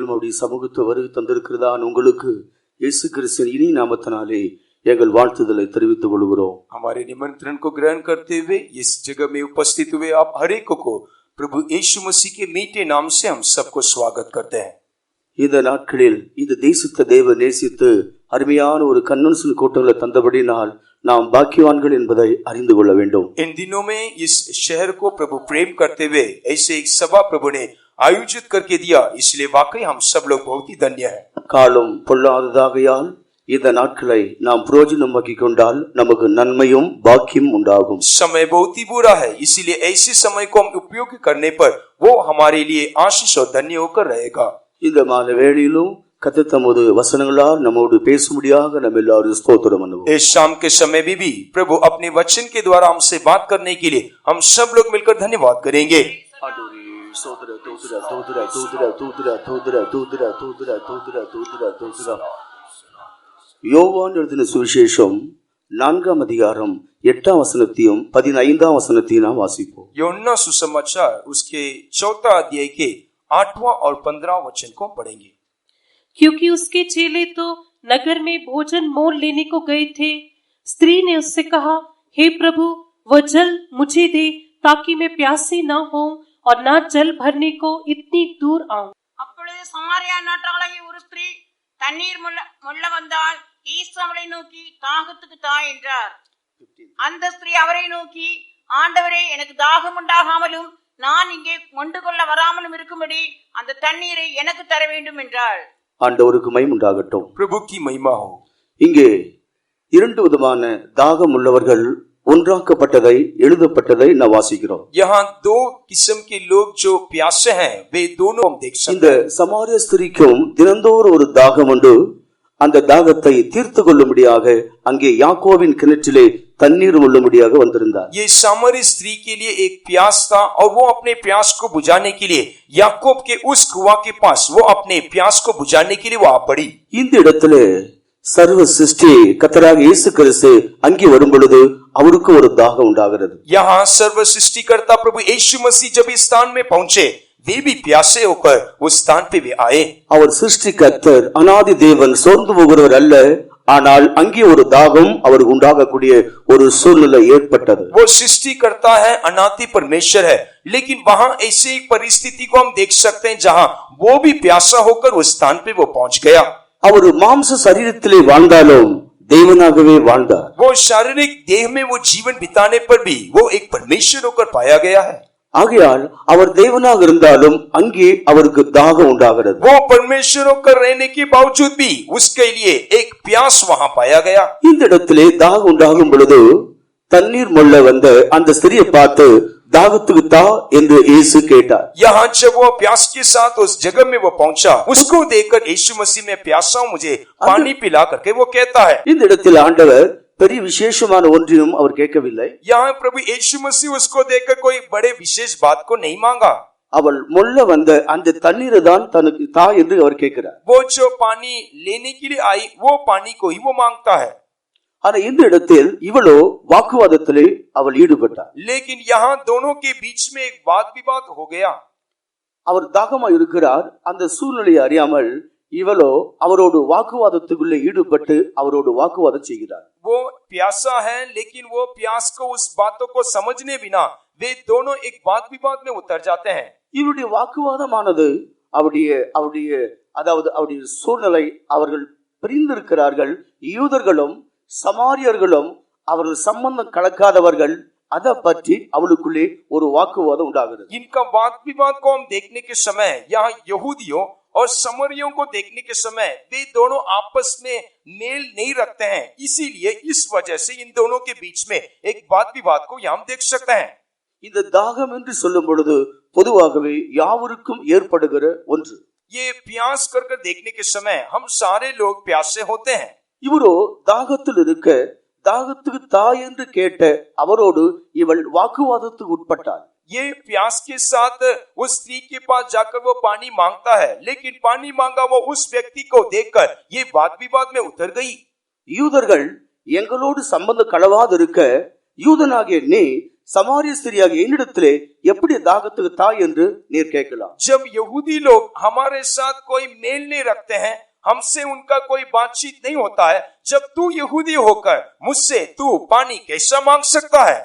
வேளையிலும் அவருடைய சமூகத்தை வருகை தந்திருக்கிறதான் உங்களுக்கு இயேசு கிறிஸ்துவின் இனி நாமத்தினாலே எங்கள் வாழ்த்துதலை தெரிவித்துக் கொள்கிறோம். हमारे निमंत्रण को ग्रहण करते हुए इस जगह में उपस्थित हुए आप हर एक को प्रभु यीशु मसीह के मीठे नाम से हम सबको स्वागत करते हैं. இந்த நாட்களில் இந்த தேசத்தை தேவ நேசித்து அருமையான ஒரு கன்வென்ஷன் கூட்டங்களை தந்தபடினால் நாம் பாக்கியவான்கள் என்பதை அறிந்து கொள்ள வேண்டும். इन दिनों में इस शहर को प्रभु प्रेम करते हुए ऐसे एक सभा प्रभु ने आयोजित करके दिया, इसलिए वाकई हम सब लोग बहुत ही धन्य हैं. காலம் பொல்லாததாகையால் இந்த நாட்களை நாம் பிரயோஜனமாக்கி கொண்டால் நமக்கு நன்மையும் பாக்கியம் உண்டாகும். समय बहुत ही बुरा है, इसीलिए ऐसे समय को हम उपयोग करने पर वो हमारे लिए आशीष और धन्य होकर रहेगा. இந்த மாலை வேளையிலும் கர்த்தர் தமது வசனங்களால் நம்மோடு பேசும்படியாக நம்ம எல்லாரும் ஸ்தோத்திரம் பண்ணுவோம். इस शाम के समय में भी प्रभु अपने वचन के द्वारा हमसे बात करने के लिए हम सब लोग मिलकर धन्यवाद करेंगे. யோவான் எழுதின சுவிசேஷம் 4ஆம் அதிகாரம் 8ஆம் வசனத்தையும் 15ஆம் வசனத்தையும் நாம் வாசிப்போம். யோहन्ना सुसमाचार उसके 4 अध्याय के 8वां और 15वां वचन को पढ़ेंगे. क्योंकि उसके चेले तो नगर में भोजन मोल लेने को गए थे. स्त्री ने उससे कहा, हे प्रभु, वह जल मुझे दे ताकि मैं प्यासी न हो और न जल भरने को इतनी दूर आऊं. அப்பொழுது சமாரியா நாட்டாளாகிய ஒரு ஸ்திரீ தண்ணீர் முள்ள வந்தால் ஈசு அவளை நோக்கி, தாகத்துக்கு தா என்றார். அந்த ஸ்திரீ அவரை நோக்கி, ஆண்டவரே, எனக்கு தாகம் உண்டாகாமலும் நான் இங்கே கொண்டு கொள்ள வராமலும் இருக்கும்படி அந்த தண்ணீரை எனக்கு தர வேண்டும் என்றாள். ஆண்டவருக்கு மகிமை உண்டாகட்டும். प्रभु की महिमा हो. இங்கே இரண்டு விதமான தாகம் உள்ளவர்கள் ஒன்றாக்கப்பட்டதை எழுதப்பட்டதை நாம் வாசிக்கிறோம். यहाँ दो किस्म के लोग जो प्यासे हैं वे दोनों हम देख सकते हैं. இந்த சமாரிய ஸ்திரீக்கும் தினந்தோறும் ஒரு தாகம் உண்டு. அந்த தாகத்தை தீர்த்து கொள்ளும்படியாக அங்கே யாக்கோபின் கிணற்றிலே தண்ணீர் உள்ளும்படியாக வந்திருந்தார். ये सामरी स्त्री के लिए एक प्यास था और वो अपने प्यास को बुझाने के लिए याकूब के उस कुआं के पास वो अपने प्यास को बुझाने के लिए वहां पड़ी. இந்த இடத்திலே சர்வ சிருஷ்டி கர்த்தராக இயேசு கிறிஸ்து அங்கே வரும் பொழுது அவருக்கு ஒரு தாகம் உண்டாகிறது. यहाँ सर्व सृष्टिकर्ता प्रभु यीशु मसीह जब इस स्थान में पहुंचे वे भी प्यासे होकर उस स्थान पे वे आए. அவர் சிருஷ்டி கர்த்தர் அநாதி தேவன், சோர்ந்து போகிறவர் அல்ல. ஆனால் அங்கே ஒரு தாகம் அவருக்கு உண்டாகக்கூடிய ஒரு சூழ்நிலை ஏற்பட்டது. वो सृष्टि करता है, अनादि परमेश्वर है, लेकिन वहां ऐसी एक परिस्थिति को हम देख सकते हैं जहां वो भी प्यासा होकर उस स्थान पे वो पहुंच गया. அவர் மாம்ச சரீரத்திலே வாழ்ந்தாலும் தேவனாகவே வாழ்ந்தார். वो शारीरिक देह में वो जीवन बिताने पर भी वो एक परमेश्वर होकर पाया गया है. ஆகையால் அவர் தேவனாக இருந்தாலும் அங்கே அவருக்கு தாகம் உண்டாகிறது. वो परमेश्वर होकर रहने के बावजूद भी उसके लिए एक प्यास वहां पाया गया. இந்த இடத்திலே தாகம் உண்டாகும் பொழுது தண்ணீர் மொள்ள வந்த அந்த ஸ்திரியை பார்த்து தாகத்துக்கு தா என்று இயேசு கேட்டார். यहाँ जब वो प्यास के साथ उस जगह में वो पहुंचा, उसको देखकर यीशु मसीह में प्यासा हूं, मुझे पानी पिला करके वो कहता है. இந்த இடத்தில் ஆண்டவர் பெரிய விசேஷமான ஒன்றையும் அவர் கேட்கவில்லை. यहाँ प्रभु यीशु मसीह उसको देखकर कोई बड़े विशेष बात को नहीं मांगा. அவள் மொள்ள வந்த அந்த தண்ணீரை தான் தனக்கு தா என்று அவர் கேட்கிறார். वो जो पानी लेने के लिए आई वो पानी को ही वो मांगता है. ஆனா இந்த இடத்தில் இவளோ வாக்குவாதத்திலே அவள் ஈடுபட்டார். लेकिन यहाँ दोनों के बीच में एक वाद विवाद हो गया. அவர் தாகமா இருக்கிறார். அந்த சூழ்நிலையை அறியாமல் இவளோ அவரோடு வாக்குவாதத்துக்குள்ளே ஈடுபட்டு அவரோடு வாக்குவாதம் செய்கிறார். वो प्यासा है, लेकिन वो प्यास को उस बातों को समझने बिना वे दोनों एक वाद विवाद में उतर जाते हैं. இவருடைய வாக்குவாதமானது அவருடைய சூழ்நிலை, அவர்கள் பிரிந்திருக்கிறார்கள். யூதர்களும் சமாரியர்களும் அவர்கள் சம்பந்தம் கலக்காதவர்கள். அதை பற்றி அவளுக்குள்ளே ஒரு வாக்குவாதம் உண்டாகிறது. इनका वाद विवाद को हम देखने के समय यहाँ यहूदियों और समरियों को देखने के समय वे दोनों आपस में मेल नहीं रखते हैं. इसीलिए इस वजह से इन दोनों के बीच में एक वाद विवाद को यहाँ देख सकते हैं. இந்த தாகம் என்று சொல்லும் பொழுது பொதுவாகவே யாவருக்கும் ஏற்படுகிற ஒன்று. ये प्यास कर देखने के समय हम सारे लोग प्यासे होते हैं. இவரோ தாகத்தில் இருக்க தாகத்துக்கு தா என்று கேட்ட அவரோடு இவள் வாக்குவாதத்துக்கு உட்பட்டாள். ये प्यास के साथ उस स्त्री के पास जाकर वो पानी मांगता है, लेकिन पानी मांगा वो उस व्यक्ति को देखकर ये वाद विवाद में उतर गई. யூதர்கள் எங்களோடு சம்பந்தம் கலவாது இருக்க யூதனாகிய நீ சமாரிய ஸ்திரியாகிய என்னிடத்திலே எப்படி தாகத்துக்கு தாய் என்று நீர் கேட்கலாம். जब यहूदी लोग हमारे साथ कोई मेल नहीं रखते हैं, हमसे उनका कोई बातचीत नहीं होता है, जब तू यहूदी होकर मुझसे तू पानी कैसा मांग सकता है?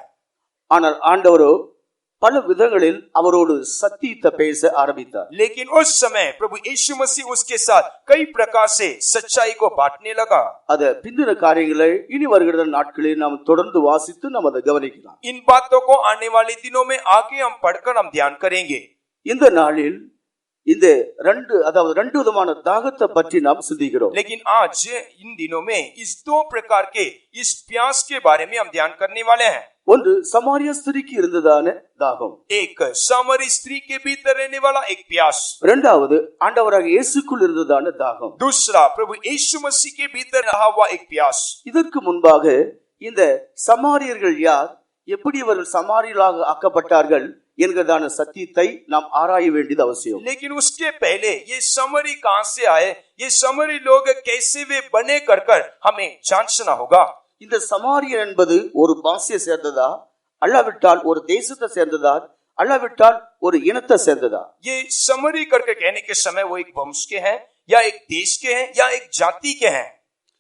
ஆனால் ஆண்டவரோ பல விதங்களில் அவரோடு சத்தியத்தை பேச ஆரம்பித்தார். लेकिन उस समय प्रभु यीशु मसीह उसके साथ कई प्रकार से सच्चाई को बांटने लगा. அத பிந்தின காரியங்களை இனி வருகிற நாட்களில் நாம் தொடர்ந்து வாசித்து நாம் அதை கவனிக்கலாம். इन बातों को आने वाले दिनों में आगे हम पढ़कर हम ध्यान करेंगे. இந்த நாளில் இந்த ரெண்டு விதமான தாகத்தை பற்றி நாம் சிந்திக்கிறோம். लेकिन आज इन दिनों में इस दो प्रकार के इस प्यास के बारे में हम ध्यान करने वाले हैं. ஒன்று சமாரிய ஸ்திரிக்கு இருந்ததான தாகம், एक सामरी स्त्री के भीतर रहने वाला एक प्यास. இரண்டாவது ஆண்டவராக இயேசுக்குள் இருந்ததான தாகம். दूसरा प्रभु यीशु मसीह के भीतर रहा हुआ एक प्यास. இதற்கு முன்பாக இந்த சமாரியர்கள் யார், எப்படி இவர்கள் சமாரியர்களாக ஆக்கப்பட்டார்கள் என்கிறதான சத்தியத்தை நாம் ஆராய வேண்டியது அவசியம். लेकिन उसके पहले ये समरी कहां से आए, ये समरी लोग कैसे वे बने कर हमें जांचना होगा. இந்த சமாரியர் என்பது ஒரு பாஷையை சேர்ந்ததா, அல்லாவிட்டால் ஒரு தேசத்தை சேர்ந்ததா, அல்லாவிட்டால் ஒரு இனத்தை சேர்ந்ததா? ये समरी करके कहने के समय वो एक वंश के हैं या एक देश के हैं या एक जाति के हैं.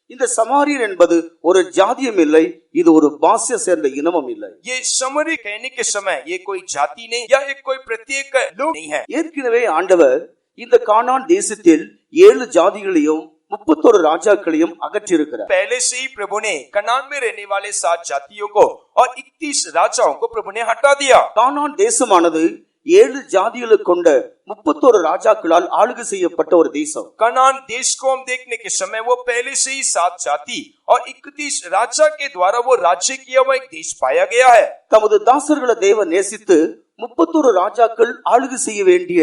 இந்த சமாரியர் என்பது ஒரு ஜாதியும் இல்லை, இது ஒரு பாஷையை சேர்ந்த இனமும் இல்லை. ये समरी कहने के समय ये कोई जाति नहीं या एक कोई प्रत्येक लोग नहीं है. ஏற்கனவே ஆண்டவர் இந்த கானான் தேசத்தில் 7 ஜாதிகளையும் 31 ராஜாக்களையும் அகற்றியிருக்கிறார். पहले से ही प्रभु ने कनान में रहने वाले 7 जातियों को और 31 राजाओं को प्रभु ने हटा दिया. கானான் தேசமானது 7 ஜாதிகளை கொண்ட 31 ராஜாக்களால் ஆளுகை செய்யப்பட்ட ஒரு தேசம். कनान देश को हम देखने के समय वो पहले से ही 7 जाति और 31 राजा के द्वारा वो राज्य किया हुआ एक देश पाया गया है. தமது தாசர்களை தேவன் நேசித்து 31 ராஜாக்கள் ஆளுகை செய்ய வேண்டிய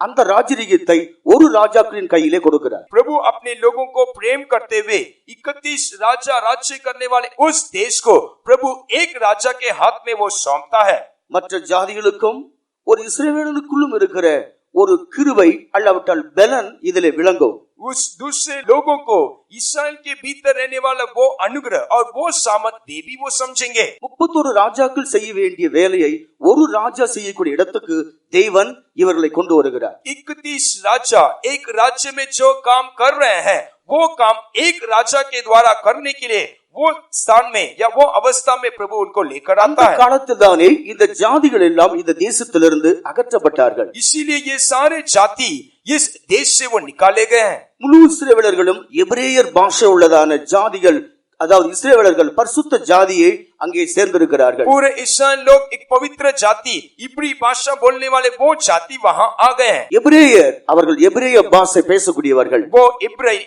அந்த ராஜரீகத்தை ஒரு ராஜாக்களின் கையிலே கொடுக்கிறார். प्रभु अपने लोगों को प्रेम करते हुए 31 राजा राज्य करने वाले उस देश को प्रभु एक राजा के हाथ में वो सौंपता है. மற்ற ஜாதிகளுக்கும் ஒரு இஸ்ரவேலுக்குள்ளும் இருக்கிற ஒரு கிருபை அல்லாவிட்டால் பலன் இதிலே விளங்கும். उस दूसरे लोगों को इस्राएल के भीतर रहने वाला वो अनुग्रह और वो सामर्थ वे भी वो समझेंगे. 31 ராஜாக்கள் செய்ய வேண்டிய வேலையை ஒரு ராஜா செய்யக்கூடிய இடத்துக்கு தேவன் இவர்களை கொண்டு வருகிறார். 31 राजा एक राज्य में जो काम कर रहे हैं वो काम एक राजा के द्वारा करने के लिए वो स्थान में या वो अवस्था में प्रभु उनको लेकर அந்த आता है. காலத்தில் தானே இந்த ஜாதிகள் எல்லாம் இந்த தேசத்திலிருந்து அகற்றப்பட்டார்கள். इसीलिए ये सारे जाति इस देश से वो निकाले गए हैं. முழு இஸ்ரவேலர்களும் எபிரேயர் பாஷை உள்ளதான ஜாதிகள், அதாவது இஸ்ரவேலர்கள் பரிசுத்த ஜாதியை அங்கே சேர்ந்திருக்கிறார்கள். पूरे इस्राएल लोग एक पवित्र जाति इब्री भाषा बोलने वाले वो जाति वहां आ गए हैं. எபிரேயர் அவர்கள் எபிரேய பாஷை பேசக்கூடியவர்கள். वो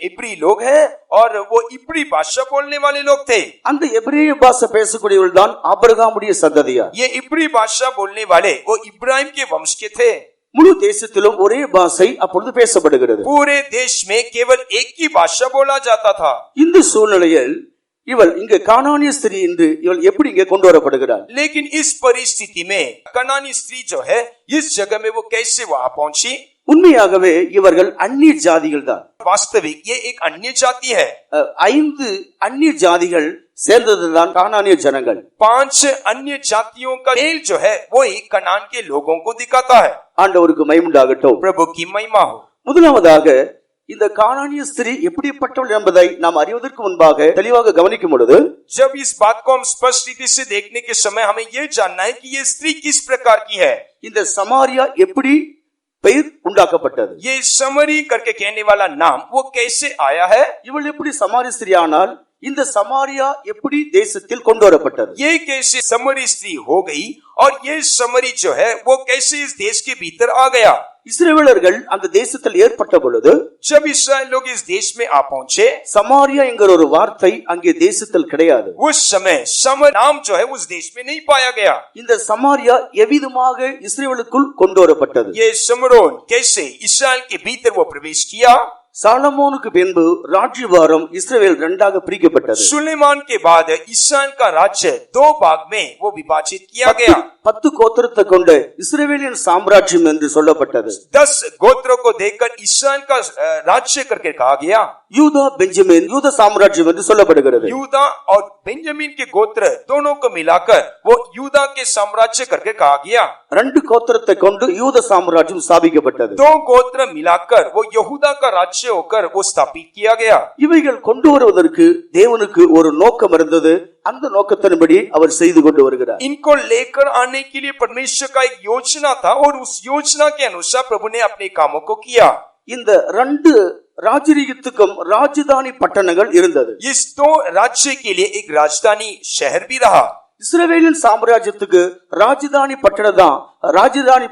इब्री लोग हैं और वो इब्री भाषा बोलने वाले लोग थे. அந்த எபிரேய பாஷை பேசக்கூடியவர்கள் தான் ஆபிரகாமுடைய சந்ததியார். ये इब्री भाषा बोलने वाले वो इब्राहिम के वंश के थे. முழு தேசத்திலும் ஒரே பாஷை அப்பொழுது பேசப்படுகிறது. पूरे देश में केवल एक ही भाषा बोला जाता था. இந்த சூழ்நிலையில் இவள் இங்க கானானிய ஸ்திரீ என்று இவள் எப்படி இங்கே கொண்டு வரப்படுகிறாள்? लेकिन इस परिस्थिति में कनानी स्त्री जो है इस जगह में वो कैसे वहां पहुंची? உண்மையாகவே இவர்கள் அந்நிய ஜாதிகள் தான். वास्तविक ये एक अन्य जाति है. 5 அந்நிய ஜாதிகள் சேர்ந்ததுதான் கானானிய ஜனங்கள். 5 अन्य जातियों का मेल जो है वो ही कनान के लोगों को दिखाता है. ஆண்டவருக்கு மகிமை உண்டாகட்டும். प्रभु की महिमा हो. முதலாவதாக இந்த கானானிய ஸ்திரீ எப்படிப்பட்டவள் என்பதை நாம் அறிவதற்கு முன்பாக தெளிவாக கவனிக்கும் பொழுது, जब इस बात को हम स्पष्ट रीति से देखने के समय हमें यह जानना है कि ये स्त्री किस प्रकार की है. இந்த சமாரியா எப்படி பெயர் உண்டாக்கப்பட்டது? ये समरी करके कहने वाला नाम वो कैसे आया है? இவள் எப்படி சமாரிய ஸ்திரீ ஆனால் இந்த சமாரியா எப்படி தேசத்தில் கொண்டு வரப்பட்டது? ये कैसे समरी स्त्री हो गई और ये समरी जो है वो कैसे इस देश के भीतर आ गया? இஸ்ரவேலர்கள் அந்த தேசத்தில் ஏற்பட்ட பொழுது, जब इस्राएल लोग इस देश में आ पहुंचे, சமாரியா என்கிற ஒரு வார்த்தை அங்கே தேசத்தில் கிடையாது. उस समय समर नाम जो है उस देश में नहीं पाया गया. இந்த சமாரியா எவ்விதமாக இஸ்ரவேலுக்குள் கொண்டு வரப்பட்டது? ये समरोन कैसे इस्राएल के भीतर वो प्रवेश किया? சாலமோனுக்கு பின்பு ராஜ்யபாரம் இஸ்ரவேல் இரண்டாக பிரிக்கப்பட்டது. सुलेमान के बाद इस्राएल का राज्य 2 भाग में वो विभाजित किया गया. 10 கோத்திரத்தை கொண்ட இஸ்ரவேலின் சாம்ராஜ்யம் என்று சொல்லப்பட்டது. 10 गोत्रों को देखकर इस्राएल का राज्य करके कहा गया. யூதா பெஞ்சமின் யூத சாம்ராஜ்யம் என்று சொல்லப்படுகிறது. यूदा और बेंजामिन के गोत्र दोनों को मिलाकर वो यूदा के साम्राज्य करके कहा गया. 2 கோத்திரத்தை கொண்டு யூத சாம்ராஜ்யம் ஸ்தாபிக்கப்பட்டது. 2 गोत्र मिलाकर वो यहूदा का राज्य होकर वो स्थापित किया गया. இவைகள் கொண்டு வருவதற்கு தேவனுக்கு ஒரு நோக்கம் இருந்தது. அந்த நோக்கத்தின்படி அவர் செய்து கொண்டு வருகிறார். इनको लेकर आने के लिए परमेश्वर का एक योजना था और उस योजना के अनुसार प्रभु ने अपने कामों को किया. இந்த 2 ராஜரீகத்துக்கும் ராஜதானி பட்டணங்கள் இருந்தது. इस 2 राज्य के लिए एक राजधानी शहर भी रहा. இஸ்ரவேலின் சாம்ராஜ்யத்துக்கு ராஜதானி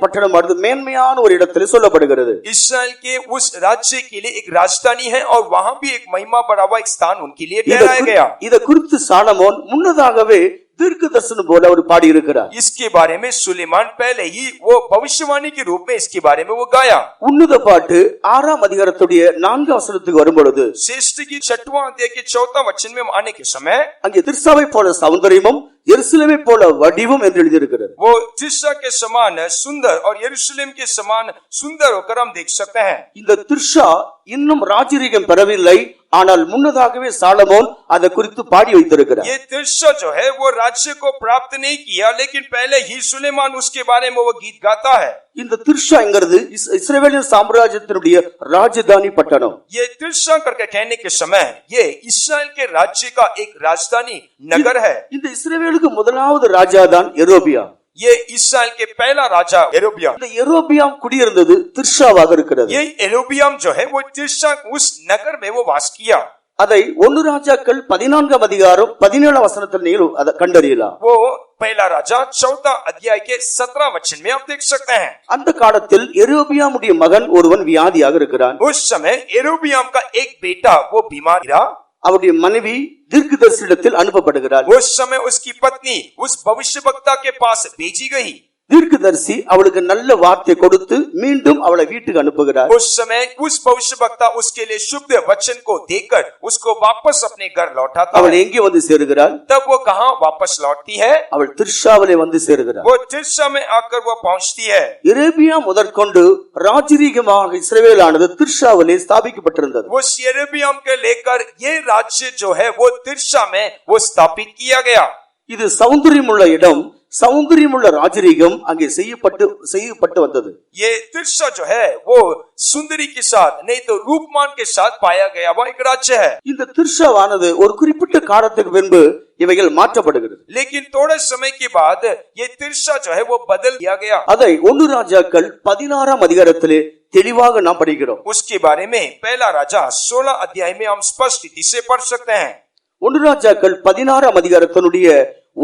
பட்டணம் மேன்மையான ஒரு இடத்தில் சொல்லப்படுகிறது. इस्राएल के उस राज्य के लिए एक राजधानी है और वहां भी एक महिमा बढ़ा हुआ एक स्थान उनके लिए ठहराया गया. இத குறித்து சாலமோன் முன்னதாகவே தீர்க்க தரிசனம் போல அவர் பாடி இருக்கிறார். इसके बारे में सुलेमान पहले ही वो भविष्यवाणी के रूप में इसके बारे में वो गाया. உன்னத பாட்டு 6ஆம் அதிகாரத்துடைய 4ஆம் வசனத்துக்கு வரும்பொழுது श्रेष्ठ की 6वां अध्याय के 4वां वचन में आने के समय அங்கே திர்சாவை போல சௌந்தரியமும் எருசலேமை போல வடிவும் என்று எழுதியிருக்கிறது. वो तिर्सा के समान सुंदर और यरूशलेम के समान सुंदर होकर हम देख सकते हैं. இந்த திர்ஷா இன்னும் ராஜரீகம் பெறவில்லை. ஆனால் முன்னதாகவே சாலமோன் அதை குறித்து பாடி வைத்திருக்கிறார். ये तिर्सा जो है वो राज्य को प्राप्त नहीं किया, लेकिन पहले ही सुलेमान उसके बारे में वो गीत गाता है. இந்த திர்ஷாங்கிறது இஸ்ரவேலின் சாம்ராஜ்யத்தினுடைய ராஜதானி பட்டணம். ये तिर्सा करके कहने के समय ये इस्राएल के राज्य का एक राजधानी नगर है. இந்த இஸ்ரவேலுக்கு முதலாவது ராஜாதான் எரோபியாம். ये इस्राएल के पहला राजा एरोबियाम. இந்த எரோபியாம் குடியிருந்தது திர்ஷாவாக இருக்கிறது. ये एरोबियाम जो है वो तिर्सा उस नगर में वो वास किया. அதை 1 ராஜாக்கள் 14ஆம் அதிகாரம் 17ஆம் வசனத்தில் நீங்கள் அதை கண்டறியலாம். वो पहला राजा 4वां अध्याय के 17 वचन में आप देख सकते हैं. அந்த காலத்தில் எரோபியாமுடைய மகன் ஒருவன் வியாதியாக இருக்கிறான். उस समय एरोबियाम का एक बेटा वो बीमार था. அவருடைய மனைவி தீர்க்கதரிசியிடத்தில் அனுப்பப்படுகிறார். उस समय उसकी पत्नी उस भविष्यवक्ता के पास भेजी गई. தீர்க்கதரிசி அவளுக்கு நல்ல வார்த்தை கொடுத்து மீண்டும் அவளை வீட்டுக்கு அனுப்புகிறார். उस समय उस भविष्यवक्ता उसके लिए शुभ वचन को देकर उसको वापस अपने घर लौटाता அவள் है. எங்கே வந்து சேருகிறாள்? तब वो कहाँ वापस लौटती है? அவள் திர்ஷாவிலே வந்து சேருகிறாள். वो तिर्सा में आकर वो पहुंचती है. எரேபியா முதற்கொண்டு ராஜரீகமாக இஸ்ரவேலானது திர்ஷாவிலே ஸ்தாபிக்கப்பட்டிருந்தது. वो यरोबियाम के लेकर ये राज्य जो है वो तिर्सा में वो स्थापित किया गया. இது சௌந்தரியமுள்ள இடம், சௌந்தரியமுள்ள ராஜரீகம் அங்கே செய்யப்பட்டு வந்தது. ये तिर्सा जो है वो सुंदरी के साथ नहीं तो रूपमान के साथ पाया गया वो एक राज्य है. இந்த திர்ஷாவானது ஒரு குறிப்பிட்ட காலத்துக்கு பின்பு இவைகள் மாற்றப்படுகிறது. लेकिन थोड़े समय के बाद ये तिर्सा जो है वो बदल दिया गया. அதை 1 ராஜாக்கள் 16ஆம் அதிகாரத்திலே தெளிவாக நாம் படிக்கிறோம். उसके बारे में पहला राजा 16 अध्याय में हम स्पष्ट रीति से पढ़ सकते हैं. 1 ராஜாக்கள் 16ஆம் அதிகாரத்தினுடைய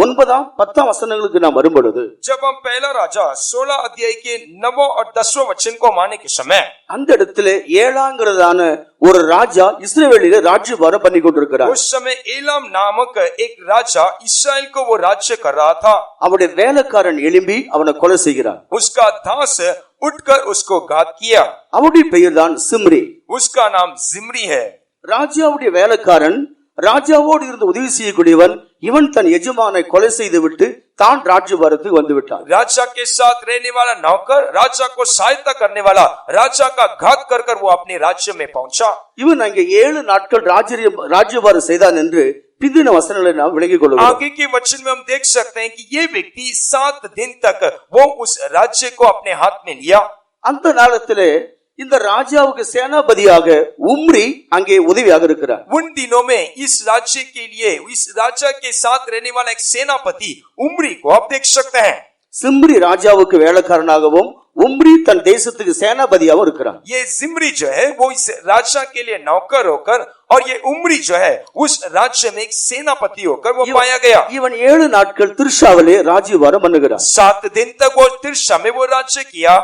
9ஆம் 10ஆம் வசனங்களுக்கு நாம் வரும்பொழுது जब हम पहला राजा 16 अध्याय के 9 और 10वां वचन को माने के समय அந்த இடத்துல ஏலாங்கிறதான ஒரு ராஜா இஸ்ரவேலிலே ராஜ்யபாரம் பண்ணி கொண்டிருக்கிறார். उस समय एलाम नामक एक राजा इस्राएल को वो राज्य कर रहा था. அவருடைய வேலைக்காரன் எழும்பி அவனை கொலை செய்கிறான். उसका दास उठकर उसको घात किया. அவருடைய பெயர் தான் சிம்ரி. उसका नाम जिम्री है. ராஜாவுடைய வேலைக்காரன் ராஜாவோடு இருந்து உதவி செய்யக்கூடியவன். இவன் தன் எஜமானை கொலை செய்து விட்டு தான் ராஜ்யபாரத்துக்கு வந்து விட்டான். राजा के साथ रहने वाला नौकर राजा को सहायता करने वाला राजा का घात कर कर वो अपने राज्य में पहुंचा. இவன் அங்கே 7 நாட்கள் ராஜ்யபாரம் செய்தான் என்று பிந்தின வசனங்களை நாம் விளங்கிக் கொள்கிறோம். आगे के वचन में हम देख सकते हैं कि ये व्यक्ति 7 दिन तक वो उस राज्य को अपने हाथ में लिया. அந்த காலத்திலே இந்த ராஜாவுக்கு சேனாபதியாக உம்ரி அங்கே உதவியாக இருக்கிறார். उन दिनों में इस राज्य के लिए इस राजा के साथ रहने वाला एक सेनापति उम्री को आप देख सकते हैं. சிம்ரி ராஜாவுக்கு வேலைக்காரனாகவும் உம்ரி தன் தேசத்துக்கு சேனாபதியாகவும் இருக்கிறார். ये जिम्री जो है वो इस राजा के लिए नौकर होकर और ये उम्री जो है उस राज्य में एक सेनापति होकर वो पाया गया. இவன் 7 நாட்கள் திர்ஷாவிலே ராஜ்யபாரம் பண்ணுகிறான். 7 दिन तक वो तिर्सा में वो राज्य किया.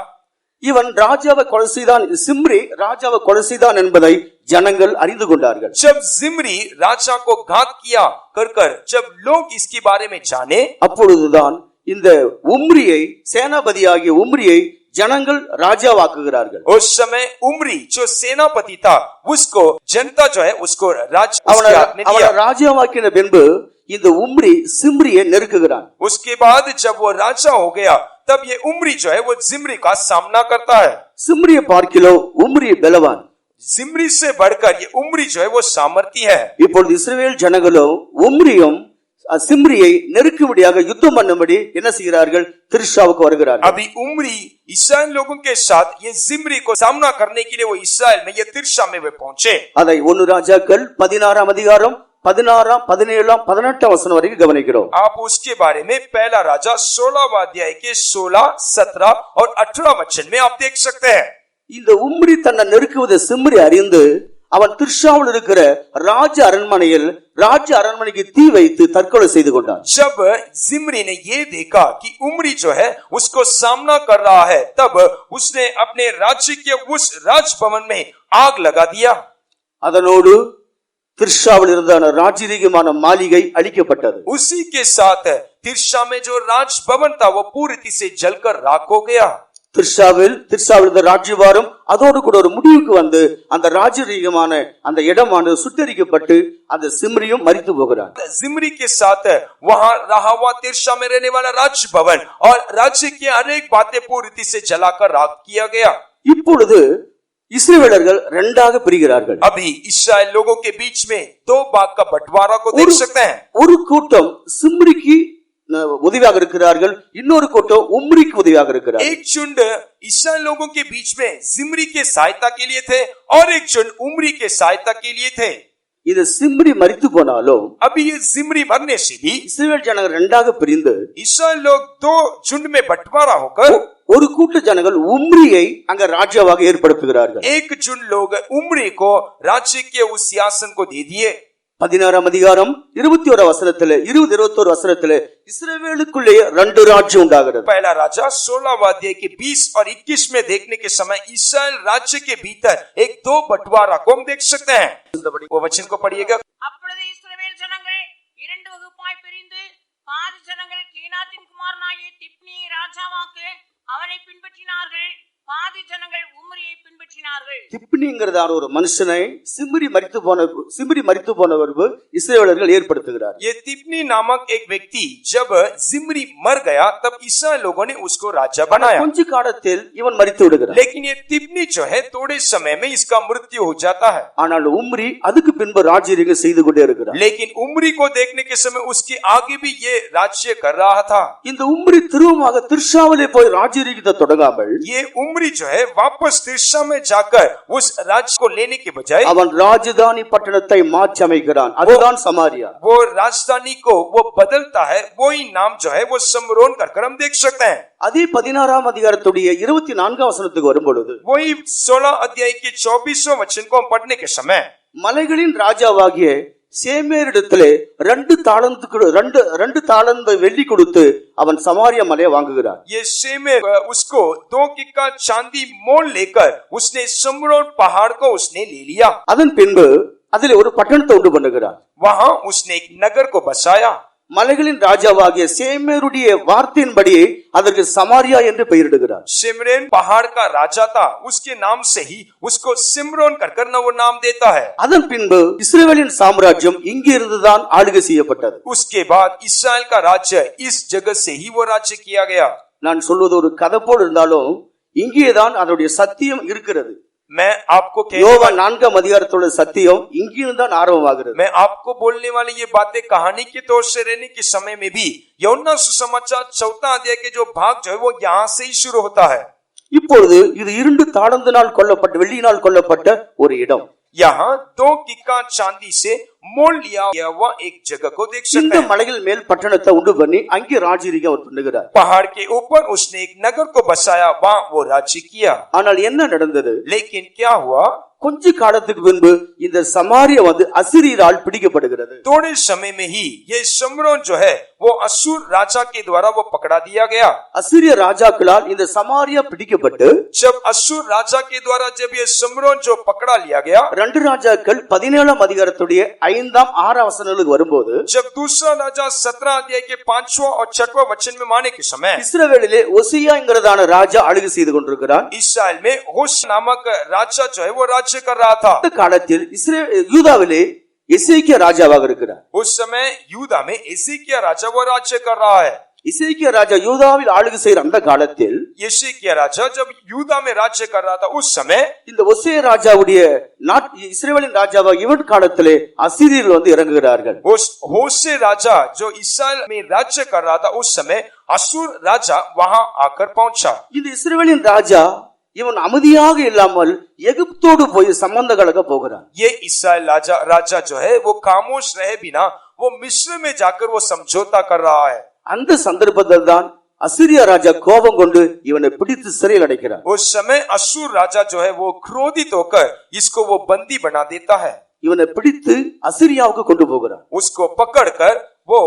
இவன் ராஜாவை கொலை செய்தான், சிம்ரி ராஜாவை கொலை செய்தான் என்பதை ஜனங்கள் அறிந்து கொண்டார்கள். जब जिम्री राजा को घात किया कर जब लोग इसके बारे में जाने அப்பொழுதுதான் இந்த உம்ரியை சேனாபதியாகிய உம்ரியை ஜனங்கள் ராஜாவாக்குகிறார்கள். उस समय उमरी जो सेनापति था उसको जनता जो है उसको राज அவனை उसके हाथ में அவனை दिया। ராஜாவாக்கின பின்பு இந்த உம்ரி சிம்ரியை நெருக்குகிறான். उसके बाद जब वो राजा हो गया तब ये उमरी जो है वो जिम्री का सामना करता है। சிம்ரியை பார்க்கிலோ உம்ரி பலவான். जिम्री से बढ़कर ये उमरी जो है वो सामर्थी है। இப்பொழுது இஸ்ரவேல் ஜனங்களும் உம்ரியும் சிம்ரியை நெருக்கும்படியாக யுத்தம் பண்ணும்படி என்ன செய்கிறார்கள்? திர்ஷாவுக்கு வருகிறார்கள். अभी उमरी इस्राएल लोगों के साथ ये जिम्री को सामना करने के लिए वो इस्राएल में ये तिर्सा में वे पहुंचे। அதை 1 ராஜாக்கள் 16ஆம் அதிகாரம் 16, 17, 18 வசனம் வரைக்கும் கவனிக்கிறோம். आप उसके बारे में पहला राजा 16वां अध्याय के 16, 17 और 18 वचन में आप देख सकते हैं। இந்த உம்ரி தன்னை நெருக்குவதை சிம்ரி அறிந்து அவன் திர்ஷாவில் இருக்கிற ராஜ அரண்மனைக்கு தீ வைத்து தற்கொலை செய்து கொண்டான். जब जिम्री ने ये देखा कि उमरी जो है उसको सामना कर रहा है तब उसने अपने राज्य के उस राजभवन में आग लगा दिया। அதனோடு திர்ஷாவில் இருந்த ராஜரீகமான மாளிகை அழிக்கப்பட்டது. उसी के साथ तिर्सा में जो राजभवन था वो पूरी तरह से जलकर राख हो गया। திர்ஷாவில் இருந்த ராஜ்யபாரம் அதோடு கூட ஒரு முடிவுக்கு வந்து அந்த ராஜரீகமான அந்த இடமானது சுட்டரிக்கப்பட்டு அந்த சிம்ரியும் மரித்து போகிறார். जिम्री के साथ वहां रहा हुआ तिर्सा में रहने वाला राजभवन और राज्य की अनेक बातें पूरी तरह से जलाकर राख किया गया। இப்பொழுது இஸ்ரவேலர்கள் இரண்டாக பிரிகிறார்கள். अभी इस्राएल लोगों के बीच में दो भाग का बंटवारा को देख सकते हैं। ஒரு கூட்டம் சிம்ரிக்கு உதவியாக இருக்கிறார்கள், இன்னொரு கூட்டம் உம்ரிக்கு உதவியாக இருக்கிறார்கள். एक झुंड इस्राएल लोगों के बीच में जिम्री के सहायता के लिए थे और एक झुंड उमरी के सहायता के लिए थे। இது சிம்ரி மரித்து போனாலும் अभी ये जिम्री मरने से भी இஸ்ரவேல் ஜனங்கள் இரண்டாக பிரிந்து इस्राएल लोग दो झुंड में बंटवारा होकर ஒரு கூட்ட ஜனங்கள் உம்ரியை அங்க ராஜாவாக ஏற்படுத்துகிறார்கள். एक झुंड लोग उमरी को राज्य के उस सिंहासन को दे दिए। 16ஆம் அதிகாரம் 21 வசனத்திலே 20-21 வசனத்திலே இஸ்ரவேலுக்குள்ளே ரெண்டு ராஜ்யம் உண்டாகிறது. पहला राजा 16वां अध्याय के 20 और 21 में देखने के समय इस्राएल राज्य के भीतर एक दो बंटवारा को हम देख सकते हैं। वो वचन को पढ़िएगा। அப்பொழுது இஸ்ரவேல் ஜனங்கள் இரண்டு வகுப்பாய் பிரிந்து பாதி ஜனங்கள் கேனாத்தின் குமாரனாகிய திப்னியை ராஜாவாக்க அவனை பின்பற்றினார்கள், பாதி ஜனங்கள் உம்ரியை பின்பற்றினார்கள். திப்னிங்கிறதான ஒரு மனுஷனை சிம்ரி மரித்து போன இஸ்ரவேலர்கள் ஏற்படுத்துகிறார். ये तिप्नी नामक एक व्यक्ति जब जिम्री मर गया तब इस्राएल लोगों ने उसको राजा बनाया। கொஞ்ச காலத்தில் இவன் மரித்து விடுகிறார். लेकिन ये तिप्नी जो है थोड़े समय में इसका मृत्यु हो जाता है। ஆனால் உம்ரி அதுக்கு பின்பு ராஜ்யரீகம் செய்து கொண்டே இருக்கிறார். लेकिन उमरी को देखने के समय उसके आगे भी ये राज्य कर रहा था। இந்த உம்ரி திரும்பமாக திர்ஷாவிலே போய் ராஜ்யரீகத்தை தொடங்காமல் ये उमरी जो है वापस तिर्सा में जाकर उस राज्य को लेने के बजाय அவன் ராஜதானி பட்டணத்தை மாற்றி அமைக்கிறான். அதுதான் சமாரியா. वो राजधानी को वो बदलता है, वही नाम जो है वो समरोन कर हम देख सकते हैं। அதே 16ஆம் அதிகாரத்துடைய 24ஆம் வசனத்துக்கு வரும்பொழுது वही 16 अध्याय के 24वें वचन को हम पढ़ने के समय மலைகளின் ராஜாவாகிய சேமேரிடத்திலே 2 தாலந்து வெள்ளி கொடுத்து அவன் சமாரியா மலையை வாங்குகிறான். ये शेमेर उसको 2 किक्का चांदी मोल लेकर उसने समरोन पहाड़ को उसने ले लिया। அதன் பின்பு அதிலே ஒரு பட்டணத்தை உண்டு பண்ணுகிறான். वहां उसने एक नगर को बसाया। மலைகளின் ராஜாவாகிய சேமேருடைய வார்த்தையின்படி அதற்கு சமாரியா என்று பெயரிடுகிறார். सिमरेन पहाड़ का राजा था, उसके नाम से ही उसको सिमरोन कर वो नाम देता है। அதன் பின்பு இஸ்ரவேலின் சாம்ராஜ்யம் இங்கே இருந்துதான் ஆளுகை செய்யப்பட்டது. उसके बाद इस्राएल का राज्य इस जगत से ही वो राज्य किया गया। நான் சொல்வது ஒரு கதை போல் இருந்தாலும் இங்கேதான் அதனுடைய சத்தியம் இருக்கிறது. मैं आपको யோவான் 4ஆம் அதிகாரத்தோட சத்தியம் இங்கிருந்தான் ஆரம்பமாகிறது. मैं आपको बोलने वाली ये बातें कहानी के तौर से रहने के समय में भी यूहन्ना सुसमाचार 4 अध्याय के जो भाग जो है वो यहाँ से ही शुरू होता है। இப்பொழுது இது 2 தாளந்தினால் கொல்லப்பட்ட வெள்ளியினால் கொல்லப்பட்ட ஒரு இடம். यहाँ 2 किक्का चांदी से मोल लिया हुआ एक जगह को देख सकते இந்த हैं। மலைகள் மேல் பட்டணத்தை உண்டு பண்ணி அங்கே ராஜ்யரீகம் அவர் பண்ணுகிறார். पहाड़ के ऊपर उसने एक नगर को बसाया, वहाँ वो राज्य किया। ஆனால் என்ன நடந்தது? लेकिन क्या हुआ? கொஞ்ச காலத்துக்கு பின்பு இந்த சமாரியா அசிரியரால் பிடிக்கப்படுகிறது. थोड़े समय में ही ये समरोन जो है वो असुर राजा के द्वारा वो पकड़ा दिया गया। அசிரிய ராஜாக்களால் இந்த சமாரியா பிடிக்கப்பட்டு जब असुर राजा के द्वारा जब ये समरोन जो पकड़ा लिया गया, 2 ராஜாக்கள் 17ஆம் அதிகாரத்துடைய 5ஆம் 6ஆம் வசனங்களுக்கு வரும்போது जब दूसरा राजा 17 अध्याय के 5वां और 6वां वचन में माने के समय இஸ்ரவேலிலே ஒசியாங்கிறதான ராஜா ஆளுகை செய்து கொண்டிருக்கிறான். इस्राएल में होश नामक राजा जो है वो राज्य कर रहा था. அந்த காலத்தில் யூதாவிலே எசேக்கியா ராஜாவாக இருக்கிறார். उस समय यूदा में एसेकिया राजा वो राज्य कर रहा है. எசேக்கியா ராஜா யூதாவில் ஆளுகை செய்கிற அந்த காலத்தில் एसेकिया राजा जब यूदा में राज्य कर रहा था उस समय இந்த ஒசேயா ராஜாவுடைய இஸ்ரவேலின் ராஜாவாக இவன் காலத்திலே அசீரியர்கள் வந்து இறங்குகிறார்கள். होशे राजा जो इस्राएल में राज्य कर रहा था उस समय असुर राजा वहां आकर पहुंचा. இந்த இஸ்ரவேலின் ராஜா இவன் அமைதியாக இல்லாமல் எகிப்தோடு போய் சம்பந்த கலக்க போகிறான். ये इस्राएल राजा जो है वो खामोश रहे बिना वो मिस्र में जाकर वो समझौता कर रहा है. அந்த சந்தர்ப்பத்தில் தான் அசீரியா ராஜா கோபம் கொண்டு இவனை பிடித்து சிறையில் அடைக்கிறார். उस समय असुर राजा जो है वो क्रोधित होकर इसको वो बंदी बना देता है. இவனை பிடித்து அசீரியாவுக்கு கொண்டு போகிறார். उसको पकड़कर वो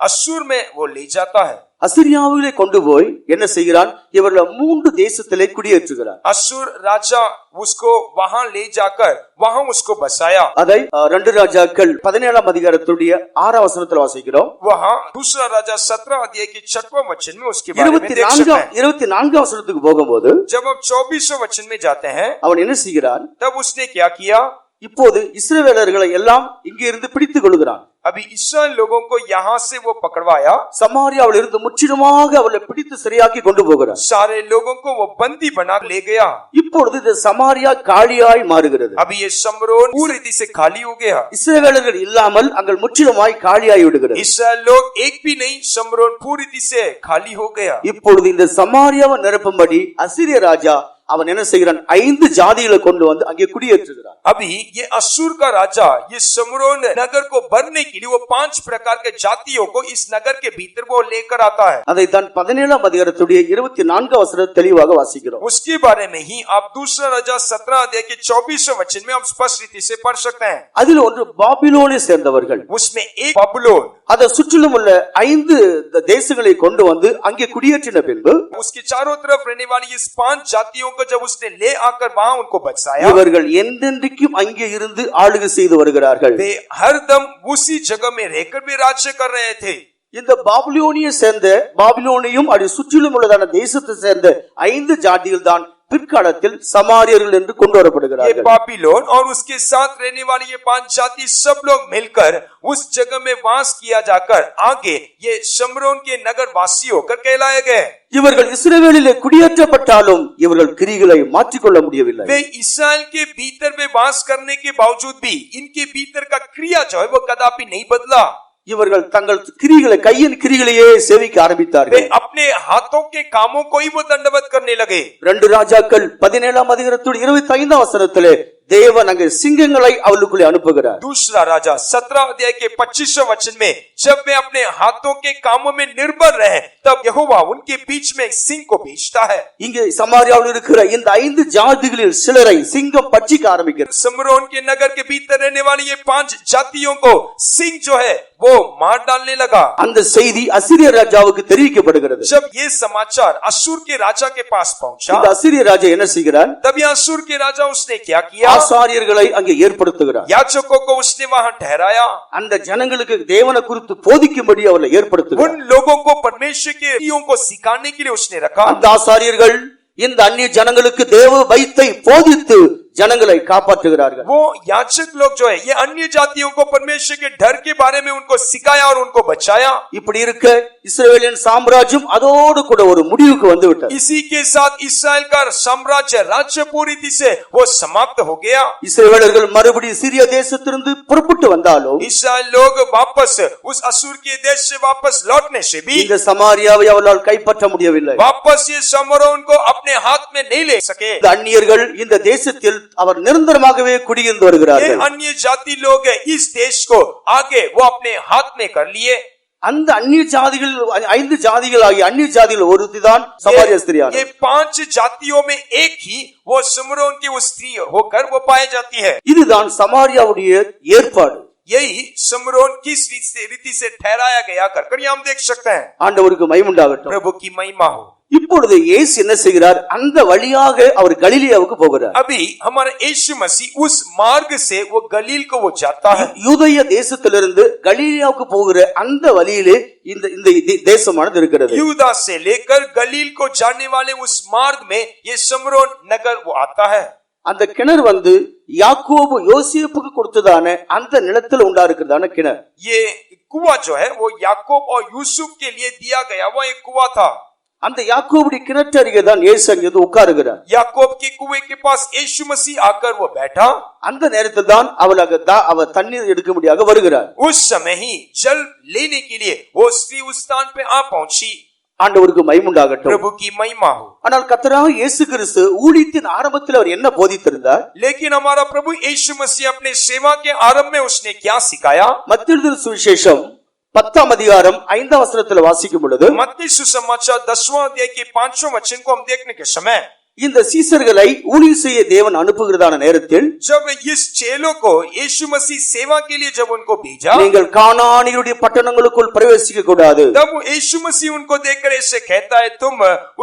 असुर में वो ले जाता है. அசீரியாவிலே கொண்டு போய் என்ன செய்கிறான்? இவர்களை 3 தேசத்திலே குடியேற்றுகிறார். असुर राजा उसको वहां ले जाकर वहां उसको बसाया. அதை 2 ராஜாக்கள் 17ஆம் அதிகாரத்துடைய 6ஆம் வசனத்தில் வாசிக்கிறோம். वहां दूसरा राजा 17 अध्याय के 6वां वचन में उसके बारे में देख सकते हैं. 24ஆம் வசனத்துக்கு போகும்போது जब हम 24वें वचन में जाते हैं அவன் என்ன செய்கிறான்? तब उसने क्या किया? இப்போது இஸ்ரவேலர்களை எல்லாம் இங்கே இருந்து பிடித்துக் கொள்கிறான். अभी इस्राएल लोगों को यहाँ से वो पकड़वाया. சமாரியாவில் இருந்து முற்றிலுமாக அவளை பிடித்து சிறையாக்கி கொண்டு போகிறார். सारे लोगों को वो बंदी बना ले गया. இப்பொழுது இந்த சமாரியா காலியாய் மாறுகிறது. अभी ये शमरोन पूरी रीति से खाली हो गया. இஸ்ரவேலர்கள் இல்லாமல் அங்கே முற்றிலுமாய் காலியாய் விடுகிறது. इस्राएल लोग एक भी नहीं, शमरोन पूरी रीति से खाली हो गया. இப்பொழுது இந்த சமாரியாவை நிரப்பும்படி அசீரிய ராஜா அவன் என்ன செய்கிறான்? 5 ஜாதிகளை கொண்டு வந்து அங்கே குடியேற்றுகிறான். अभी ये असुर का राजा ये शमरोन नगर को भरने के लिए वो 5 प्रकार के जातियों को इस नगर के भीतर वो लेकर आता है. அதை தான் 17ஆம் அதிகாரத்துடைய 24ஆம் வசனம் தெளிவாக வாசிக்கிறோம். उसके बारे में ही आप दूसरा राजा 17 अध्याय के 24वें वचन में आप स्पष्ट रीति से पढ़ सकते हैं. அதில் ஒன்று பாபிலோனை சேர்ந்தவர்கள். उसमें एक बाबुलोन, அதை சுற்றிலும் உள்ள 5 தேசங்களை கொண்டு வந்து அங்கே குடியேற்றின பின்பு उसके चारों तरफ रहने वाली इस 5 जातियों को जब उसने ले आकर वहां उनको बचाया, இவர்கள் என்றென்றைக்கும் அங்கே இருந்து ஆளுகை செய்து வருகிறார்கள். वे हरदम उसी जगह में रहकर भी राज्य कर रहे थे. இந்த பாபிலோனியை சேர்ந்த பாபிலோனையும் அது சுற்றிலும் உள்ளதான தேசத்தை சேர்ந்த 5 ஜாதிகள் தான் பிற்காலத்தில் சமாரியர்கள் என்று கொண்டு ये வரப்படுகிறார்கள். बाबिलोन और उसके साथ रहने वाली ये 5 जाति सब लोग मिलकर उस जगह में वास किया जाकर आगे ये शमरोन के नगर वासी होकर कहलाए गए. இவர்கள் இஸ்ரவேலிலே குடியேற்றப்பட்டாலும் இவர்கள் கிரிகளை மாற்றிக்கொள்ள முடியவில்லை. वे इस्राएल के भीतर में वास करने के बावजूद भी इनके भीतर का क्रिया जो है वो कदापि नहीं बदला. இவர்கள் தங்கள் கிரிகளை கையின் கிரிகளையே சேவிக்க वे ஆரம்பித்தார்கள். अपने हाथों के कामों को ही वो दंडवत करने लगे. 2 ராஜாக்கள் 17ஆம் அதிகாரத்துடைய 25ஆம் வசனத்திலே தேவன் அங்கே சிங்கங்களை அவளுக்குள்ளே அனுப்புகிறார். दूसरा राजा 17 अध्याय के 25वें वचन में जब वे अपने हाथों के कामों में निर्भर रहे तब यहोवा उनके बीच में एक सिंह को भेजता है. இங்கே சமாரியாவில் இருக்கிற இந்த 5 ஜாதிகளில் சிலரை சிங்கம் பட்சிக்க ஆரம்பிக்கிறது. समरोन के नगर के भीतर रहने वाली ये 5 जातियों को सिंह जो है वो मार डालने लगा. அந்த செய்தி அசீரிய ராஜாவுக்கு தெரிவிக்கப்படுகிறது. जब ये समाचार असुर के राजा के पास पहुंचा, இந்த அசீரிய ராஜா என்ன செய்கிறார்? तब ये असुर के राजा उसने क्या किया? ஆசாரியர்களை அங்கே ஏற்படுத்துகிறார். याजकों को उसने वहां ठहराया. அந்த ஜனங்களுக்கு தேவனை குறித்து போதிக்கும்படி அவர்களை ஏற்படுத்துகிறார். उन लोगों को परमेश्वर के रीतियों को सिखाने के लिए उसने रखा. அந்த ஆசாரியர்கள் இந்த அந்நிய ஜனங்களுக்கு தேவ வைத்தை போதித்து ஜனங்களை காப்பாற்றுகிறார்கள். वो याजक लोग जो है ये अन्य जातियों को परमेश्वर के डर के बारे में उनको सिखाया और उनको बचाया. இப்படி இருக்க இஸ்ரவேலின் சாம்ராஜ்யம் அதோடு கூட ஒரு முடிவுக்கு வந்து விட்டது. इसी के साथ इस्राएल का साम्राज्य राज्य पूरी रीति से वो समाप्त हो गया. இஸ்ரவேலர்கள் மறுபடியும் சிரியா தேசத்திலிருந்து புறப்பட்டு வந்தாலும் इस्राएल लोग वापस उस असुर के देश से वापस लौटने से भी இந்த சமாரியாவை அவர்களால் கைப்பற்ற முடியவில்லை. वापस ये शमरोन को अपने हाथ में नहीं ले सके. இந்த அந்நியர்கள் இந்த தேசத்தில் அவர் நிரந்தரமாகவே குடியிருந்து ये வருகிறார்கள். अन्य जाति लोग इस देश को आगे वो अपने हाथ में कर लिए. அந்த அந்நிய ஜாதிகள் 5 ஜாதிகள் ஆகிய அந்நிய ஜாதிகள் ஒருத்திதான் சமாரிய ये ஸ்திரியானார். 5 जातियों में एक ही वो शमरोन की वो स्त्री होकर वो पाई जाती है. இதுதான் சமாரியாவுடைய ஏற்பாடு. यही शमरोन किस रीति से ठहराया गया कर हम देख सकते हैं. ஆண்டவருக்கு மகிமை உண்டாகட்டும். प्रभु की महिमा हो. இப்பொழுது இயேசு என்ன செய்கிறார்? அந்த வழியாக அவர் கலிலேயாவுக்கு போகிறார். अभी हमारा यीशु मसीह उस मार्ग से वो गलील को वो जाता है. யூதேய தேசத்திலிருந்து கலிலேயாவுக்கு போகிற அந்த வழியிலே இந்த இந்த தேசமானது இருக்கிறது. यूदा से लेकर गलील को जाने वाले उस मार्ग में ये शमरोन नगर वो आता है. அந்த கிணறு வந்து யாக்கோபு யோசேப்புக்கு கொடுத்ததான அந்த நிலத்தில் உண்டா இருக்கிறதான கிணறு. ये कुआं जो है वो याकूब और यूसुफ के लिए दिया गया वो एक कुआं था. அந்த யாக்கோபுடைய கிணற்று அருகே தான் இயேசு அங்கே உட்காருகிறார். याकूब के कुएं के पास यीशु मसीह आकर वो बैठा. அந்த நேரத்தில் தான் அவர் தண்ணீர் எடுக்க முடியாக வருகிறார். उस समय ही जल लेने के लिए वो स्त्री उस स्थान पे आ पहुंची. ஆண்டவருக்கு மகிமையுண்டாகட்டும். प्रभु की महिमा हो. ஆனால் கர்த்தராகிய இயேசு கிறிஸ்து ஊழியத்தின் ஆரம்பத்தில் அவர் என்ன போதித்திருந்தார்? लेकिन हमारा प्रभु यीशु मसीह अपने सेवा के आरंभ में उसने क्या सिखाया? மத்தேயு சுவிசேஷம் 10ஆம் அதிகாரம் 5ஆம் வசனத்தில் வாசிக்கும் பொழுது मत्ती सुसमाचार 10वां अध्याय के 5वें वचन को हम देखने के समय இந்த சீசர்களை ஊழியம் செய்ய தேவன் அனுப்புகிறதான நேரத்தில் जब इस चेलों को यीशु मसीह सेवा के लिए जब उनको भेजा, நீங்கள் கானானியருடைய பட்டணங்களுக்குள் பிரவேசிக்க கூடாது. तब यीशु मसीह उनको देखकर ऐसे कहता है, तुम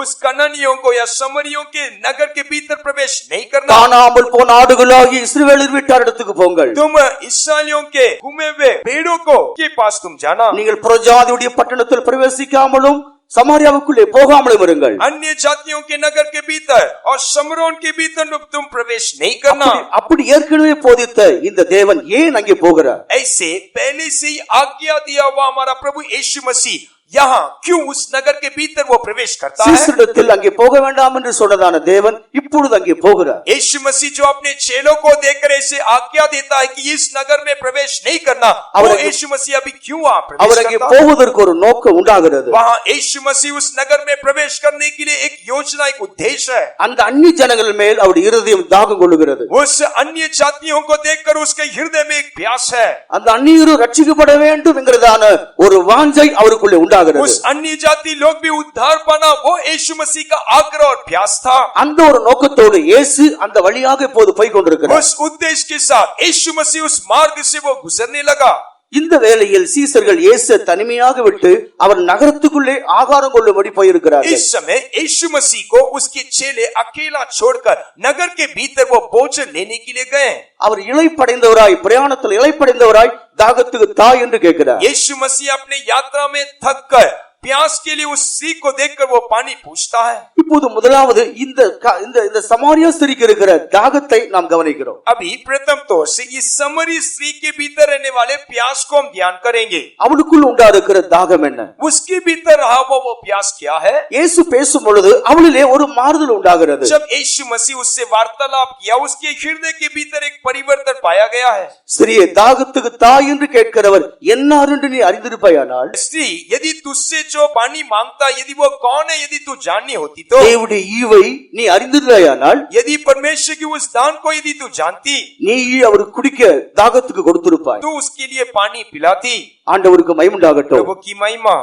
उस कनानियों को या समरियों के नगर के भीतर प्रवेश नहीं करना. காணாமல் போன ஆடுகளாகிய இஸ்ரவேலர் வீட்டாரிடத்துக்கு போங்கள். तुम इस्राएलियों के घूमे हुए भेड़ों को के पास तुम जाना. நீங்கள் புறஜாதியுடைய பட்டணத்தில் பிரவேசிக்காமலும் சமாரியாவுக்குள்ளே போகாமலும் இருங்கள். अन्य जातियों के नगर के भीतर और समरोन के भीतर तुम प्रवेश नहीं करना. அப்படி ஏற்கனவே போதித்த இந்த தேவன் ஏன் அங்கே போகிறார்? ऐसे पहले से ही आज्ञा दिया हुआ हमारा प्रभु यीशु मसीह यहाँ क्यों उस नगर के भीतर वो प्रवेश करता है? சீசரிடத்தில் அங்கே போக வேண்டாம் என்று சொன்னதான தேவன் இப்பொழுது அங்கே போகிறார். यीशु मसीह जो अपने चेलों को देखकर ऐसे आज्ञा देता है कि इस नगर में प्रवेश नहीं करना, वो यीशु मसीह अभी क्यों वहाँ அவர் प्रवेश அங்கே करता? போவதற்கு ஒரு நோக்கம் உண்டாகிறது. वहाँ यीशु मसीह उस नगर में प्रवेश करने के लिए एक योजना, एक उद्देश्य है. அந்த அந்நிய ஜனங்கள் மேல் அவருடைய இருதயம் தாகம் கொள்ளுகிறது. उस अन्य जातियों को देखकर उसके हृदय में एक प्यास है. அந்த அந்நியரும் ரட்சிக்கப்பட வேண்டும் என்கிறதான ஒரு வாஞ்சை அவருக்குள்ளே உண்டாகிறது. उस अन्य जाति लोग भी उद्धार पाना, वो यीशु मसीह का आग्रह और प्यास था. அந்த ஒரு நோக்கத்தோடு இயேசு அந்த வழியாக இப்போது போய் கொண்டிருக்கிறார். उस उद्देश्य के साथ यीशु मसीह उस मार्ग से वो गुजरने लगा. இந்த வேளையில் சீசர்கள் இயேசு தனிமையாக விட்டு அவர் நகரத்துக்குள்ளே ஆகாரம் கொள்ளும்படி போயிருக்கிறார்கள். इस समय यीशु मसीह को उसके चेले अकेला छोड़कर नगर के भीतर वो भोजन लेने के लिए गए. அவர் இளைப்படைந்தவராய் பிரயாணத்தில் இளைப்படைந்தவராய் தாகத்துக்கு தா என்று கேட்கிறார். यीशु मसीह अपने यात्रा में थक कर प्यास के लिए उस स्त्री को देखकर वो पानी पूछता है. இப்போது முதலாவது இந்த சமாரியா ஸ்திரீக்கு இருக்கிற தாகத்தை நாம் கவனிக்கிறோம். अभी प्रथम तौर से इस समरी स्त्री के भीतर रहने वाले प्यास को हम ध्यान करेंगे. அவளுக்குள் உண்டா இருக்கிற தாகம் என்ன? उसके भीतर रहा वो प्यास क्या है? இயேசு பேசும் பொழுது அவளிலே ஒரு மாறுதல் உண்டாகிறது. जब यीशु मसीह उससे वार्तालाप किया, उसके हृदय के भीतर एक परिवर्तन पाया गया है. ஸ்திரியே தாகத்துக்கு தா என்று கேட்கிறவர் என்னார் என்று நீ அறிந்திருப்பாயானால், स्त्री यदि तुझसे जो पानी मांगता, यदि वो कौन है, यदि तू जाननी होती तो, தேவனுடைய ஈவை நீ அறிந்திருந்தாயானால், यदि परमेश्वर की उस दान को यदि तू जानती, நீ அவருக்கு குடிக்க தாகத்துக்கு கொடுத்திருப்பாய். तू उसके लिए पानी पिलाती. ஆண்டவருக்கு மகிமையுண்டாகட்டும். प्रभु की महिमा.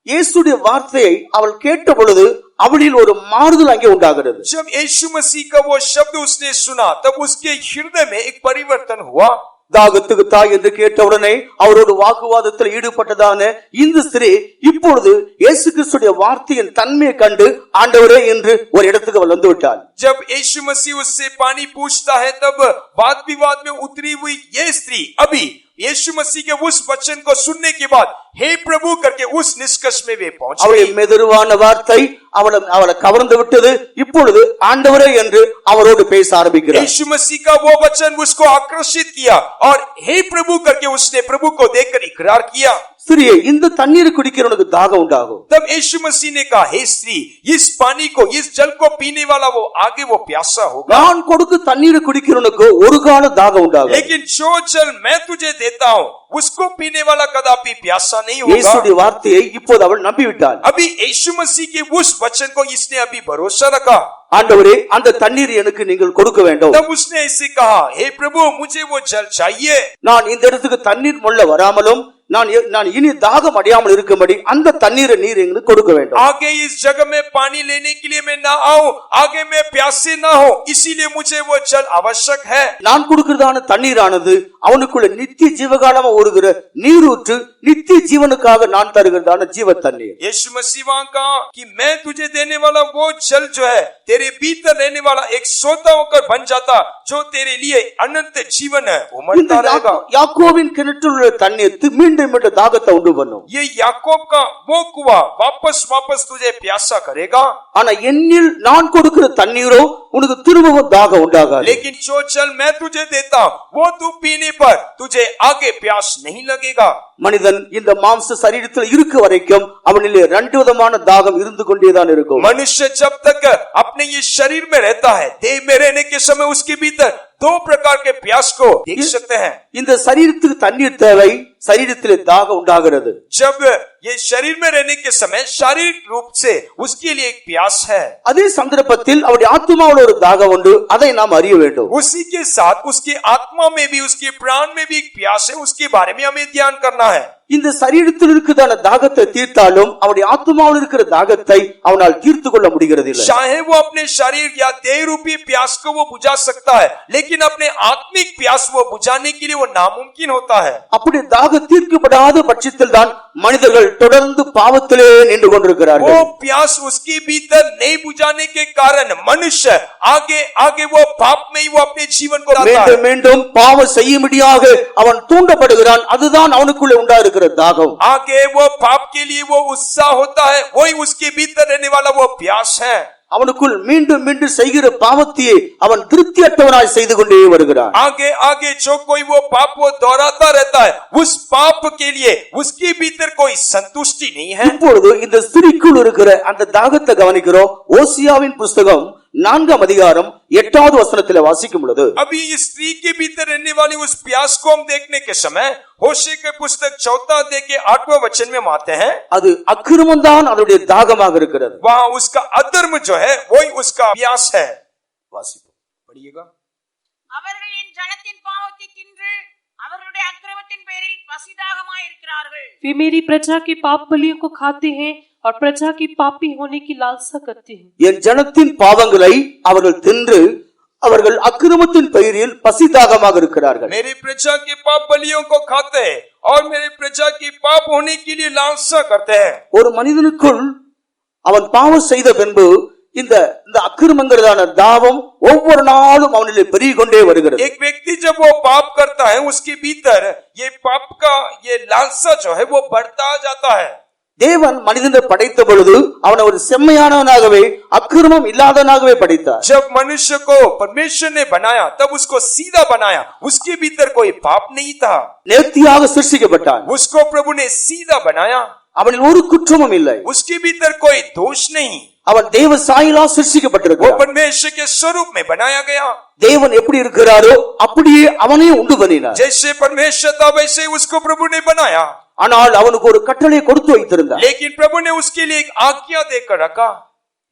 இயேசுடைய வார்த்தையை அவள் கேட்ட பொழுது அவளில் ஒரு மாறுதல் அங்கே உண்டாகிறது. जब यीशु मसीह का वो शब्द उसने सुना, तब उसके हृदय में एक परिवर्तन हुआ. தாகத்துக்கு தாய் என்று கேட்டவுடனே அவரோடு வாக்குவாதத்தில் ஈடுபட்டதான இந்த ஸ்திரீ இப்பொழுது இயேசு கிறிஸ்துடைய வார்த்தையின் தன்மையை கண்டு ஆண்டவரே என்று ஒரு இடத்துக்கு அவள் வந்து விட்டாள். जब यीशु मसीह उससे पानी पूछता है, तब वाद विवाद में उतरी हुई ये स्त्री अभी यीशु मसीह के उस वचन को सुनने के बाद हे प्रभु करके उस निष्कर्ष में वे पहुंच அவளுடைய गई. மெதுவான வார்த்தை அவளை கவர்ந்து விட்டது. இப்பொழுது ஆண்டவரே என்று அவரோடு பேச ஆரம்பிக்கிறார். यीशु मसीह का वो वचन उसको आकर्षित किया और हे प्रभु करके उसने प्रभु को देखकर इकरार किया. ஸ்திரியே இந்த தண்ணீர் குடிக்கிறவனுக்கு தாகம் உண்டாகும். तब यीशु मसीह ने कहा, हे स्त्री, इस पानी को, इस जल को पीने वाला वो आगे वो प्यासा होगा. நான் கொடுக்க தண்ணீர் குடிக்கிறவனுக்கு ஒரு கால தாகம் உண்டாகும். लेकिन जो जल मैं तुझे देता हूँ, उसको पीने वाला कदापि प्यासा नहीं होगा. இயேசுடைய வார்த்தையை இப்போது அவள் நம்பிவிட்டாள். अभी यीशु मसीह के उस वचन को इसने अभी भरोसा रखा. ஆண்டவரே அந்த தண்ணீர் எனக்கு நீங்கள் கொடுக்க வேண்டும். तब उसने ऐसे कहा, हे प्रभु, मुझे वो जल चाहिए. நான் இந்த இடத்துக்கு தண்ணீர் மொள்ள வராமலும் நான் இனி தாகம் அடையாமல் இருக்கும்படி அந்த தண்ணீரை நீர் எங்களுக்கு கொடுக்க வேண்டும். आगे इस जगह में पानी लेने के लिए मैं ना आऊं, आगे मैं प्यासे ना हो, इसीलिए मुझे वो जल आवश्यक है. நான் கொடுக்கிறதான தண்ணீரானது அவனுக்குள்ள நித்திய ஜீவகாலமா ஓடுகிற நீரூற்று நித்திய ஜீவனுக்காக நான் தருகிறதான ஜீவ தண்ணீர். यीशु मसीह वहां कहा कि मैं तुझे देने वाला वो जल जो है तेरे भीतर रहने वाला एक सोता होकर बन जाता जो तेरे लिए अनंत जीवन है இந்த उमड़ता रहेगा। யாக்கோபின் கிணற்றில் உள்ள தண்ணீர் மீண்டும் மீண்டும் தாகத்தை உண்டு பண்ணும். ये याकूब का वो कुआं वापस तुझे प्यासा करेगा। ஆனா என்னில் நான் கொடுக்கிற தண்ணீரோ உனக்கு திரும்பவும் தாகம் உண்டாகாது. लेकिन जो जल मैं तुझे देता वो तू पीने पर तुझे आगे प्यास नहीं लगेगा। மனிதன் இந்த மாம்ச சரீரத்தில் இருக்க வரைக்கும் அவனிலே ரெண்டு விதமான தாகம் இருந்து கொண்டேதான் இருக்கும். मनुष्य जब तक अपने ये शरीर में रहता है, देह में रहने के समय उसके भीतर दो प्रकार के प्यास को देख सकते हैं। இந்த சரீரத்துக்கு தண்ணீர் தேவை, சரீரத்திலே தாகம் உண்டாகிறது. जब ये शरीर में रहने के समय शारीरिक रूप से उसके लिए एक प्यास है, அதே சந்தர்ப்பத்தில் அவருடைய ஆத்மாவில் ஒரு தாகம் உண்டு, அதை நாம் அறிய வேண்டும். उसी के साथ उसकी आत्मा में भी उसके प्राण में भी एक प्यास है, उसके बारे में हमें ध्यान करना है। இந்த சரீரத்தில் இருக்கிறதான தாகத்தை தீர்த்தாலும் அவருடைய ஆத்மாவில் இருக்கிற தாகத்தை அவனால் தீர்த்து கொள்ள முடிகிறது இல்லை. चाहे वो अपने शरीर या देह रूपी प्यास को वो बुझा सकता है, लेकिन अपने आत्मिक प्यास वो बुझाने के लिए वो नामुमकिन होता है। அப்படி தாகம் தீர்க்கப்படாத பட்சத்தில் தான் மனிதர்கள் தொடர்ந்து பாவத்திலே நின்று கொண்டிருக்கிறார்கள். वो प्यास उसके भीतर नहीं बुझाने के कारण मनुष्य आगे वो पाप में ही वो अपने जीवन को लाता है। மீண்டும் மீண்டும் பாவம் செய்யும்படியாக அவன் தூண்டப்படுகிறான். அதுதான் அவனுக்குள்ளே உண்டாயிருக்கிற தாகம். आगे वो पाप के लिए वो उत्साह होता है, वही उसके भीतर रहने वाला वो प्यास है। அவனுக்குள் மீண்டும் மீண்டும் செய்கிற பாவத்தையே அவன் திருப்தியற்றவனாய் செய்து கொண்டே வருகிறான். आगे जो कोई वो पाप वो दोहराता रहता है, उस पाप के लिए उसके भीतर कोई संतुष्टि नहीं है। இப்பொழுது இந்த ஸ்திரீக்குள் இருக்கிற அந்த தாகத்தை கவனிக்கிறோம். ஓசியாவின் புஸ்தகம் 4ஆம் அதிகாரம் 8வது வசனத்தில் வாசிக்கும் பொழுது, अभी इस स्त्री के भीतर रहने वाली उस प्यास को हम देखने के समय होशे के पुस्तक 4 अध्याय के 8वें वचन में आते हैं। அது அக்கிரமம் தான் அதனுடைய தாகமாக இருக்கிறது. वहाँ उसका अधर्म जो है वही उसका प्यास है। वासिपो पढ़िएगा। அவர்களின் ஜனத்தின் பாவத்தை தின்று அவர்களுடைய அக்கிரமத்தின் பேரில் பசிதாகமாய் இருக்கிறார்கள். वे मेरी प्रजा के पाप बलियों को खाते हैं और प्रजा की पापी होने की लालसा करते हैं। என் ஜனத்தின் பாவங்களை அவர்கள் தின்று அவர்கள் அக்கிரமத்தின் பெயரில் பசிதாகமாக இருக்கிறார்கள். मेरी प्रजा के पाप बलियों को खाते हैं और मेरी प्रजा की पाप होने के लिए लालसा करते हैं। ஒரு மனிதனுக்குள் அவன் பாவம் செய்த பின்பு இந்த அக்கிரமங்கிறதான தாவம் ஒவ்வொரு நாளும் அவனிலே பெருகிக் கொண்டே வருகிறது. एक व्यक्ति जब वो पाप करता है उसके भीतर ये पाप का ये लालसा जो है वो बढ़ता जाता है। தேவன் மனிதனை படைத்த பொழுது அவனை ஒரு செம்மையானவனாகவே அக்கிரமம் இல்லாதவனாகவே படைத்தார். जब मनुष्य को परमेश्वर ने बनाया तब उसको सीधा बनाया, उसके भीतर कोई पाप नहीं था। நேர்த்தியாக சிருஷ்டிக்கப்பட்டான். उसको प्रभु ने सीधा बनाया, அவனில் ஒரு குற்றமும் இல்லை. उसके भीतर कोई दोष नहीं। அவன் தேவ சாயலால் वो சிருஷ்டிக்கப்பட்டிருக்கிறான். परमेश्वर के स्वरूप में बनाया गया। தேவன் எப்படி இருக்கிறாரோ அப்படியே அவனே உண்டு பண்ணினார். जैसे परमेश्वर था वैसे उसको प्रभु ने बनाया, ஆனால் அவனுக்கு ஒரு கட்டளை கொடுத்து வைத்திருந்தார். लेकिन प्रभु ने उसके लिए एक आज्ञा देकर रखा।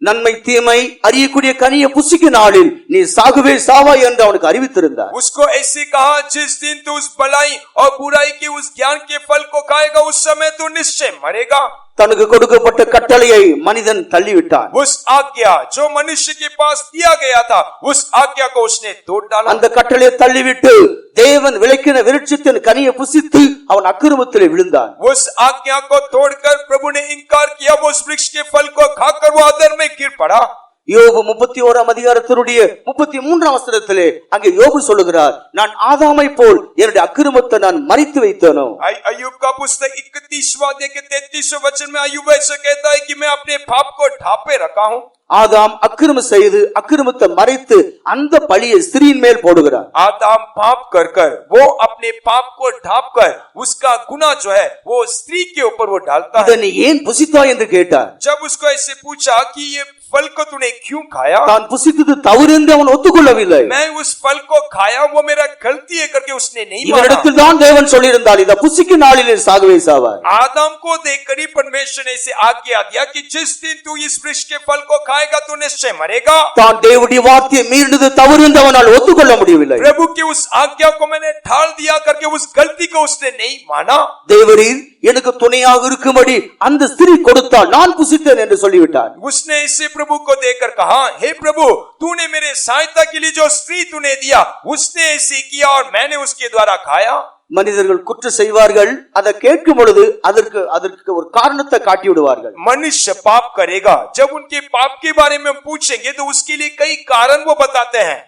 நன்மை தீமை அறியக்கூடிய கனியை புசிக்கும் நாளில் நீ சாகவே சாவாய் என்று அவனுக்கு அறிவித்திருந்தார். उसको ऐसे कहा, जिस दिन तू उस भलाई और बुराई के उस ज्ञान के फल को खाएगा उस समय तू निश्चय मरेगा। தனக்கு கொடுக்கப்பட்ட கட்டளையை மனிதன் தள்ளிவிட்டான். उस आज्ञा जो मनुष्य के पास दिया गया था उस आज्ञा को उसने तोड़ डाला। அந்த கட்டளையை தள்ளிவிட்டு தேவன் விலக்கின விருட்சத்தின் கனியை புசித்து அவன் அக்கிரமத்திலே விழுந்தான். उस आज्ञा को तोड़कर प्रभु ने इनकार किया, वो उस वृक्ष के फल को खाकर वो अधर्म में गिर पड़ा। யோபு 31ஆம் அதிகாரத்தினுடைய 33ஆம் வசனத்திலே அங்கே யோபு சொல்லுகிறார், நான் ஆதாமை போல் என்னுடைய அக்கிரமத்தை நான் மறைத்து வைத்தேனோ. अय्यूब का पुस्तक 31वां अध्याय के 33वें वचन में अय्यूब ऐसा कहता है कि मैं अपने पाप को ढांपे रखा हूं। ஆதாம் அக்கிரமம் செய்து அக்கிரமத்தை மறைத்து அந்த பழியை ஸ்திரீயின் மேல் போடுகிறார். आदम पाप कर वो अपने पाप को ढांप कर उसका गुनाह जो है वो स्त्री के ऊपर वो डालता है। இதை நீ ஏன் புசித்தாய் என்று கேட்டார். जब उसको ऐसे पूछा कि ये फल को तूने क्यों खाया, தான் புசித்தது தவறு என்று அவன் ஒத்துக்கொள்ளவில்லை. मैं उस फल को खाया वो मेरा गलती है करके उसने नहीं माना। இவனிடத்தில் தான் தேவன் சொல்லியிருந்தால் இதை புசிக்கும் நாளிலே சாகவே சாவாய். आदम को देखकर ही परमेश्वर ने इसे आज्ञा दिया कि जिस दिन तू इस वृक्ष के फल को खाएगा तो निश्चय मरेगा। தான் தேவனுடைய வார்த்தையை மீறினது தவறு என்று அவனால் ஒத்துக்கொள்ள முடியவில்லை. प्रभु की उस आज्ञा को मैंने ढाल दिया करके उस गलती को उसने नहीं माना। தேவரீர் எனக்கு துணையாக இருக்கும்படி அந்த ஸ்திரீ கொடுத்தால் நான் புசித்தேன் என்று சொல்லிவிட்டார். उसने इसे प्रभु को देखकर कहा, हे प्रभु, तूने मेरे सहायता के लिए जो स्त्री तूने दिया उसने ऐसे किया और मैंने उसके द्वारा खाया। மனிதர்கள் குற்றம் செய்வார்கள், அதை கேட்கும் பொழுது அதற்கு அதற்கு ஒரு காரணத்தை காட்டி விடுவார்கள். मनुष्य पाप करेगा, जब उनके पाप के बारे में पूछेंगे तो उसके लिए कई कारण वो बताते हैं।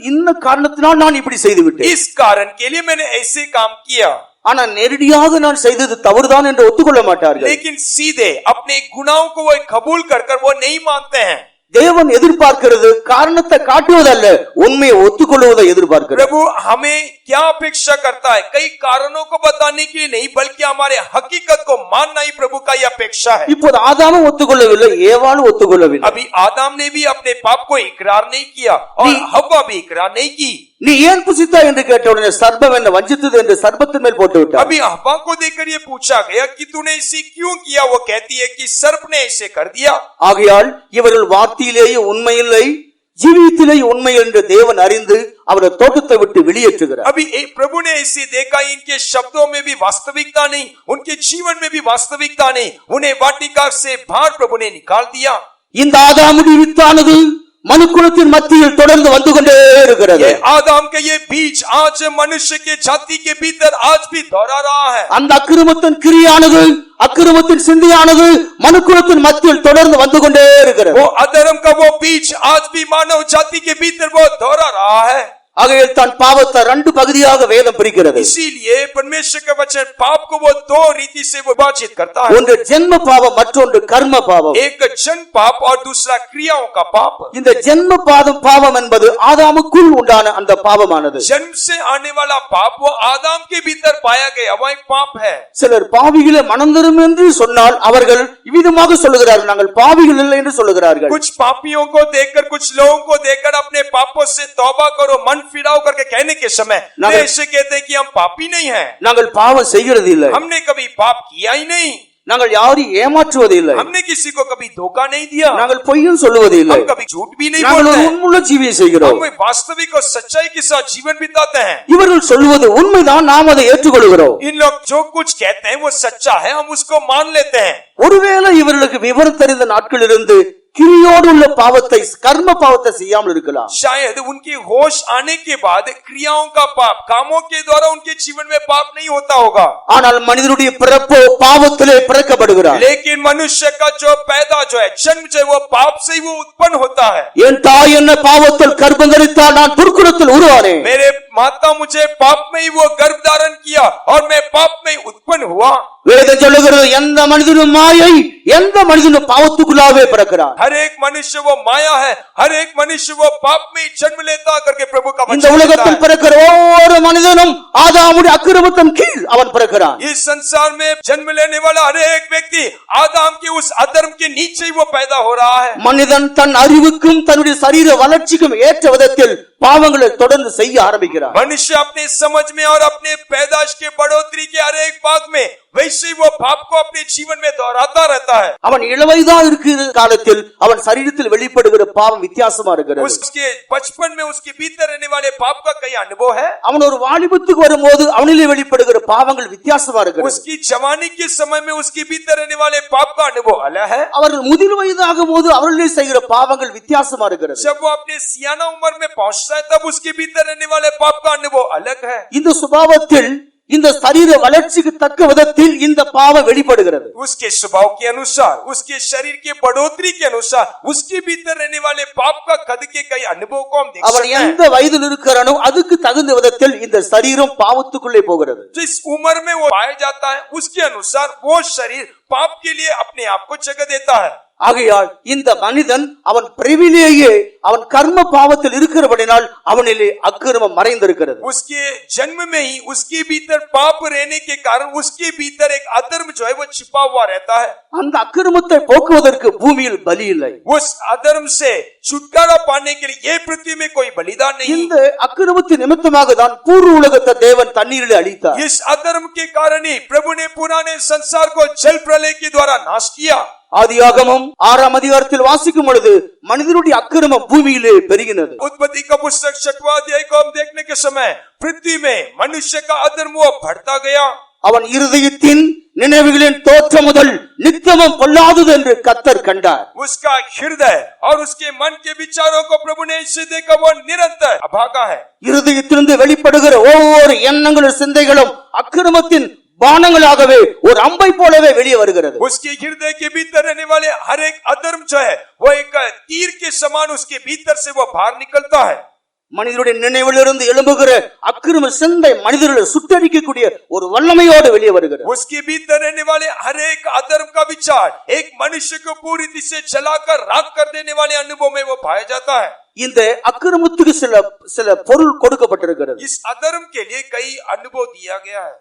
இன்ன காரணத்தினால் நான் இப்படி செய்து விட்டேன், इस कारण के लिए मैंने ऐसे काम किया। ஆனா நேரடியாக நான் செய்தது தவறுதான் என்று ஒத்துக்கொள்ள மாட்டார்கள். लेकिन सीधे अपने गुनाहों को वो कबूल कर वो नहीं मानते हैं। தேவன் எதிர்பார்க்கிறது காரணத்தை காட்டுவதல்ல, உண்மையை ஒத்துக்கொள்வதை எதிர்பார்க்கிறார். प्रभु हमें क्या अपेक्षा करता है? कई कारणों को बताने के लिए नहीं, बल्कि हमारे हकीकत को मानना ही प्रभु का यह अपेक्षा है। இப்போது ஆதாமும் ஒத்துக்கொள்ளவில்லை, ஏவாளும் ஒத்துக்கொள்ளவில்லை. अभी आदम ने भी अपने पाप को इकरार नहीं किया और हव्वा भी इकरार नहीं की। நீ ஏன் புசித்தா என்று கேட்ட உடனே சர்ப்பம் என்ன வஞ்சித்தது என்று சர்ப்பத்தின் மேல் போட்டு விட்டார். अभी हव्वा को देखकर ये पूछा गया कि तूने ऐसे क्यों किया? वो कहती है कि सर्प ने ऐसे कर दिया। ஆகையால் இவர்கள் வார்த்தையிலேயே உண்மை இல்லை, ஜீவியத்திலேயே உண்மை என்று தேவன் அறிந்து அவரை தோட்டத்தை விட்டு வெளியேற்றுகிறார். अभी प्रभु ने ऐसे देखा, इनके शब्दों में भी वास्तविकता नहीं, उनके जीवन में भी वास्तविकता नहीं, उन्हें वाटिका से बाहर प्रभु ने निकाल दिया। இந்த ஆதாமுடைய வித்தானது மனுக்குலத்தின் மத்தியில் தொடர்ந்து வந்து கொண்டே இருக்கிறது. आदम के ये बीज आज मनुष्य के जाति के भीतर आज भी दोहरा रहा है। அந்த அக்கிரமத்தின் கிரியானது, அக்கிரமத்தின் சிந்தையானது மனுக்குலத்தின் மத்தியில் தொடர்ந்து வந்து கொண்டே இருக்கிறது. वो अधर्म का वो बीज आज भी मानव जाति के भीतर वो दोहरा रहा है। ஆகையால் தான் பாவத்தை ரெண்டு பகுதியாக வேதம் பிரிக்கிறது. इसीलिए परमेश्वर का वचन पाप को वो दो रीति से विभाजित करता है। ஒன்று ஜென்ம பாவம், மற்றொன்று கர்ம பாவம். एक जन्म पाप और दूसरा क्रियाओं का पाप। இந்த ஜென்ம பாவம் என்பது ஆதாமுக்குள் உண்டான அந்த பாவமானது. जन्म से आने वाला पाप वो आदम के भीतर पाया गया वो एक पाप है। சிலர் பாவிகளை மனம் திரும்பும் என்று சொன்னால் அவர்கள் இவ்விதமாக சொல்லுகிறார்கள், நாங்கள் பாவிகள் இல்லை என்று சொல்லுகிறார்கள். कुछ पापियों को देखकर, कुछ लोगों को देखकर अपने पापों से तौबा करो, मन फिराओ करके कहने के समय वे ऐसे कहते हैं कि हम पापी नहीं हैं, நாங்கள் பாவம் செய்கிறது இல்லை, हमने कभी पाप किया ही नहीं, நாங்கள் யாரையும் ஏமாற்றுவது இல்லை, हमने किसी को कभी धोखा नहीं दिया, நாங்கள் பொய்யும் சொல்லுவது இல்லை, हम कभी झूठ भी नहीं நாங்கள் बोलते ஒரு हैं, உண்மையுள்ள ஜீவியம் செய்கிறோம். हम वास्तविक और सच्चाई के साथ जीवन बिताते हैं। இவர்கள் சொல்லுவது உண்மைதான், நாம் அதை ஏற்றுக்கொள்கிறோம். इन लोग जो कुछ कहते हैं वो सच्चा है, हम उसको मान लेते हैं। ஒருவேளை இவர்களுக்கு விவரம் தெரிந்த நாட்களிலிருந்து கிரியோடு உள்ள பாவத்தை, கர்ம பாவத்தை செய்யாமல் இருக்கலாம். शायद उनके होश आने के बाद क्रियाओं का पाप, कामों के द्वारा उनके जीवन में पाप नहीं होता होगा। ஆனால் மனிதனுடைய பிறப்போ பாவத்திலே பிறக்கப்படுகிறார். लेकिन मनुष्य का जो पैदा जो है, जन्म जो है, वो पाप से ही वो उत्पन्न होता है। என் தாய் என்ன பாவத்தில் கர்ப்பம் தரித்தால் நான் துர்க்குணத்தில் உருவானேன். मेरे माता मुझे पाप में ही वो गर्भ धारण किया और मैं पाप में उत्पन्न हुआ। வேதம் சொல்லுகிறது, எந்த மனிதனும் மாயை, எந்த மனிதனும் பாவத்துக்குள்ளாவே பிறக்கிறான். हर एक मनुष्य वो माया है, हर एक मनुष्य वो पाप में जन्म लेता करके प्रभु का இந்த वचन உலகத்தில் कहता है। பிறக்கிற ஒவ்வொரு மனிதனும் ஆதாமுடைய அக்கிரமத்தின் கீழ் அவன் பிறக்கிறான். इस संसार में जन्म लेने वाला हर एक व्यक्ति आदम के उस अधर्म के नीचे ही वो पैदा हो रहा है। மனிதன் தன் அறிவுக்கும் தன்னுடைய சரீர வளர்ச்சிக்கும் ஏற்ற விதத்தில் பாவங்களை தொடர்ந்து செய்ய ஆரம்பிக்கிறான். मनुष्य अपने समझ में और अपने पैदाश के बढ़ोतरी के हर एक भाग में वैसे ही वो पाप को अपने जीवन में दोहराता रहता है। அவன் இளவயதா இருக்கிற காலத்தில் அவன் சரீரத்தில் வெளிப்படுகிற பாவம் வித்தியாசமா இருக்கிறது. उसके बचपन में उसके भीतर रहने वाले पाप का कई अनुभव है। அவன் ஒரு வாலிபத்துக்கு வரும்போது அவனிலே வெளிப்படுகிற பாவங்கள் வித்தியாசமா இருக்கிறது. उसकी जवानी के समय में उसके भीतर रहने वाले पाप का अनुभव अलग है। அவர்கள் முதிர் வயதாகும் போது அவர்களே செய்கிற பாவங்கள் வித்தியாசமா இருக்கிறது. जब वो अपने सियाना उम्र में पहुंचता है तब उसके भीतर रहने वाले पाप का अनुभव अलग है। இந்த சுபாவத்தில், இந்த சரீர வளர்ச்சிக்கு தக்க விதத்தில் இந்த பாவம் வெளிப்படுகிறது. उसके स्वभाव के अनुसार, उसके शरीर के बढ़ोतरी के अनुसार उसके भीतर रहने वाले पाप का कद के कई अनुभव को हम देख அவன் सकते हैं। எந்த வயதில் இருக்கிறானோ அதுக்கு தகுந்த விதத்தில் இந்த சரீரம் பாவத்துக்குள்ளே போகிறது. जिस उम्र में वो पाया जाता है उसके अनुसार वो शरीर पाप के लिए अपने आप को जगह देता है। ஆகையால் இந்த மனிதன் அவன் பிறவிலேயே அவன் கர்ம பாவத்தில் இருக்கிறபடினால் அவனிலே அக்கிரமம் மறைந்திருக்கிறது. उसके जन्म में ही उसके भीतर पाप रहने के कारण उसके भीतर एक अधर्म जो है वो छिपा हुआ रहता है। அந்த அக்கிரமத்தை போக்குவதற்கு பூமியில் பலி இல்லை. उस अधर्म से छुटकारा पाने के लिए ये पृथ्वी में कोई बलिदान नहीं। இந்த அக்கிரமத்தின் நிமித்தமாக தான் பூர்வ உலகத்தை தேவன் தண்ணீரிலே அழித்தார். इस अधर्म के कारण ही प्रभु ने पुराने संसार को जल प्रलय के द्वारा नाश किया। ஆதியாகமம் 6ஆம் அதிகாரத்தில் வாசிக்கும் பொழுது மனிதனுடைய அக்கிரமம் பூமியிலே பெருகினது. उत्पत्ति का पुस्तक 6वां अध्याय को हम देखने के समय पृथ्वी में मनुष्य का अधर्म वो बढ़ता गया। அவன் இருதயத்தின் நினைவுகளின் தோற்றம் முதல் நித்தமும் பொல்லாதது என்று கர்த்தர் கண்டார். उसका हृदय और उसके मन के विचारों को प्रभु ने इससे देखा वो निरंतर अभागा है। இருதயத்திலிருந்து வெளிப்படுகிற ஒவ்வொரு எண்ணங்களும் சிந்தைகளும் அக்கிரமத்தின் பானங்களாகவே ஒரு அம்பை போலவே வெளியே வருகிறது. उसके हृदय के भीतर रहने वाले हर एक अधर्म जो है वो एक तीर के समान उसके भीतर से वो बाहर निकलता है। மனிதனுடைய நினைவிலிருந்து எழும்புகிற அக்கிரம சிந்தை மனிதர்களை சுட்டரிக்கக்கூடிய ஒரு வல்லமையோடு வெளியே வருகிறது. उसके भीतर रहने वाले हर एक अधर्म का विचार एक मनुष्य को पूरी रीति से जलाकर राख कर देने वाले अनुभव में वो पाया जाता है। இந்த அக்கிரமத்துக்கு சில பொருள் கொடுக்கப்பட்டிருக்கிறது. इस अधर्म के लिए कई अनुभव दिया गया है।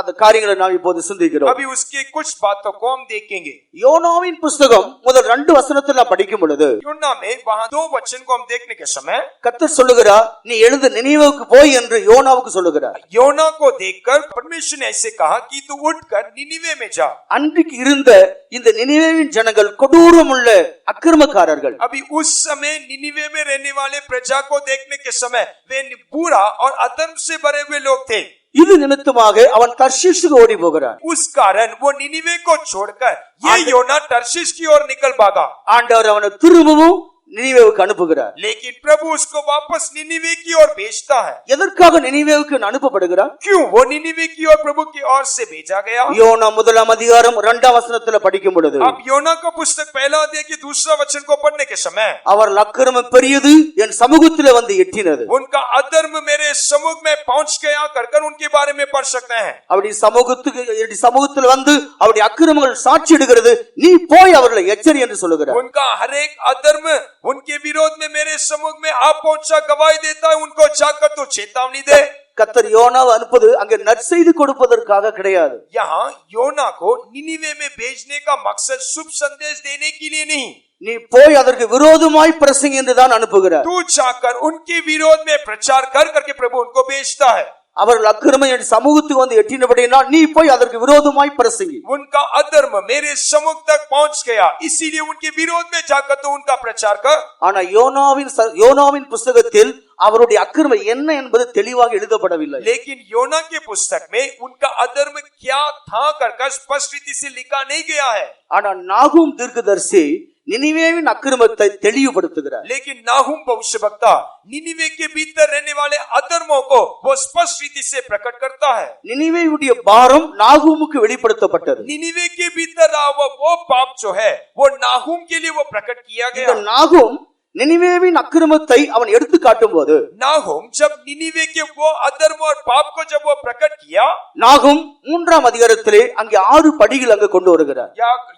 அந்த காரியங்களை நாம் இப்போது சிந்திக்கிறோம். अभी उसके कुछ बातों को हम देखेंगे। யோனாவின் புத்தகம் முதல் 2 வசனத்தை நாம் படிக்கும் பொழுது யோனா में वहां 2 वचन को हम देखने के समय கர்த்தர் சொல்லுகிறார், நீ எழுந்து நினிவேவுக்கு போய் என்று யோனாவுக்கு சொல்லுகிறார். योना को देखकर परमेश्वर ने ऐसे कहा कि तू उठकर निनिवे में जा। அன்றைக்கு இருந்த இந்த நினிவேவின் ஜனங்கள் கொடூரமுள்ள அக்கிரமக்காரர்கள். अभी उस समय निनिवे में रहने वाले प्रजा को देखने के समय वे बुरा और अधर्म से भरे हुए लोग थे। இது நிமித்தமாக அவன் தர்ஷீஷுக்கு ஓடி போகிறான். उस कारण वो निनिवे को छोड़कर ये योना तर्शीश की ओर निकल भागा। ஆண்டவர் அவனை திரும்பவும் நினிவேவுக்கு அனுப்புகிறார். लेकिन प्रभु उसको वापस निनिवे की ओर भेजता है। எதற்காக நினிவேவுக்கு அனுப்பப்படுகிறார்? क्यों वो निनिवे की ओर प्रभु की ओर से भेजा गया? யோனா முதலாம் அதிகாரம் 2ஆம் வசனத்துல படிக்கும் பொழுது अब योना का पुस्तक पहला अध्याय के दूसरा वचन को पढ़ने के समय அவர் அக்கிரமம் பெரியது என் சமூகத்திலே வந்து எட்டினது. उनका अधर्म मेरे सम्मुख में पहुंच गया कर उनके बारे में पढ़ सकते हैं। அப்படி சமூகத்துல வந்து அவருடைய அக்கிரமங்கள் சாட்சி எடுக்கிறது, நீ போய் அவர்களை எச்சரி என்று சொல்லுகிறார். उनका हर एक अधर्म उनके विरोध में मेरे सम्मुख में आप पहुंचा गवाही देता है, उनको जाकर तो चेतावनी दे। கர்த்தர் யோனாவை அனுப்புவது அங்கே நற்செய்தி கொடுப்பதற்காக கிடையாது. यहाँ योना को निनिवे में भेजने का मकसद शुभ संदेश देने के लिए नहीं, நீ போய் அதற்கு விரோதமாய் பிரசங்கி என்றுதான் அனுப்புகிறார். तू जाकर उनके विरोध में प्रचार कर करके प्रभु उनको भेजता है। அவர்கள் அக்கிரமம் என் சமூகத்துக்கு வந்து எட்டினபடினால் நீ போய் அதற்கு விரோதமாய் பிரசங்கி. उनका अधर्म मेरे सम्मुख तक पहुंच गया, इसीलिए उनके विरोध में जाकर तो उनका प्रचार कर। ஆனா யோனாவின் புத்தகத்தில் அவருடைய அக்கிரமம் என்ன என்பது தெளிவாக எழுதப்படவில்லை. लेकिन योना के पुस्तक में उनका अधर्म क्या था कर स्पष्ट रीति से लिखा नहीं गया है। ஆனா நாகூம் தீர்க்கதரிசி நினிவேவின் அக்கிரமத்தை தெளிவுபடுத்துகிறார். लेकिन नाहूम भविष्यवक्ता निनिवे के भीतर रहने वाले अधर्मों को वो स्पष्ट रीति से प्रकट करता है। நினிவேவுடைய பாரம் நாகூமுக்கு வெளிப்படுத்தப்பட்டது. निनिवे के भीतर रहा वो पाप जो है वो नाहूम के लिए वो प्रकट किया இந்த गया। நாகூம் நினிவேவின் அக்கிரமத்தை அவன் எடுத்து காட்டும் போது नाहूम जब निनिवे के वो अधर्म और पाप को जब वो प्रकट किया, நாகூம் 3ஆம் அதிகாரத்திலே அங்கே 6 படிகள் அங்கு கொண்டு வருகிறார்.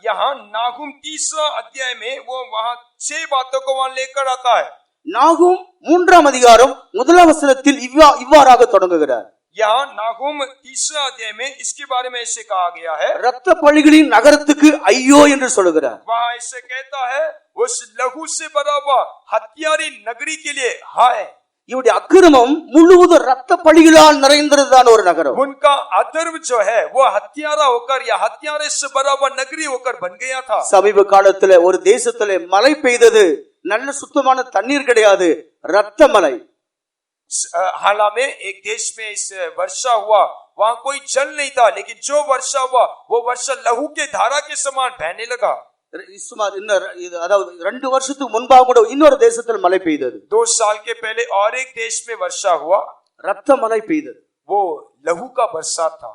यहाँ नाहूम 3रा अध्याय में वो वहां 6 बातों को वहां लेकर आता है। நாகூம் 3ஆம் அதிகாரம் 1ஆம் வசனத்தில் இவ்வாறாக தொடங்குகிறார். यहाँ नाहूम 3रा अध्याय में इसके बारे में ऐसे कहा गया है, இரத்த பழிகளின் நகரத்துக்கு ஐயோ என்று சொல்லுகிறார். वहां ऐसे कहता है उस लहू से भरा हुआ हत्यारी नगरी के लिए हाय। இவருடைய அக்கிரமம் முழுவதும் இரத்த பழிகளால் நிறைந்திருந்தான ஒரு நகரம். उनका अधर्म जो है वो हत्यारा होकर या हत्यारे से भरा हुआ नगरी होकर बन गया था। சமீப காலத்துல ஒரு தேசத்திலே மழை பெய்தது, நல்ல சுத்தமான தண்ணீர் கிடையாது, இரத்த மழை. हाल में एक देश में इस वर्षा हुआ, वहां कोई जल नहीं था, लेकिन जो वर्षा हुआ वो वर्षा लहू के धारा के समान बहने लगा। சுமார் அதாவது 2 வருஷத்துக்கு முன்பாக கூட இன்னொரு தேசத்தில் மழை பெய்தது. 2 साल के पहले और एक देश में वर्षा हुआ, இரத்த மழை பெய்தது. वो लहू का बरसात था।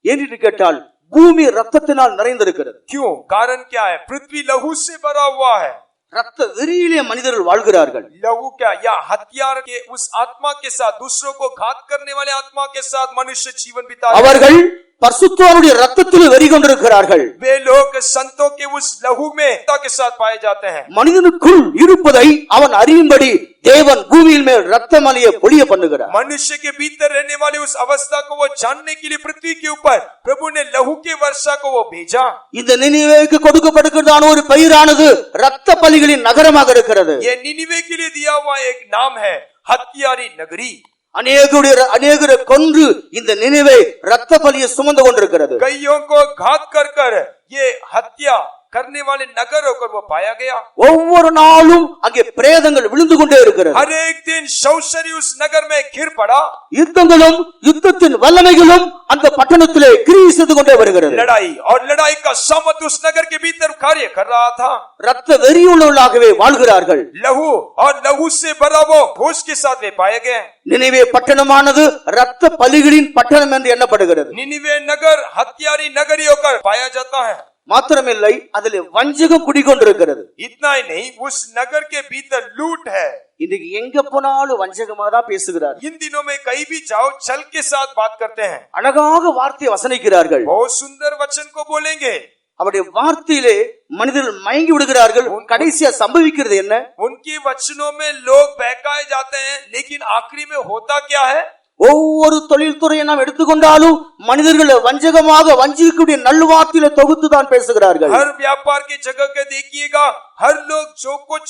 ஏன்னு கேட்டால் பூமி இரத்தத்தினால் நிறைந்திருக்கிறது. क्यों? कारण क्या है? पृथ्वी लहू से भरा हुआ है। இரத்த வெறியிலே மனிதர்கள் வாழ்கிறார்கள். लहू क्या? या हथियार के उस आत्मा के साथ, दूसरों को घात करने वाले आत्मा के साथ मनुष्य जीवन बिता रहे हैं। அவர்கள் பரிசுத்தவானுடைய இரத்தத்தில் வெறி கொண்டிருக்கிறார்கள். वे लोग संतों के उस लहू में के साथ पाए जाते हैं। மனிதனுக்குள் இருப்பதை அவன் அறியும்படி தேவன் பூமியின் மேல் இரத்த மழையை பொழிய பண்ணுகிறார். मनुष्य के भीतर रहने वाली उस अवस्था को वो जानने के लिए पृथ्वी के ऊपर प्रभु ने लहू के वर्षा को वो भेजा। இந்த நினிவேவுக்கு கொடுக்கப்படுகிறதான ஒரு பெயரானது இரத்த பலிகளின் நகரமாக இருக்கிறது. ये निनिवे के लिए दिया हुआ एक नाम है हत्यारी नगरी। அநேகரை கொன்று இந்த நினிவே இரத்த பலியை சுமந்து கொண்டிருக்கிறது. कईयों को घात कर ये हत्या करने वाले नगर होकर वो पाया गया। ஒவ்வொரு நாளும் அங்கே பிரேதங்கள் விழுந்து கொண்டே இருக்கிறது. हर एक दिन शवशरी उस नगर में गिर पड़ा। யுத்தங்களும் யுத்தத்தின் வல்லமைகளும் அந்த பட்டணத்திலே கிரியை செய்து கொண்டே வருகிறது. लड़ाई और लड़ाई का सामर्थ उस नगर के भीतर कार्य कर रहा था। ரத்த வெறியுள்ளவர்களாகவே வாழ்கிறார்கள். लहू और लहू से भरा वो होश के साथ वे पाए गए। நினிவே பட்டணமானது ரத்த பலிகளின் பட்டணம் என்று எண்ணப்படுகிறது. निनिवे नगर हत्यारी नगरी होकर पाया जाता है। மாத்திரமில்லை, அதிலே வஞ்சகம் குடிகொண்டிருக்கிறது. इतना ही नहीं, उस नगर के भीतर लूट है। இன்னைக்கு எங்க போனாலும் வஞ்சகமா தான் பேசுகிறார். इन दिनों में कहीं भी जाओ छल के साथ बात करते हैं। அழகாக வார்த்தையை வசனிக்கிறார்கள். बहुत सुंदर वचन को बोलेंगे। அவருடைய வார்த்தையிலே மனிதர்கள் மயங்கி விடுகிறார்கள். கடைசியா சம்பவிக்கிறது என்ன? उनके वचनों में लोग बहकाए जाते हैं, लेकिन आखिरी में होता क्या है? ஒவ்வொரு தொழில்துறையை நாம் எடுத்துக்கொண்டாலும் மனிதர்கள் வஞ்சகமாக வஞ்சிக்கக்கூடிய நல்வார்த்தையில தொகுத்து தான் பேசுகிறார்கள். हर व्यापार की जगह के देखिएगा, हर लोग जो कुछ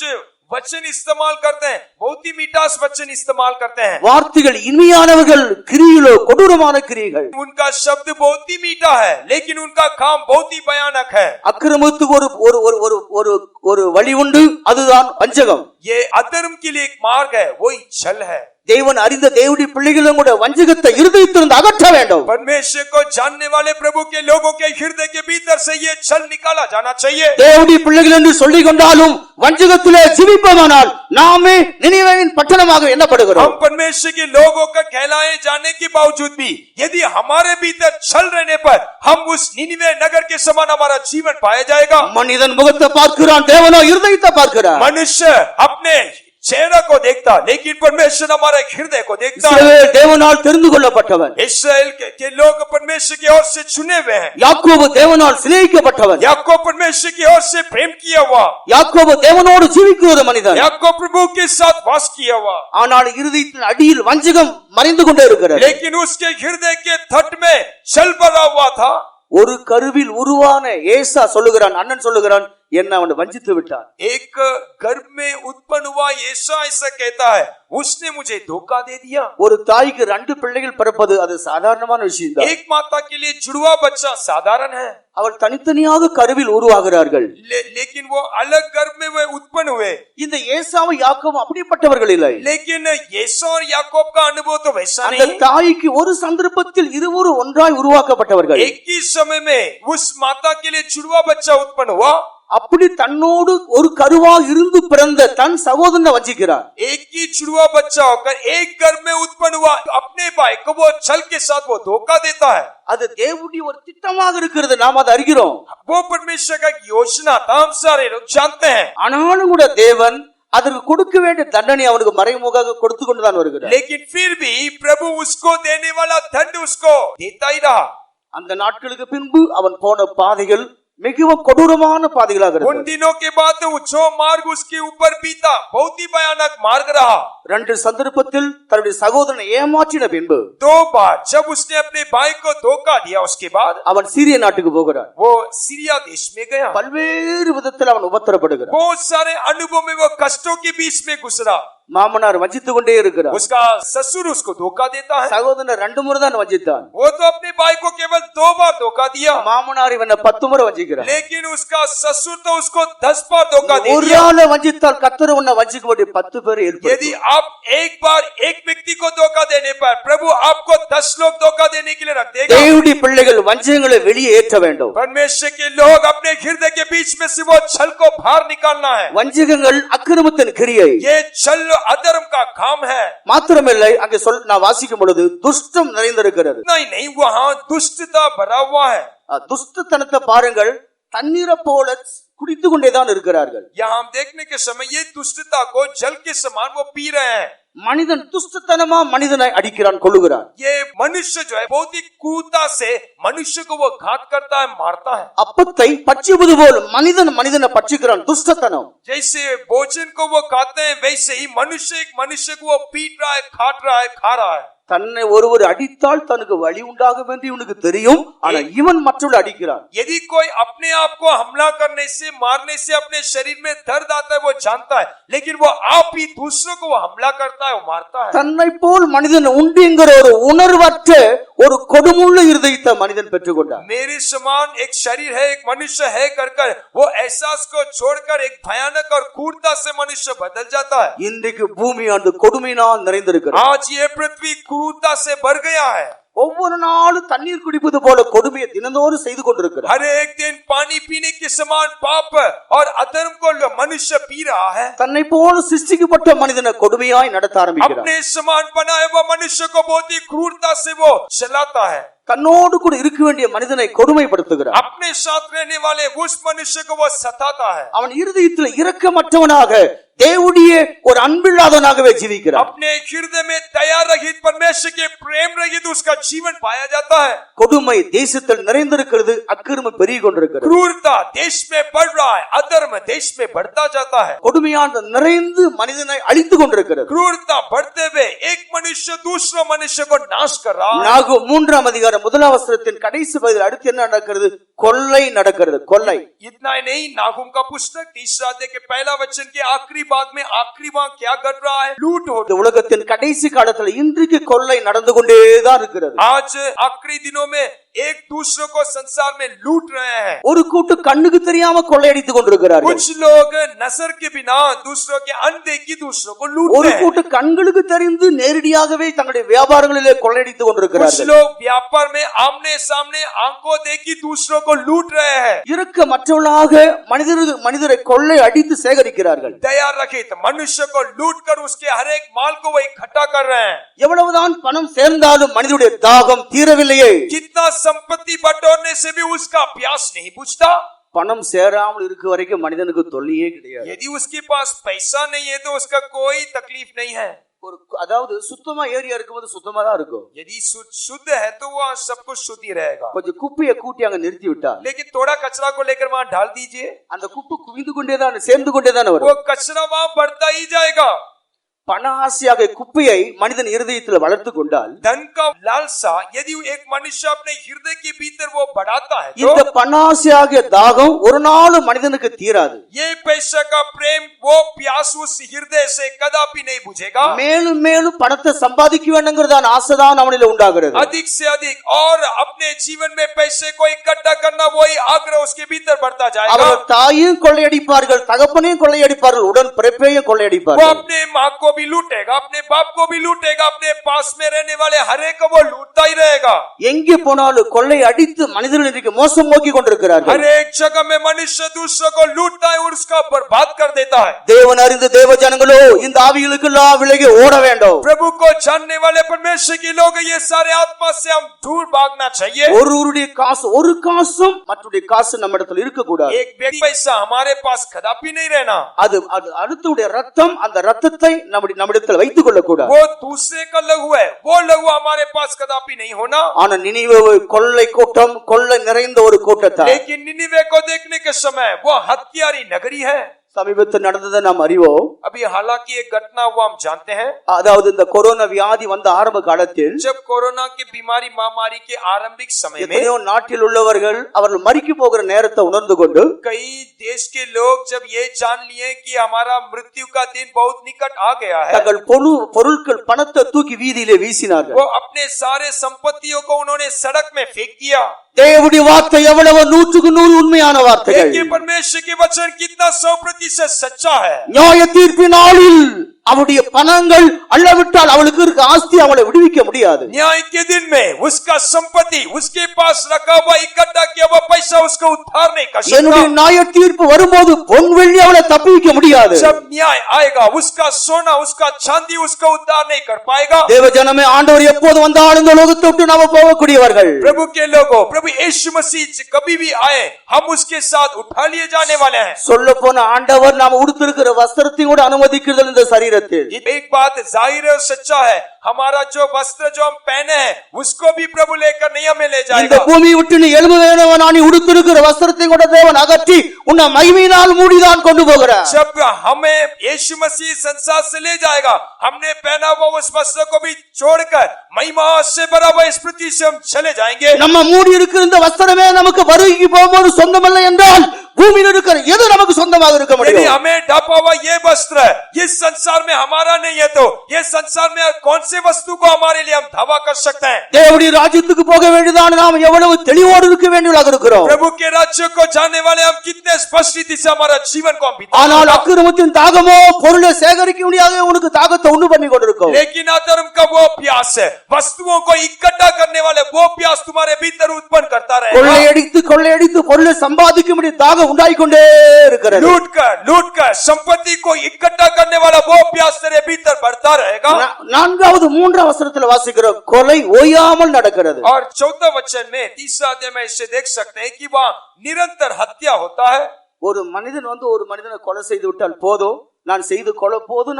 वचन इस्तेमाल करते हैं, बहुत ही मीठास वचन इस्तेमाल करते हैं। வார்த்தைகள் இனிமையானவர்கள், கிரியிலோ கொடூரமான கிரியைகள். उनका शब्द बहुत ही मीठा है, लेकिन उनका काम बहुत ही भयानक है। அக்கிரமத்துக்கு ஒரு ஒரு ஒரு ஒரு ஒரு ஒரு வழி உண்டு, அதுதான் வஞ்சகம். ये अधर्म के लिए एक मार्ग है, वही छल है। தேவன் அறிந்த தேவனுடைய பிள்ளைகளும் கூட வஞ்சகத்தை இருதயத்திலிருந்து அகற்ற வேண்டும். परमेश्वर को जानने वाले प्रभु के लोगों के हृदय के भीतर से ये छल निकाला जाना चाहिए। தேவனுடைய பிள்ளைகள் என்று சொல்லிக் கொண்டாலும் வஞ்சகத்திலே ஜீவிப்போமானால் நாமே நினிவேவின் பட்டணமாக எண்ணப்படுகிறோம். हम परमेश्वर के लोगों का कहलाए जाने के बावजूद भी यदि हमारे भीतर छल रहने पर हम उस निनिवे नगर के समान हमारा जीवन पाया जाएगा। மனிதன் முகத்தை பார்க்கிறான், தேவனோ இருதயத்தை பார்க்கிறார். मनुष्य अपने चेहरा को देखता, लेकिन परमेश्वर हमारे हृदय को देखता है। இஸ்ரவேல் தேவனால் தெரிந்து கொள்ளப்பட்டவன். इस्राएल के लोग परमेश्वर की ओर से चुने हुए हैं। யாக்கோபு தேவனால் சிநேகிக்கப்பட்டவன். याकूब परमेश्वर की ओर से प्रेम किया हुआ। யாக்கோபு தேவனோடு ஜீவிக்கிற ஒரு மனிதன். याकूब प्रभु के साथ वास किया हुआ। ஆனால் இருதயத்தின் அடியில் வஞ்சகம் மறைந்து கொண்டே இருக்கிறது. लेकिन उसके हृदय के तट में छल भरा हुआ था। ஒரு கருவில் உருவான ஏசா சொல்லுகிறான், அண்ணன் சொல்லுகிறான், என்ன அவன் வஞ்சித்து விட்டான். एक गर्भ में उत्पन्न हुआ ऐसा ऐसा कहता है, उसने मुझे धोखा दे दिया। ஒரு தாய்க்கு 2 பிள்ளைகள் பிறப்பது அது சாதாரணமான விஷயம் தான். एक माता के लिए जुड़वा बच्चा साधारण है। அவள் தனித்தனியாக கருவில் உருவாகிறார்கள். लेकिन वो अलग गर्भ में वे उत्पन्न हुए। இந்த ஏசாவும் யாக்கோபும் அப்படிப்பட்டவர்கள் இல்லை. लेकिन येसू और याकूब का अनुभव तो वैसा அந்த नहीं। தாய்க்கு ஒரு சந்தர்ப்பத்தில் இருவரும் ஒன்றாய் உருவாக்கப்பட்டவர்கள். एक ही समय में उस माता के लिए जुड़वा बच्चा उत्पन्न हुआ। அப்படி தன்னோடு ஒரு கருவா இருந்து பிறந்த தன் சகோதரனை வஞ்சிக்கிறார். एक ही जुड़वा बच्चा होकर एक गर्भ में उत्पन्न हुआ अपने भाई को वो छल के साथ वो धोखा देता है। அது தேவனுடைய ஒரு திட்டமாக இருக்கிறது, நாம் அதை அறிகிறோம். वो परमेश्वर का योजना था, हम सारे लोग जानते हैं। ஆனாலும் கூட தேவன் அதற்கு கொடுக்க வேண்டிய தண்டனை அவனுக்கு மறைமுகமாக கொடுத்து கொண்டுதான் வருகிறார். लेकिन फिर भी प्रभु उसको देने वाला दंड उसको देता ही रहा। அந்த நாட்களுக்கு பின்பு அவன் போன பாதைகள் மிகவும் கொடூரமான பாதைகளாக उन இருந்தது. दिनों के बाद जो मार्ग उसके ऊपर बीता बहुत ही भयानक मार्ग रहा। 2 சந்தர்ப்பத்தில் தன்னுடைய சகோதரனை ஏமாற்றின பின்பு 2 बार जब उसने अपने भाई को धोखा दिया, उसके बाद அவன் சீரிய நாட்டுக்கு போகிறான். वो सीरिया देश में गया। பல்வேறு விதத்தில் அவன் உபத்திரப்படுகிறான். बहुत सारे अनुभव में वो कष्टों के बीच में गुजरा। மாமனார் வஞ்சித்து கொண்டே இருக்கிறார். उसका ससुर उसको धोखा देता है। சகோதரன் 2 முறை தான் வஞ்சித்தான். वो तो अपने भाई को केवल 2 बार धोखा दिया, மாமனார் இவனை 10 முறை வஞ்சிக்கிறார். लेकिन उसका ससुर तो उसको 10 बार धोखा दे ஒரு दिया। ஆளை வஞ்சித்தால் கர்த்தர் உன்னை வஞ்சிக்க வேண்டிய 10 பேர் यदि ஏற்படுத்தும். आप एक बार एक व्यक्ति को धोखा देने पर प्रभु आपको 10 लोग धोखा देने के लिए रख देगा। தேவனுடைய பிள்ளைகள் வஞ்சகங்களை வெளியே ஏற்ற வேண்டும். परमेश्वर के लोग अपने हृदय के बीच में से वो छल को बाहर निकालना है। வஞ்சகங்கள் அக்கிரமத்தின் கிரியை. ये छल अधर्म का काम है। மாத்திரமில்லை, அங்கே நான் வாசிக்கும் பொழுது துஷ்டம் நிறைந்திருக்கிறது. नहीं नहीं, वहाँ दुष्टता भरा हुआ है। துஷ்டத்தனத்தை பாருங்கள், தண்ணீரை போல குடித்து கொண்டேதான் இருக்கிறார்கள். यहाँ हम देखने के समय ये दुष्टता को जल के समान वो पी रहे हैं। மனிதன் துஷ்டத்தனமா மனிதனை அடிக்கிறான், கொல்லுகிறான். ये मनुष्य जो है बहुत ही क्रूरता से मनुष्य को वो घात करता है, मारता है। அப்பத்தை பட்சிப்பது போல் மனிதனை பட்சிக்கிறான், துஷ்டத்தனம். जैसे भोजन को वो खाते हैं, वैसे ही मनुष्य एक मनुष्य को वो पीट रहा है, काट रहा है, खा रहा है। தன்னை ஒருவர் அடித்தால் தனக்கு வலி உண்டாகும் என்று இவனுக்கு தெரியும், ஆனா இவன் மற்றவர்கள் அடிக்கிறான். यदि कोई अपने आप को हमला करने से, मारने से अपने शरीर में दर्द आता है, वो जानता है, लेकिन वो आप ही दूसरों को वो हमला करता है, वो मारता है। தன்னை போல் மனிதன் உண்டுங்கிற ஒரு உணர்வற்ற ஒரு கொடுமுள்ள இருதயத்தை மனிதன் பெற்றுக்கொண்டார். मेरे समान एक शरीर है, एक मनुष्य है कर वो एहसास को छोड़कर एक भयानक और क्रूरता से मनुष्य बदल जाता है. இன்றைக்கு பூமியானது கொடுமையினால் நிறைந்திருக்கிறது. आज ये पृथ्वी क्रूरता से भर गया है. ஒவ்வொரு நாளும் தண்ணீர் குடிப்பது போல கொடுமையை தினந்தோறும் செய்து கொண்டிருக்கிறார். हर एक दिन पानी पीने के समान पाप और अधर्म को मनुष्य पी रहा है. தன்னை போல சிருஷ்டிக்கப்பட்ட மனிதனை கொடுமையாய் நடத்த ஆரம்பிக்கிறார். अपने समान बनाए हुए मनुष्य को बहुत ही क्रूरता से वो चलाता है. தன்னோடு கூட இருக்க வேண்டிய மனிதனை கொடுமைப்படுத்துகிறார். अपने साथ रहने वाले उस मनुष्य को वो सताता है. அவன் இருதயத்தில் இரக்கமற்றவனாக தேவனுடைய ஒரு அன்பில்லாதவனாகவே ஜீவிக்கிறார். अपने हृदय में दया रहित, परमेश्वर के प्रेम रहित उसका जीवन पाया जाता है. கொடுமை தேசத்தில் நிறைந்திருக்கிறது, அக்கிரமம் பெருகிக் கொண்டிருக்கிறது. क्रूरता देश में बढ़ रहा है, अधर्म देश में बढ़ता जाता है. கொடுமையானது நிறைந்து மனிதனை அழித்துக் கொண்டிருக்கிறது. क्रूरता बढ़ते हुए एक मनुष्य दूसरे मनुष्य को नाश कर रहा है. நாகூம் 3ஆம் அதிகாரம் 1ஆம் வசனத்தின் கடைசி பகுதியில் அடுத்து என்ன நடக்கிறது? கொள்ளை நடக்கிறது. கொள்ளை. इतना ही नहीं, नागुम का पुस्तक 3 अध्याय के पहला वचन के आखिरी भाग में आखिरी वहां क्या घट रहा है? लूट हो. இந்த உலகத்தின் கடைசி காலத்துல இன்றைக்கு கொள்ளை நடந்து கொண்டேதான் இருக்கிறது. आज आखिरी दिनों में एक दूसरे को संसार में लूट रहे हैं. ஒரு கூட்டு கண்ணுக்கு தெரியாம கொள்ளையடித்துக் கொண்டிருக்கிறார்கள். कुछ लोग नजर के बिना दूसरों के अनदेखी दूसरों को लूट ஒரு रहे हैं. கூட்டு கண்களுக்கு தெரிந்து நேரடியாகவே தங்களுடைய வியாபாரங்களிலே கொள்ளையடித்துக் कुछ கொண்டிருக்கிறார்கள். लोग व्यापार में आमने सामने आंखों देखी दूसरों को लूट रहे हैं. இரக்கமற்றவர்களாக மனிதரை கொள்ளை அடித்து சேகரிக்கிறார்கள். दया रहित मनुष्य को लूट कर उसके हर एक माल को वो इकट्ठा कर रहे हैं. எவ்வளவுதான் பணம் சேர்ந்தாலும் மனிதனுடைய தாகம் தீரவில்லையே. कितना संपत्ति बटोरने से भी उसका प्यास नहीं बुझता. பணம் சேராமல் இருக்க வரைக்கும் மனிதனுக்கு தொல்லையே கிடையாது. यदि उसके पास पैसा नहीं है तो उसका कोई तकलीफ नहीं है. ஒரு அதாவது சுத்தமா ஏரியா இருக்கும்போது சுத்தமா தான் இருக்கும். यदि शुद्ध है तो वहाँ सब कुछ शुद्ध ही रहेगा. கொஞ்சம் குப்பையை கூட்டி அங்க நிறுத்தி விட்டா, लेकिन थोड़ा कचरा को लेकर वहाँ डाल दीजिए, அந்த குப்பை குவிந்து கொண்டேதான் சேர்ந்து கொண்டேதான் वो வரும். कचरा वहाँ बढ़ता ही जाएगा. பண ஆசையாக குப்பையை மனிதன் இருதயத்தில் வளர்த்து கொண்டால், धन का लालसा यदि एक मनुष्य अपने हृदय के भीतर वो बढ़ाता है இந்த तो பண ஆசையாக தாகம் ஒரு நாள் மனிதனுக்கு தீராது. ये पैसा का प्रेम वो प्यास उस हृदय से कदापि नहीं बुझेगा. மேலும் மேலும் பணத்தை சம்பாதிக்க வேண்டும்ங்கிறதான் ஆசைதான் அவனில் உண்டாகிறது. अधिक से अधिक और अपने जीवन में पैसे को इकट्ठा करना वही आग्रह उसके भीतर बढ़ता जाएगा. அவர்கள் தாயும் கொள்ளையடிப்பார்கள், தகப்பனையும் கொள்ளையடிப்பார்கள், உடன் பிறப்பையும் वो கொள்ளையடிப்பார்கள். अपने माँ को भी लूटेगा, अपने बाप को भी लूटेगा, अपने पास में रहने वाले हर एक को वो लूटता ही रहेगा. எங்கே போனாலும் கொள்ளை அடித்து மனிதர்கள் இன்றைக்கு மோசம் நோக்கி கொண்டிருக்கிறார்கள். हर एक जगह में मनुष्य दूसरों को लूटता है और उसका बर्बाद कर देता है. தேவன் அறிந்த தேவ ஜனங்களோ இந்த ஆவிகளுக்கெல்லாம் விலகி ஓட வேண்டும். प्रभु को जानने वाले परमेश्वर के लोग ये सारे आत्मा से हम दूर भागना चाहिए. ஒருவருடைய காசு ஒரு காசும் மற்றவருடைய காசு நம்ம இடத்துல இருக்க கூடாது. एक व्यक्ति पैसा हमारे पास कदापि नहीं रहना. அது அடுத்தவருடைய ரத்தம், அந்த ரத்தத்தை நம்மிடத்தில் வைத்துக் கொள்ள கூடாது. वो दूसरे का लहू है, वो लहू हमारे पास कदापि नहीं होना. ஆனா நினிவே கொள்ளை கூட்டம், கொள்ளை நிறைந்த ஒரு கூட்டத்தார். लेकिन निनिवे को देखने के समय वो हत्यारी नगरी है. சமீபத்தில் நடந்ததை நாம் அறிவோம். अभी हालांकि एक घटना हुआ हम जानते हैं. அதாவது இந்த கொரோனா வியாதி வந்த ஆரம்ப காலத்தில் जब कोरोना की बीमारी महामारी के आरंभिक समय में எத்தனையோ நாட்டில் உள்ளவர்கள் அவர்கள் மரிக்க போகிற நேரத்தை உணர்ந்து கொண்டு कई देश के लोग जब ये जान लिए कि हमारा मृत्यु का दिन बहुत निकट आ गया है, தங்கள் பொருட்கள் பணத்தை தூக்கி வீதியிலே வீசினார்கள். वो अपने सारे संपत्तियों को उन्होंने सड़क में फेंक दिया. தேவனுடைய வார்த்தை எவ்வளவு 100% உண்மையான வார்த்தைகள். देखिए परमेश्वर के वचन कितना 100% सच्चा है. நியாய தீர்ப்பின் நாளில் அவருடைய பணங்கள் அள்ளவிட்டால் அவளுக்கு இருக்க ஆஸ்தி அவளை விடுவிக்க முடியாது. न्याय के दिन में उसका संपत्ति उसके पास रखा हुआ इकट्ठा किया हुआ पैसा उसको उद्धार नहीं कर என்னுடைய सकता. நியாய தீர்ப்பு வரும்போது பொன் வெள்ளி அவளை தப்பிக்க முடியாது. जब न्याय आएगा उसका सोना उसका चांदी उसका उद्धार नहीं कर पाएगा. தேவ ஜனமே, ஆண்டவர் எப்போது வந்தாலும் இந்த உலகத்தை விட்டு நாம போகக்கூடியவர்கள். प्रभु के लोगों, प्रभु यीशु मसीह कभी भी आए हम उसके साथ उठा लिए जाने वाले हैं. சொல்ல போன ஆண்டவர் நாம உடுத்திருக்கிற வஸ்திரத்தை கூட அனுமதிக்கிறது இந்த சரீரத்தில். एक बात जाहिर है सच्चा है, हमारा जो वस्त्र जो हम पहने हैं उसको भी प्रभु लेकर नहीं हमें ले இந்த जाएगा. பூமி விட்டு நீ எழும்ப வேணவனா, நீ உடுத்திருக்கிற வஸ்திரத்தை கூட தேவன் அகற்றி உன்னை மகிமையினால் மூடிதான் கொண்டு போகிறார். जब हमें यीशु मसीह संसार से ले जाएगा, हमने पहना हुआ उस वस्त्र को भी छोड़कर महिमा से भरा हुआ इस पृथ्वी से हम चले जाएंगे. நம்ம மூடி இருக்கிற இந்த வஸ்திரமே நமக்கு வருகைக்கு போகும்போது சொந்தமல்ல என்றால் பூமியில் இருக்கிற எது நமக்கு சொந்தமாக இருக்க यदि முடியும்? हमें ढपा हुआ ये वस्त्र इस संसार में हमारा नहीं है, तो ये संसार में कौन से वस्तु को हमारे लिए हम धावा कर सकते हैं? தேவனுடைய ராஜ்யத்துக்கு போக வேண்டியதான நாம் எவ்வளவு தெளிவோடு இருக்க வேண்டியவர்களாக இருக்கிறோம். प्रभु के राज्य को जानने वाले हम कितने स्पष्ट रीति से हमारा जीवन को हम बिताते ஆனால் हैं। அக்கிரமத்தின் தாகமோ பொருளை சேகரிக்க முடியாத உனக்கு தாகத்தை உண்டு பண்ணி கொண்டிருக்கும். लेकिन अधर्म का वो प्यास है, वस्तुओं को इकट्ठा करने वाले वो प्यास तुम्हारे भीतर उत्पन्न करता रहेगा। கொள்ளையடித்து பொருளை சம்பாதிக்க முடிய தாகம் உண்டாய் கொண்டே இருக்கிறது. लूट कर संपत्ति को इकट्ठा करने वाला वो प्यास तेरे भीतर बढ़ता रहेगा। நான்காவது மூன்றாம் வசனத்தில் வாசிக்கிறோம், கொலை ஓயாமல் நடக்கிறது. और चौथा वचन में तीसरा अध्याय में इसे देख सकते हैं कि वहाँ निरंतर हत्या होता है। ஒரு மனிதன் ஒரு மனிதனை கொலை செய்து விட்டால் போதும், நான் செய்து கொலை போதும்,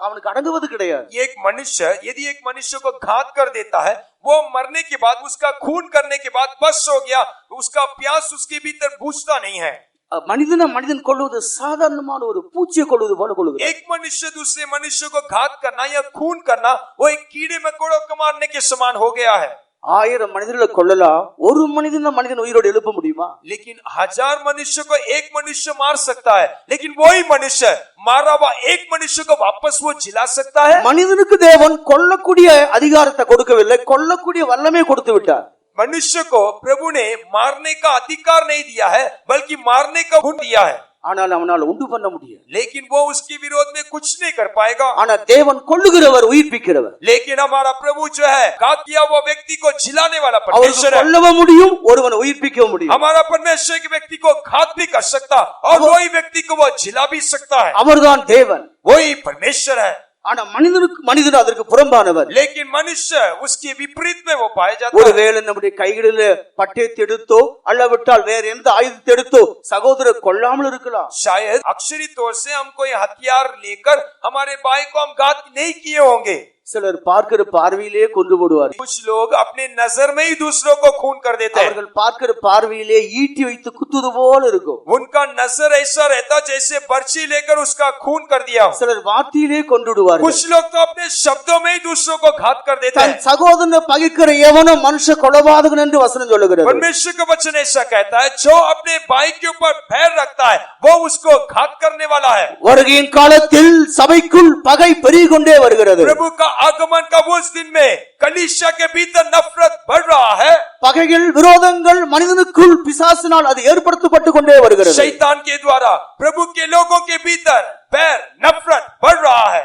அவனுக்கு அடங்குவது கிடையாது. एक मनुष्य यदि एक मनुष्य को घात कर देता है, वो मरने के बाद उसका खून करने के बाद बस हो गया, उसका प्यास उसके भीतर बुझता नहीं है। மனிதன் கொள்வது சாதாரணமான ஒரு பூச்சியை கொள்வது போல கொள்வது. एक मनुष्य दूसरे मनुष्य को घात करना या खून करना वो एक कीड़े मकोड़ों को मारने के समान हो गया है। 1000 மனிதர்களை கொல்லலாம், ஒரு மனிதன் உயிரோடு எழுப்ப முடியுமா? लेकिन 1000 मनुष्य को एक मनुष्य मार सकता है, लेकिन वही मनुष्य मारा हुआ एक मनुष्य को वापस वो जिला सकता है? மனிதனுக்கு தேவன் கொல்லக்கூடிய அதிகாரத்தை கொடுக்கவில்லை, கொல்லக்கூடிய வல்லமை கொடுத்து விட்டார். मनुष्य को प्रभु ने मारने का अधिकार नहीं दिया है, बल्कि मारने का गुण दिया है। ஆனால் அவனால் உண்டு பண்ண முடியாது. लेकिन वो उसके विरोध में कुछ नहीं कर पाएगा। ஆனால் தேவன் கொல்லுகிறவர், உயிர்ப்பிக்கிறவர். लेकिन हमारा प्रभु जो है घात किया वो व्यक्ति को जिलाने वाला அவருக்கு परमेश्वर है। கொல்லவும் முடியும், ஒருவனை உயிர்ப்பிக்கவும் முடியும். हमारा परमेश्वर के व्यक्ति को घात भी कर सकता और वही व्यक्ति को वो जिला भी सकता है। அவர்தான் தேவன். वही परमेश्वर है। ஆனா மனிதன் அதற்கு புறம்பானவர். लेकिन मनुष्य उसके विपरीत में वो पाया जाता है। ஒருவேளை நம்முடைய கைகளில் பட்டயத்தை எடுத்தோ அல்லவிட்டால் வேற எந்த ஆயுதத்தை எடுத்தோ சகோதரர் கொல்லாமல் இருக்கலாம். शायद अक्षरी तौर से हम कोई हथियार लेकर हमारे भाई को हम घात नहीं किए होंगे। சிலர் பார்க்கிற பார்வையிலே கொண்டு போடுவார். कुछ लोग अपने नजर में ही दूसरों को खून कर देते हैं। அவர்கள் பார்க்கிற பார்வையிலே ஈட்டி வைத்து குத்துவது போல இருக்கும். उनका नजर ऐसा रहता जैसे बर्छी लेकर उसका खून कर दिया। சிலர் வார்த்தையிலே கொண்டுடுவார்கள். कुछ लोग तो अपने शब्दों में ही दूसरों को घात कर देते தன் हैं। சகோதரனை பகைக்கிற எவனோ மனுஷ கொலபாதகன் என்று வசனம் சொல்லுகிறது. परमेश्वर का वचन ऐसा कहता है, जो अपने भाई के ऊपर बैर रखता है वो उसको घात करने वाला है। வருகையின் காலத்தில் சபைக்குள் பகை பெருகிக் கொண்டே வருகிறது. प्रभु का आगमन का उस दिन में कलीसिया के भीतर नफरत बढ़ रहा है। பகைகள் விரோதங்கள் மனிதனுக்குள் பிசாசினால் அது ஏற்படுத்தப்பட்டு கொண்டே வருகிறது. शैतान के द्वारा प्रभु के लोगों के भीतर बैर नफरत बढ़ रहा है।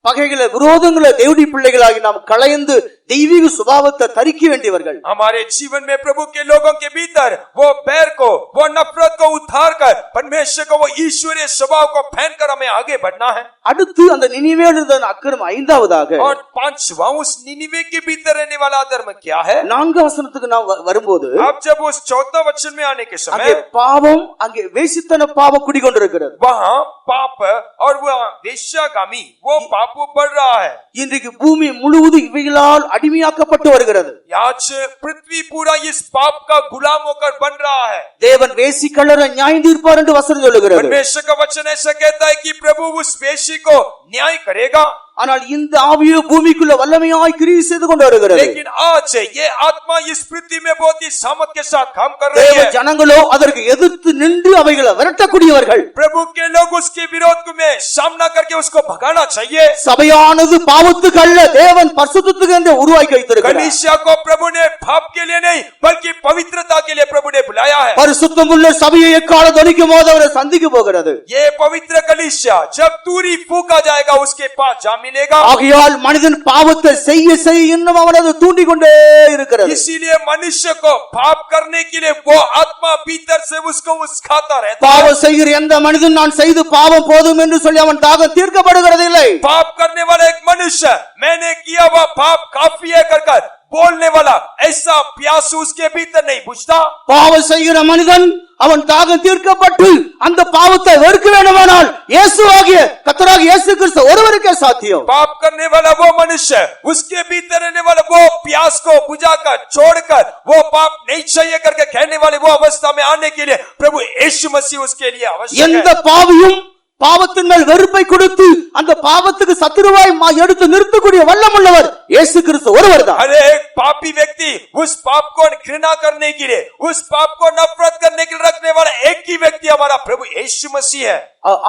பகைகளை விரோதங்களை தேவனுடைய பிள்ளைகளாகி நாம் களைந்து தெய்வீக சுபாவத்தை தரிக்க வேண்டியவர்கள். हमारे जीवन में प्रभु के लोगों के भीतर वो बैर को, वो नफरत को उतार कर परमेश्वर को, वो ईश्वरीय स्वभाव को पहन कर हमें आगे बढ़ना है। அடுத்து அந்த நினிவேல இருந்த அக்கிரமம் ஐந்தாவதாக और पांचवा उस निनिवे के भीतर रहने वाला अधर्म क्या है? 4 வசனத்துக்கு நாம் வரும்போது आप जब उस चौथा वचन में आने के அங்கே समय பாவம், அங்கே வேசித்தன பாவம் குடிகொண்டிருக்கிறது. वहाँ पाप और वहाँ वेश्यागामी वो पाप वो बढ़ रहा है। இன்றைக்கு பூமி முழுவதும் இவைகளால் அடிமையாக்கப்பட்டு வருகிறது. आज पृथ्वी पूरा इस पाप का गुलाम होकर बन रहा है। தேவன் வேசி கள்ளரை நியாயம் தீர்ப்பார் என்று வசனம் சொல்லுகிறது. परमेश्वर का वचन ऐसा कहता है कि प्रभु उस वेशी को न्याय करेगा। ஆனால் இந்த ஆவியோ பூமிக்குள்ள வல்லமையாய் கிரியை செய்து கொண்டு வருகிறது. लेकिन आज ये आत्मा इस पृथ्वी में बहुत ही सामर्थ के साथ काम कर रही தேவ है। ஜனங்களோ அதற்கு எதிர்த்து நின்று அவைகளை விரட்டக்கூடியவர்கள். प्रभु के लोग उसके विरोध में सामना करके उसको भगाना चाहिए। சபையானது பாவத்துக்கு அல்ல, தேவன் பரிசுத்தத்துக்கு என்று உருவாக்கி வைத்திருக்கிறார். कलीसिया को प्रभु ने पाप के लिए नहीं बल्कि पवित्रता के लिए प्रभु ने बुलाया है। பரிசுத்தமுள்ள சபையை எக்கால துணிக்கும் போது அவரை சந்திக்க போகிறது. ये पवित्र कलीसिया जब तूरी फूका जाएगा उसके पास जा मिलेगा। ஆகையால் மனிதன் பாவத்தை செய்ய இன்னும் அவனது தூண்டிக் கொண்டே இருக்கிறது. इसीलिए मनुष्य को पाप करने के लिए वो आत्मा भीतर से उसको उस्काता रहता है। பாவம் செய்கிற எந்த மனிதன் நான் செய்து பாவம் போதும் என்று சொல்லி அவன் தாகம் தீர்க்கப்படுகிறது இல்லை. पाप करने वाला एक मनुष्य मैंने किया हुआ पाप काफी है कर बोलने वाला ऐसा प्यास उसके भीतर नहीं बुझता। பாவம் செய்கிற மனிதன் அவன் தாகம் தீர்க்கப்பட்டு அந்த பாவத்தை வெறுக்க வேண்டுமானால் இயேசுவாகிய கர்த்தராகிய இயேசு கிறிஸ்து ஒருவருக்கே சாத்தியம். पाप करने वाला वो मनुष्य उसके भीतर रहने वाला वो प्यास को बुझाकर छोड़कर वो पाप नहीं चाहिए करके कहने वाले वो अवस्था में आने के लिए प्रभु यीशु मसीह उसके लिए आवश्यक எந்த है। பாவியும் பாவத்தின் மேல் வெறுப்பை கொடுத்து அந்த பாவத்துக்கு சத்துருவாய் எடுத்து நிறுத்தக்கூடிய வல்லமுள்ளவர் இயேசு கிறிஸ்து ஒருவர் தான். हर एक पापी व्यक्ति उस पाप को घृणा करने के लिए, उस पाप को नफरत करने के लिए रखने वाला एक ही व्यक्ति हमारा प्रभु यीशु मसीह है.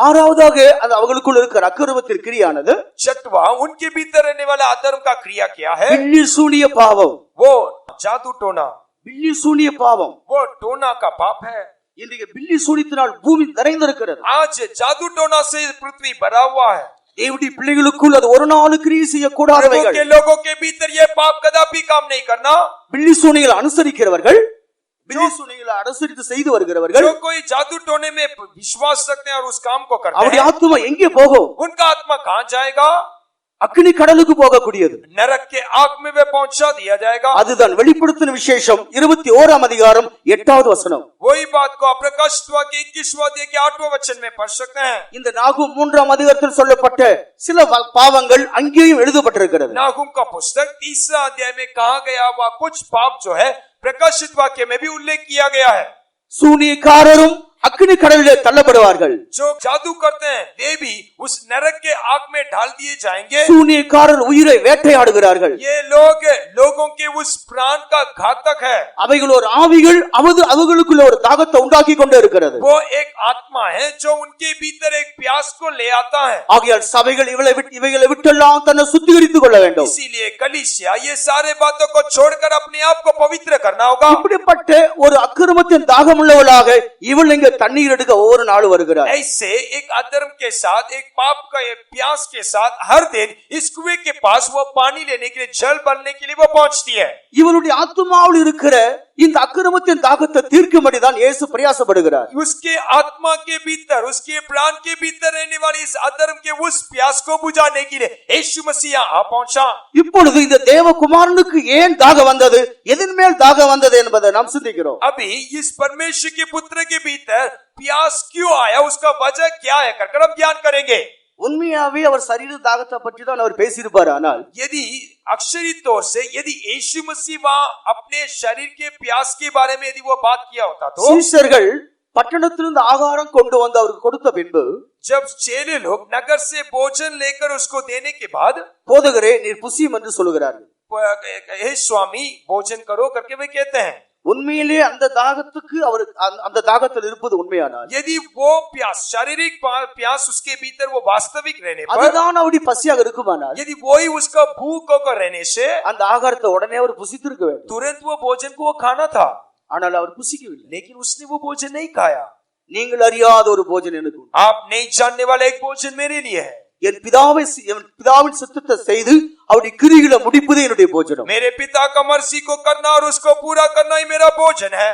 ஆறாவதாக அது அவங்களுக்குள் இருக்கிற அக்கிரமத்தின் கிரியானது छठवां उनके भीतर रहने वाला अधर्म का क्रिया क्या है? பில்லி சூனிய பாவம். वो जादू टोना, பில்லி சூனிய பாவம் वो टोना का पाप है. இன்றைக்கு பில்லி சூனியத்தினால் பூமி நிறைந்திருக்கிறது. आज जादू टोना से पृथ्वी भरा हुआ है. தேவனுடைய பிள்ளைகளுக்குள் அது ஒரு நாள் கிரியை செய்யக்கூடாதவைகள். के लोगों के भीतर ये पाप कदापि काम नहीं करना. பில்லி சூனியங்களை அனுசரிக்கிறவர்கள், பில்லி சூனியங்களை அனுசரித்து செய்து வருகிறவர்கள், जो कोई जादू टोने में विश्वास रखते हैं और उस काम को करते அவருடைய हैं, ஆத்மா எங்கே போகும்? उनका आत्मा कहाँ जाएगा? அக்கினி கடலுக்கு போகக்கூடியது. नरक के आग में वे पहुंचा दिया जाएगा. அதுதான் வெளிப்படுத்தின விசேஷம் 21ஆம் அதிகாரம் 8வது வசனம். वही बात को प्रकाशित हुआ कि 21वां अध्याय के 8वें वचन में पढ़ सकते हैं. இந்த நாகும் 3ஆம் அதிகாரத்தில் சொல்லப்பட்ட சில பாவங்கள் அங்கேயும் எழுதப்பட்டிருக்கிறது. नाहुम का पुस्तक 3 अध्याय में कहा गया हुआ कुछ पाप जो है प्रकाशित वाक्य में भी उल्लेख किया गया है. சூனியக்காரரும் அக்கினி கடலிலே தள்ளப்படுவார்கள். जो जादू करते हैं वे भी उस नरक के आग में डाल दिए जाएंगे. சூனியக்காரர் உயிரை வேட்டையாடுகிறார்கள். ये लोग लोगों के उस प्राण का घातक है. அவைகள் ஒரு ஆவிகள், அவர்களுக்குள்ள ஒரு தாகத்தை உண்டாக்கி கொண்டே இருக்கிறது. वो एक आत्मा है जो उनके भीतर एक प्यास को ले आता है. ஆகையால் சபைகள் இவைகளை விட்டெல்லாம் தன்னை சுத்திகரித்துக் கொள்ள வேண்டும். इसीलिए कलीसिया ये सारे बातों को छोड़कर अपने आप को पवित्र करना होगा. இப்படிப்பட்ட ஒரு அக்கிரமத்தின் தாகமுள்ளவளாக இவள் இங்க தண்ணீர் எடுக்க ஒவ்வொரு நாள் வருகிறார். ऐसे एक अधर्म के साथ, एक पाप का एक प्यास के साथ हर दिन इस कुएं के पास वो पानी लेने के लिए, जल भरने के लिए वो पहुंचती है. இவளுடைய ஆத்துமாவில் இருக்கிற இந்த அக்கிரமத்தின் தாகத்தை தீர்க்கும்படிதான் இயேசு பிரயாசப்படுகிறார். उसके आत्मा के भीतर, उसके प्राण के भीतर रहने वाले इस अधर्म के उस प्यास को बुझाने के लिए यीशु मसीह आ पहुंचा. இப்பொழுது இந்த தேவகுமாரனுக்கு ஏன் தாகம் வந்தது, எதன் மேல் தாகம் வந்தது என்பதை நாம் சிந்திக்கிறோம். अभी इस परमेश्वर के पुत्र के भीतर प्यास क्यों आया, उसका वजह क्या है कर हम ज्ञान करेंगे. உண்மையாவே அவர் சரீர தாகத்தை பற்றி தான் அவர் பேசியிருப்பார். ஆனால் यदि अक्षरी तौर से यदि यीशु मसीह वहां अपने शरीर के प्यास के बारे में यदि वो बात किया होता तो சீஷர்கள் பட்டணத்திலிருந்து ஆகாரம் கொண்டு வந்து அவருக்கு கொடுத்த பின்பு, जब चेले लोग नगर से भोजन लेकर उसको देने के बाद, போதகரே நீர் புசியும் என்று சொல்லுகிறார்கள். हे स्वामी भोजन करो करके वे कहते हैं. உண்மையிலே அந்த தாகத்துக்கு அவர் அந்த தாகத்தில் இருப்பது உண்மையானால், यदि वो प्यास, शारीरिक प्यास उसके भीतर वो वास्तविक रहने पर, அதுதான் அவருடைய பசியாக இருக்குமானால், यदि वही उसका भूख होकर रहने से அந்த ஆகாரத்தை உடனே அவர் புசித்திருக்க வேண்டும். तुरंत वो भोजन को वो खाना था, ஆனால் அவர் புசிக்கவில்லை. लेकिन उसने वो भोजन नहीं खाया. நீங்கள் அறியாத ஒரு போஜனம் எனக்கு உண்டு. आप नहीं जानने वाला एक भोजन मेरे लिए है. என் பிதாவின் சித்தத்தை செய்து அவருடைய கிரிகளை முடிப்பதே என்னுடைய போஜனம். मेरे पिता का मर्जी को करना और उसको पूरा करना ही मेरा भोजन है.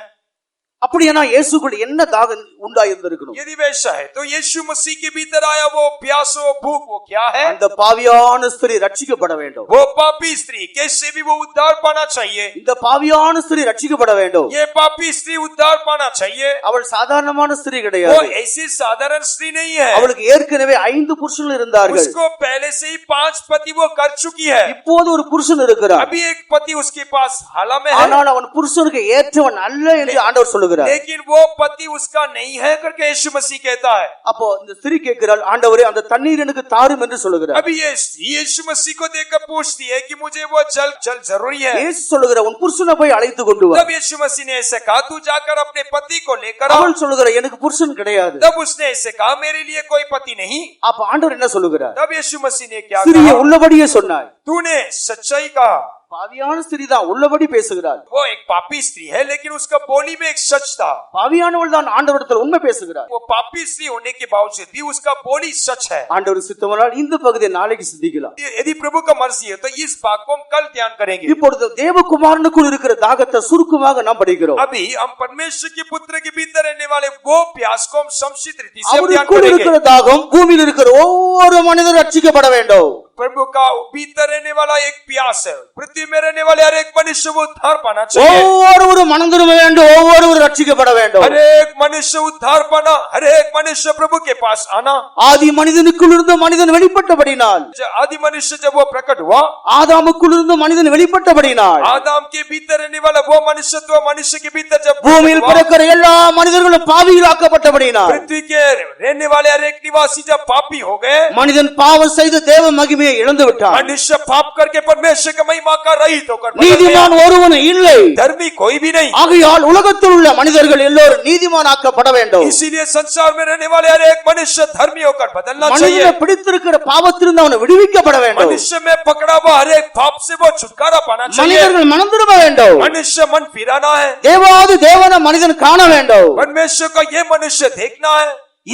அப்படியானா இயேசுக்குள்ள என்ன தாகம் உண்டாயிருந்திருக்கணும்? यदि वैसा है तो यीशु मसीह के भीतर आया वो प्यास, वो भूख, वो क्या है? அந்த பாவியான ஸ்திரீ ரட்சிக்கப்பட வேண்டும். वो पापी स्त्री कैसे भी वो उद्धार पाना चाहिए. இந்த பாவியான ஸ்திரீ ரட்சிக்கப்பட வேண்டும். ये पापी स्त्री उद्धार पाना चाहिए. அவள் சாதாரணமான ஸ்திரீ वो கிடையாது. ऐसी साधारण स्त्री नहीं है. அவளுக்கு ஏற்கனவே 5 புருஷர்கள் இருந்தார்கள். उसको पहले से ही 5 पति वो कर चुकी है. இப்போது ஒரு புருஷன் இருக்கிறார். अभी एक पति उसके पास हाला में है. ஆனால் அவன் புருஷனுக்கு ஏற்றவன் அல்ல என்று ஆண்டவர் சொல்லுகிறார். लेकिन वो पति उसका नहीं है करके यीशु मसीह कहता है. அப்போ இந்த ஸ்திரீ கேட்கிறாள், ஆண்டவரே அந்த தண்ணீர் எனக்கு தாரும் என்று சொல்லுகிறார். अभी ये यीशु मसीह को देखकर पूछती है कि मुझे वो जल जरूरी है. இயேசு சொல்லுகிறார், உன் புருஷனை போய் அழைத்து கொண்டு வா. तब यीशु मसीह ने ऐसे कहा तू जाकर अपने पति को लेकर आ. அவள் சொல்லுகிறார், எனக்கு புருஷன் கிடையாது. तब उसने ऐसे कहा मेरे लिए कोई पति नहीं. அப்ப ஆண்டவர் என்ன சொல்லுகிறார்? तब यीशु मसीह ने क्या ஸ்திரீயே कहा? உள்ளபடியே சொன்னாய். तूने सच्चाई कहा. பாவியான ஸ்திரீ தான் உள்ளபடி பேசுகிறாள். वो एक पापी स्त्री है लेकिन उसका बोली में एक सच था. பாவியானவள் தான் ஆண்டவரிடத்தில் உண்மை பேசுகிறாள். वो पापी स्त्री होने के बावजूद भी उसका बोली सच है. ஆண்டவர் சித்தமானால் இந்த பகுதியை நாளைக்கு சிந்திக்கலாம். यदि प्रभु का मर्जी है तो इस भाग को हम कल ध्यान करेंगे. இப்பொழுது தேவகுமாரனுக்குள் இருக்கிற தாகத்தை சுருக்கமாக நாம் படிக்கிறோம். अभी हम परमेश्वर के पुत्र के भीतर रहने वाले वो प्यास को हम संक्षिप्त रीति से ध्यान அவருக்குள் करेंगे. இருக்கிற தாகம் பூமியில் இருக்கிற ஒவ்வொரு மனிதரும் ரட்சிக்கப்பட வேண்டும். प्रभु का भीतर रहने वाला एक प्यास है। पृथ्वी में रहने वाले हर एक मनुष्य वो उद्धार पाना चाहिए। ஒவ்வொருவரும் மனம் திரும்ப வேண்டும், ஒவ்வொருவரும் ரட்சிக்கப்பட வேண்டும். हर एक मनुष्य उद्धार पाना, हर एक मनुष्य प्रभु के पास आना। ஆதி மனிதனுக்குள் இருந்து மனிதன் வெளிப்பட்டபடினால், आदि मनुष्य जब वो प्रकट हुआ, ஆதாமுக்குள் இருந்து மனிதன் வெளிப்பட்டபடினால், आदम के भीतर रहने वाला वो मनुष्यत्व मनुष्य के भीतर जब பூமியில் பிறக்கிற எல்லா மனிதர்களும் பாவிகளாக்கப்பட்டபடினால், पृथ्वी के रहने वाले हर एक निवासी जब पापी हो गए, மனிதன் பாவம் செய்து தேவ மகிமையை இழந்து விட்டான். मनुष्य पाप करके परमेश्वर की महिमा का रहित होकर बदल गया। நீதிமான் ஒருவனும் இல்லை. धर्मी कोई भी नहीं। ஆகையால் உலகத்தில் உள்ள மனிதர்கள் எல்லோரும் நீதிமானாக்கப்பட வேண்டும். इसीलिए संसार में रहने वाले हर एक मनुष्य धर्मी होकर बदलना चाहिए। மனிதனை பிடித்திருக்கிற பாவத்திலிருந்து அவனை விடுவிக்கப்பட வேண்டும். मनुष्य में पकड़ा हुआ हर एक पाप से वो छुटकारा पाना चाहिए। மனிதர்கள் மனம் திரும்ப வேண்டும். मनुष्य मन फिराना है। தேவாதி தேவனை மனிதன் காண வேண்டும். परमेश्वर का ये मनुष्य देखना है।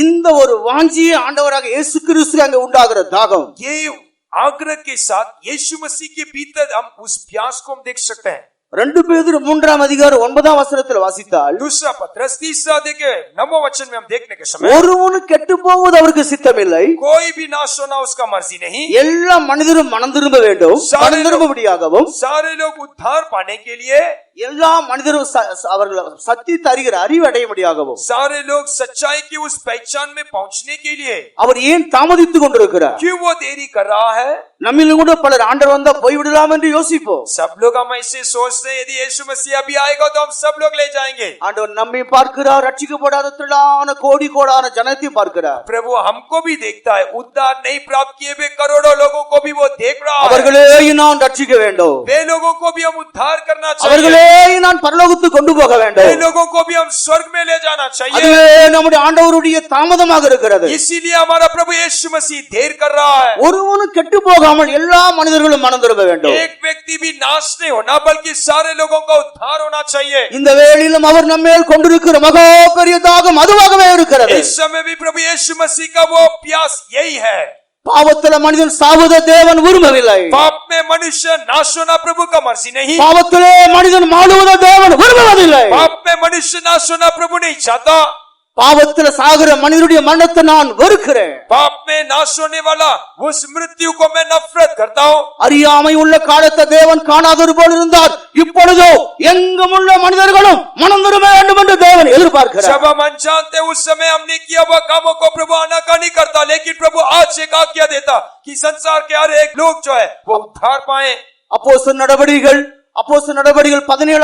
இந்த ஒரு வாஞ்சியை ஆண்டவராக இயேசு கிறிஸ்து அங்க உண்டாகிற தாகம், ये आग्रह के साथ यीशु मसीह के भीतर हम उस प्यास को हम देख सकते हैं। 2 பேதுரு 3:9 வாசித்தால், दूसरा पत्रस 3:9 वचन में हम देखने के समय ஒருவனும் கெட்டு போவது அவருக்கு சித்தமில்லை, कोई भी नाश होना उसका मर्जी नहीं। எல்லா மனிதரும் மனம் திரும்ப வேண்டும். மனம் திரும்பும்படியாகவும் सारे लोग उद्धार पाने के लिए, எல்லா மனிதரும் அவர்கள் சத்தியத்தை அறிகிற அறிவு அடையும்படியாகவும், सारे लोग सच्चाई की उस पहचान में पहुंचने के लिए அவர் ஏன் தாமதித்துக் கொண்டிருக்கிறார்? क्यों वो देरी कर रहा है? நம்மிலும் கூட பலர் ஆண்டவர் வந்தா போய்விடலாம் என்று யோசிப்போம். सब लोग हम ऐसे सोचते हैं यदि यीशु मसीह अभी आएगा तो हम सब लोग ले जाएंगे। ஆண்டவர் நம்மை பார்க்கிறார், ரட்சிக்கப்படாத திரளான கோடி கோடான ஜனத்தையும் பார்க்கிறார். प्रभु हमको भी देखता है, उद्धार नहीं प्राप्त किए हुए करोड़ों लोगों को भी वो देख रहा है। அவர்களே நான் ரட்சிக்க வேண்டும், वे लोगों को भी हम उद्धार करना चाहिए। அவர்களே நான் பரலோகத்துக்கு கொண்டு போக वे வேண்டும். लोगों को भी हम स्वर्ग में ले जाना चाहिए। அதுவே நம்முடைய ஆண்டவருடைய தாமதமாக இருக்கிறது. इसीलिए हमारा प्रभु यीशु मसीह देर कर रहा है। ஒருவனும் கெட்டு போகாமல் எல்லா மனிதர்களும் மனம் திரும்ப வேண்டும். एक व्यक्ति भी नाश नहीं होना बल्कि सारे लोगों का उद्धार होना चाहिए। இந்த வேளையிலும் அவர் நம்மேல் கொண்டிருக்கிற மகா பெரிய தாகம் அதுவாகவே இருக்கிறது. इस समय भी प्रभु यीशु मसीह का वो प्यास यही है। பாவத்தில மனிதன் சாவத தேவன் விரும்பவில்லை. पाप में मनुष्य नाश होना प्रभु का मर्जी नहीं। பாவத்திலே மனிதன் மாளுவத தேவன் விரும்புவதில்லை. पाप में मनुष्य नाश होना प्रभु नहीं चाहता। பாவத்தில சாகிற மனிதனுடைய மரணத்தை நான் வெறுக்கிறேன். पाप में नाश होने वाला उस मृत्यु को मैं नफरत करता हूँ। அறியாமை உள்ள காலத்தை தேவன் காணாதது போல் இருந்தார், இப்பொழுதோ எங்கும் உள்ள மனிதர்களும் மனம் திரும்ப வேண்டும் என்று தேவன் எதிர்பார்க்கிறார். जब हम अनजानते उस समय हमने किया हुआ कामों को प्रभु आनाकानी करता, लेकिन प्रभु आज एक आज्ञा देता कि संसार के हर एक लोग जो है वो उद्धार पाए। அப்போஸ்தலர் நடவடிக்கைகள் 17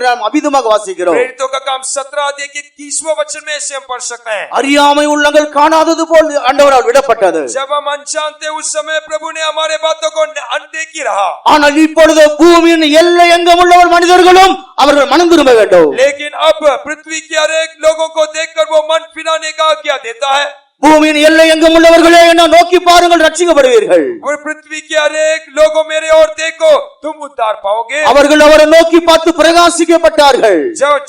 நாம் அபிதமாக வாசிக்கிறோம். प्रेरितों का काम 17 अध्याय के 30वें वचन में ऐसे हम पढ़ सकते हैं। அறியாமை உள்ளங்கள் காணாதது போல் ஆண்டவரால் விடப்பட்டது. जब हम अनजानते उस समय प्रभु ने हमारे बातों को अनदेखी रहा। ஆனால் இப்பொழுது பூமியின் எல்லை எங்கும் உள்ளவர் மனிதர்களும் அவர்கள் மனம் திரும்ப வேண்டும். लेकिन अब पृथ्वी के हर एक लोगों को देखकर वो मन फिराने का आज्ञा देता है। பூமியின் எல்லை எங்கும் உள்ளவர்களே என்ன நோக்கி பாருங்கள், ரட்சிக்கப்படுவீர்கள். पृथ्वी के हर एक लोगों मेरे और देखो तुम उद्धार पाओगे। அவர்கள் அவரை நோக்கி பார்த்து பிரகாசிக்கப்பட்டார்கள்.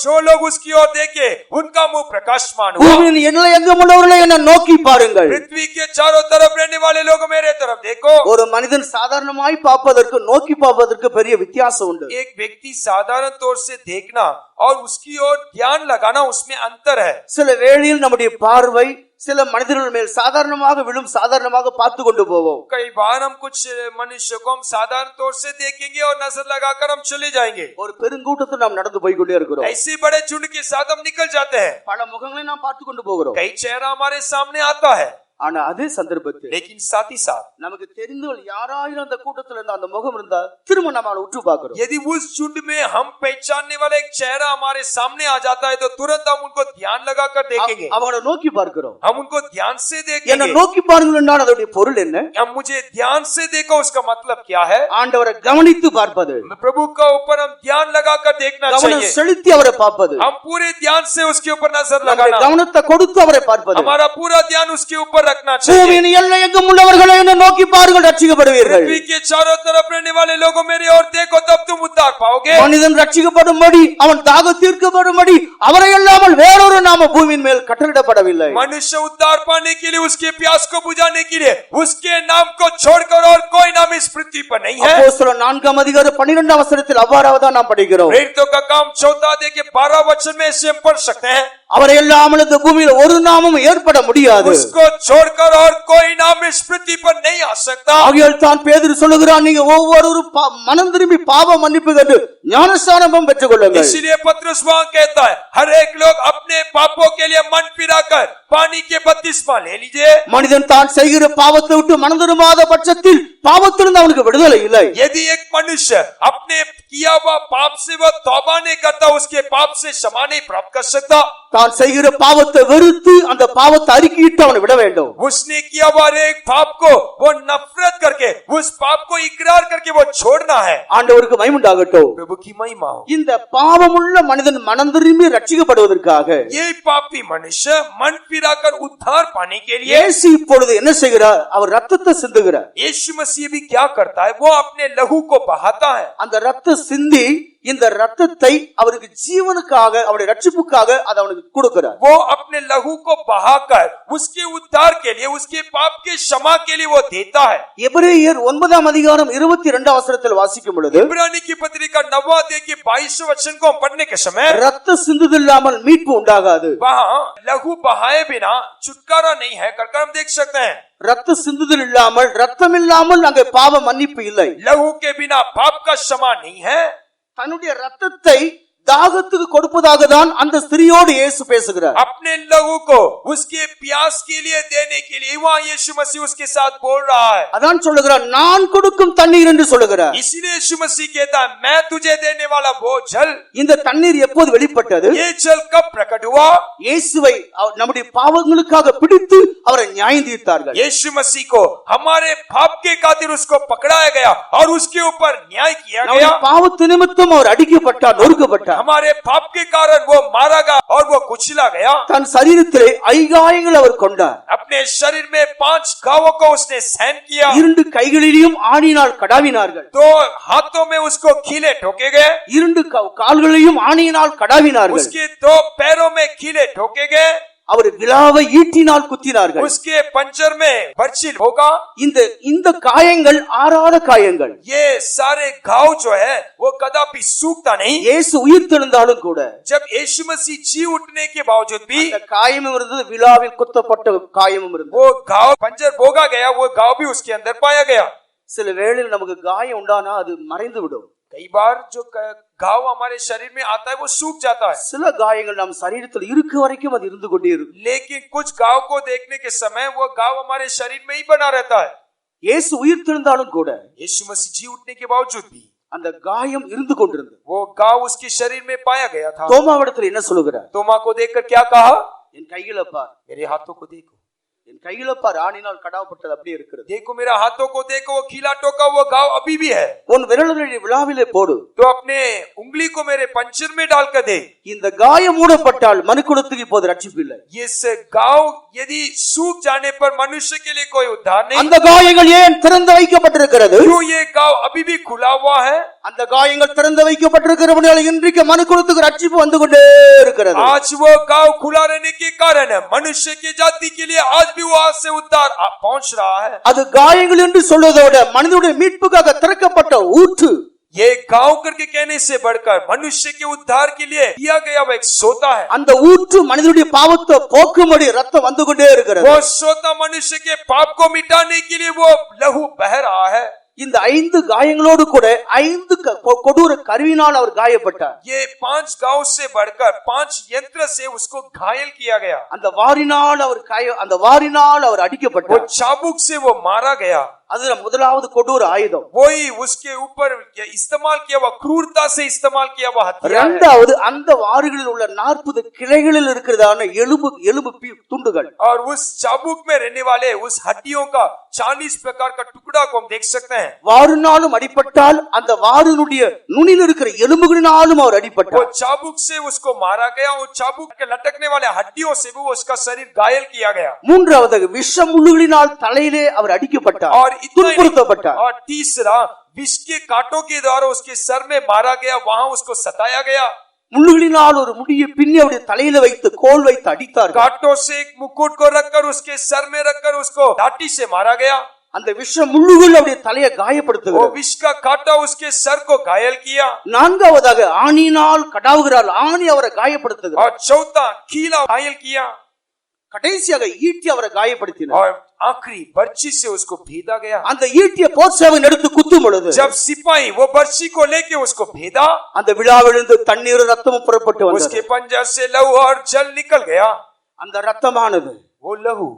जो लोग उसकी ओर देखे उनका मुंह प्रकाशमान हुआ। பூமியின் எல்லை எங்கும் உள்ளவர்களே என்ன நோக்கி பாருங்கள். पृथ्वी के चारों तरफ रहने वाले लोग मेरे तरफ देखो। ஒரு மனிதன் சாதாரணமாய் பார்ப்பதற்கு நோக்கி பார்ப்பதற்கு பெரிய வித்தியாசம் உண்டு. एक व्यक्ति साधारण तौर से देखना और उसकी ओर ध्यान लगाना उसमें अंतर है। சில வேளையில் நம்முடைய பார்வை சில மனிதர்கள் மேல் சாதாரணமாக விழும், சாதாரணமாக பார்த்து கொண்டு போவோம். कई बार हम कुछ मनुष्य को हम साधारण तौर से देखेंगे और नजर लगाकर हम चले जाएंगे। ஒரு பெருங்கூட்டத்தில் நாம் நடந்து போய் கொண்டே இருக்கிறோம். ऐसे बड़े झुंड के साथ हम निकल जाते हैं। பல முகங்களை நாம் பார்த்து கொண்டு போகிறோம். कई चेहरा हमारे सामने आता है, ஆனா அதே சந்தர்ப்பத்தில் लेकिन साथ ही साथ நமக்கு தெரிந்தவள் யாராயிரம் அந்த கூட்டத்தில் இருந்த அந்த முகம் இருந்தா திரும்ப நம்ம அவளை உற்று பார்க்கிறோம். यदि उस झुंड में हम पहचानने वाला एक चेहरा हमारे सामने आ जाता है तो तुरंत हम उनको ध्यान लगाकर देखेंगे। அவளை நோக்கி பார்க்கிறோம். हम उनको ध्यान से என்ன देखेंगे। நோக்கி பாருங்கள் என்றால் அதோடைய பொருள் என்ன? हम मुझे ध्यान से देखो उसका मतलब क्या है? ஆண்டவரை கவனித்து பார்ப்பது, प्रभु का ऊपर हम ध्यान लगाकर देखना கவனம் चाहिए। செலுத்தி அவரை பார்ப்பது, हम पूरे ध्यान से उसके ऊपर नजर நம்முடைய लगाना, கவனத்தை கொடுத்து அவரை பார்ப்பது. हमारा पूरा ध्यान उसके ऊपर रखना चाहिए। பூமியின் எல்லை எங்கும் உள்ளவர்களை என்ன நோக்கி பாருங்கள், ரட்சிக்கப்படுவீர்கள். पृथ्वी के चारों तरफ रहने वाले लोगों मेरी ओर देखो तब तुम उद्धार पाओगे। மனிதன் ரட்சிக்கப்படும்படி அவன் தாக தீர்க்கப்படும்படி அவரை அல்லாமல் வேறொரு நாம பூமியின் மேல் கட்டளிடப்படவில்லை. मनुष्य उद्धार पाने के लिए उसके प्यास को बुझाने के लिए उसके नाम को छोड़कर और कोई नाम इस पृथ्वी पर नहीं है। அப்போஸ்தலர் 4:12 அவ்வாறாக நாம் படிக்கிறோம். प्रेरितों का काम 4 अध्याय के 12 वचन में ऐसे हम पढ़ सकते हैं। அவரை இல்லாமல் இந்த பூமியில் ஒரு நாமம் ஏற்பட முடியாது. उसको छोड़ छोड़कर और कोई नाम इस पृथ्वी पर नहीं आ सकता। ஆகையால் தான் பேதுரு சொல்லுகிறான், நீங்க ஒவ்வொருவரும் மனம் திரும்பி பாவ மன்னிப்பு கண்டு ஞானஸ்நானம் பெற்றுக் கொள்ளுங்கள். इसीलिए पतरस वहां कहता है, हर एक लोग अपने पापों के लिए मन फिराकर पानी के बपतिस्मा ले लीजिए। மனிதன் தான் செய்கிற பாவத்தை விட்டு மனம் திரும்பாத பட்சத்தில் பாவத்திலிருந்து அவனுக்கு விடுதலை இல்லை. यदि एक मनुष्य अपने किया हुआ पाप से वो तौबा नहीं करता, उसके पाप से क्षमा नहीं प्राप्त कर सकता। தான் செய்கிற பாவத்தை வெறுத்து அந்த பாவத்தை அறிக்கையிட்டு அவனை விட வேண்டும். उसने किया हुआ एक पाप को वो नफरत करके, उस पाप को इकरार करके वो छोड़ना है। ஆண்டவருக்கு மகிமை உண்டாகட்டும். प्रभु की महिमा हो। இந்த பாவமுள்ள மனிதன் மனம் திரும்பி ரட்சிக்கப்படுவதற்காக ये पापी मनुष्य मन फिराकर उद्धार पाने के लिए இயேசு இப்பொழுது என்ன செய்கிறார்? அவர் ரத்தத்தை சிந்துகிறார். यीशु मसीह भी क्या करता है, वो अपने लहू को बहाता है। அந்த ரத்த சிந்தி இந்த ரத்தத்தை அவருக்கு ஜீவனுக்காக, அவருடைய ரட்சிப்புக்காக அதை அவனுக்கு கொடுக்கிறார். वो अपने लहू को बहाकर उसके उद्धार के लिए, उसके पाप के क्षमा के लिए वो देता है। எபிரேயர் 9 அதிகாரம் 22 வசனத்தில் வாசிக்கும் பொழுது, इब्रानी की पत्रिका 9 अध्याय के 22 वचन को हम पढ़ने के समय ரத்த சிந்துதல் இல்லாமல் மீட்பு உண்டாகாது. वहाँ लहू बहाए बिना छुटकारा नहीं है करके हम देख सकते हैं। ரத்த சிந்துதல் இல்லாமல், ரத்தம் இல்லாமல் அங்கே பாவ மன்னிப்பு இல்லை. लहू के बिना पाप का क्षमा नहीं है। தன்னுடைய ரத்தத்தை தாகத்துக்கு கொடுப்பதாக தான் அந்த ஸ்திரியோடு இயேசு பேசுகிறார். अपने लहू को उसके प्यास के लिए देने के लिए वहाँ यीशु मसीह उसके साथ बोल रहा है। அதான் சொல்லுகிறார், நான் கொடுக்கும் தண்ணீர் என்று சொல்லுகிறார். इसीलिए यीशु मसीह कहता है, मैं तुझे देने वाला वो जल। இந்த தண்ணீர் எப்போது வெளிப்பட்டது? ये जल कब प्रकट हुआ? இயேசுவை நம்முடைய பாவங்களுக்காக பிடித்து அவரை நியாயம் தீர்த்தார்கள். यीशु मसीह को हमारे पाप के खातिर उसको पकड़ाया गया और उसके ऊपर न्याय किया गया। பாவத்து நிமித்தம் அவர் அடிக்கப்பட்டார், நொறுக்கப்பட்டார். हमारे पाप के कारण वो मारा गया और वो कुचला गया। தன் சரீரத்திலே ஐகாயங்கள் அவர் கொண்டார். अपने शरीर में 5 घावों को उसने सहन किया। 2 கைகளிலும் ஆணியினால் கடாவினார்கள். 2 हाथों में उसको खीले ठोके गए। 2 கால்களையும் ஆணியினால் கடாவினார்கள். उसके 2 पैरों में खीले ठोके गए। அவர் விலாவை ஈட்டினால் குத்தினார்கள். उसके पंजर में बर्छी होगा। இந்த காயங்கள் ஆறாத காயங்கள். ये सारे घाव जो है वो कदापि सूखता नहीं। இயேசு உயிர்த்தெழுந்தாலும் கூட जब यीशु मसीह जी उठने के बावजूद भी அந்த காயமும் இருந்தது, விலாவில் குத்தப்பட்ட காயமும் இருந்தது. वो घाव पंजर भोगा गया, वो घाव भी उसके अंदर पाया गया। சில வேளையில் நமக்கு காயம் உண்டானா அது மறைந்து விடும். कई बार जो घाव हमारे शरीर में आता है वो सूख जाता है। சில காயங்கள் நம் சரீரத்தில் இருக்க வரைக்கும் அது இருந்து கொண்டே இருக்கும். लेकिन कुछ घाव को देखने के समय वो घाव हमारे शरीर में ही बना रहता है। இயேசு உயிர்த்தெழுந்தாலும் கூட यीशु मसीह जी उठने के बावजूद भी அந்த காயம் இருந்து கொண்டிருந்தது. वो घाव उसके शरीर में पाया गया था। தோமாவிடத்தில் என்ன சொல்லுகிறார்? तोमा को देखकर क्या कहा? என் கையில பார், मेरे हाथों को देखो। என் கையில பார், ஆணினால் கடாவப்பட்டது அப்படியே இருக்கிறது. देखो मेरा हाथों को देखो, वो खीला टोका वो घाव अभी भी है। உன் விரல்களை விலாவிலே போடு, तो अपने उंगली को मेरे पंजर में डालकर दे। இந்த காயம் மூடப்பட்டால் மனுக்குலத்துக்கு இப்போது ரட்சிப்பு இல்லை. इस घाव यदि सूख जाने पर मनुष्य के लिए कोई उद्धार नहीं। அந்த காயங்கள் ஏன் திறந்து வைக்கப்பட்டிருக்கிறது? क्यों ये घाव अभी भी खुला हुआ है? அந்த காயங்கள் திறந்து வைக்கப்பட்டிருக்கிறபடியால் இன்றைக்கு மனுக்குலத்துக்கு ரட்சிப்பு வந்து கொண்டே இருக்கிறது. आज वो घाव खुला रहने के कारण मनुष्य की जाति के लिए आज भी वहां से उद्धार पहुंच रहा है। அது காயங்கள் என்று சொல்வதோட மனிதனுடைய மீட்புக்காக திறக்கப்பட்ட ஊற்று. ये घाव करके कहने से बढ़कर मनुष्य के उद्धार के लिए दिया गया वो एक सोता है। அந்த ஊற்று மனிதனுடைய பாவத்தை போக்கும்படி ரத்தம் வந்து கொண்டே இருக்கிறது. वो सोता मनुष्य के पाप को मिटाने के लिए वो लहू बह रहा है। இந்த 5 காயங்களோடு கூட 5 கொடூர கருவினால் அவர் காயப்பட்டார். ये 5 घाव से बढ़कर 5 यंत्र से उसको घायल किया गया। அந்த வாரினால் அவர் அடிக்கப்பட்டார். वो चाबुक से वो मारा गया। அது முதலாவது கொடூர ஆயுதம். वही उसके ऊपर इस्तेमाल किया हुआ, क्रूरता से इस्तेमाल किया हुआ हथियार है। இரண்டாவது அந்த வாறுகளில் உள்ள 40 கிளைகளில் இருக்கிறதான எலும்பு துண்டுகள். और उस चाबुक में रहने वाले उस हड्डियों का 40 प्रकार का टुकड़ा को हम देख सकते हैं। வாறுனாலும் அடிபட்டால் அந்த வாரினுடைய நுனியில் இருக்கிற எலும்புகளினாலும் அவர் वो அடிபட்டார். चाबुक से उसको मारा गया और चाबुक के लटकने वाले हड्डियों से भी उसका शरीर घायल किया गया। மூன்றாவது விஷமுள்ளுகளினால் தலையிலே அவர் அடிக்கப்பட்டார், और துன்புறுத்தப்பட்டார். और तीसरा विष के कांटों के द्वारा उसके सर में मारा गया, वहां उसको सताया गया। முள்ளுகளினால் ஒரு முடியை பின்னி அவருடைய தலையில வைத்து கோல் வைத்து அடித்தார். कांटों से एक मुकुट को रखकर उसके सर में रखकर उसको लाठी से मारा गया। அந்த விஷ முள்ளுகள் அவருடைய தலையை वो காயப்படுத்துகிறது. विष का कांटा उसके सर को घायल किया। நான்காவதாக ஆணியினால் கடாவுகிறாள், ஆணி அவரை காயப்படுத்துகிறார். और चौथा खीला घायल किया। கடைசியாக ஈட்டி அவரை காயப்படுத்தினார். और आखिरी बर्छी से उसको भेदा गया। அந்த ஈட்டியை போர் சேவகன் எடுத்து குத்தும் பொழுது जब सिपाही वो बर्छी को लेके उसको भेदा, அந்த விழாவிலிருந்து தண்ணீர் ரத்தமும் புறப்பட்டு வந்தது. उसके पंजर से लहू और जल निकल गया। அந்த ரத்தமானது, वो लहू,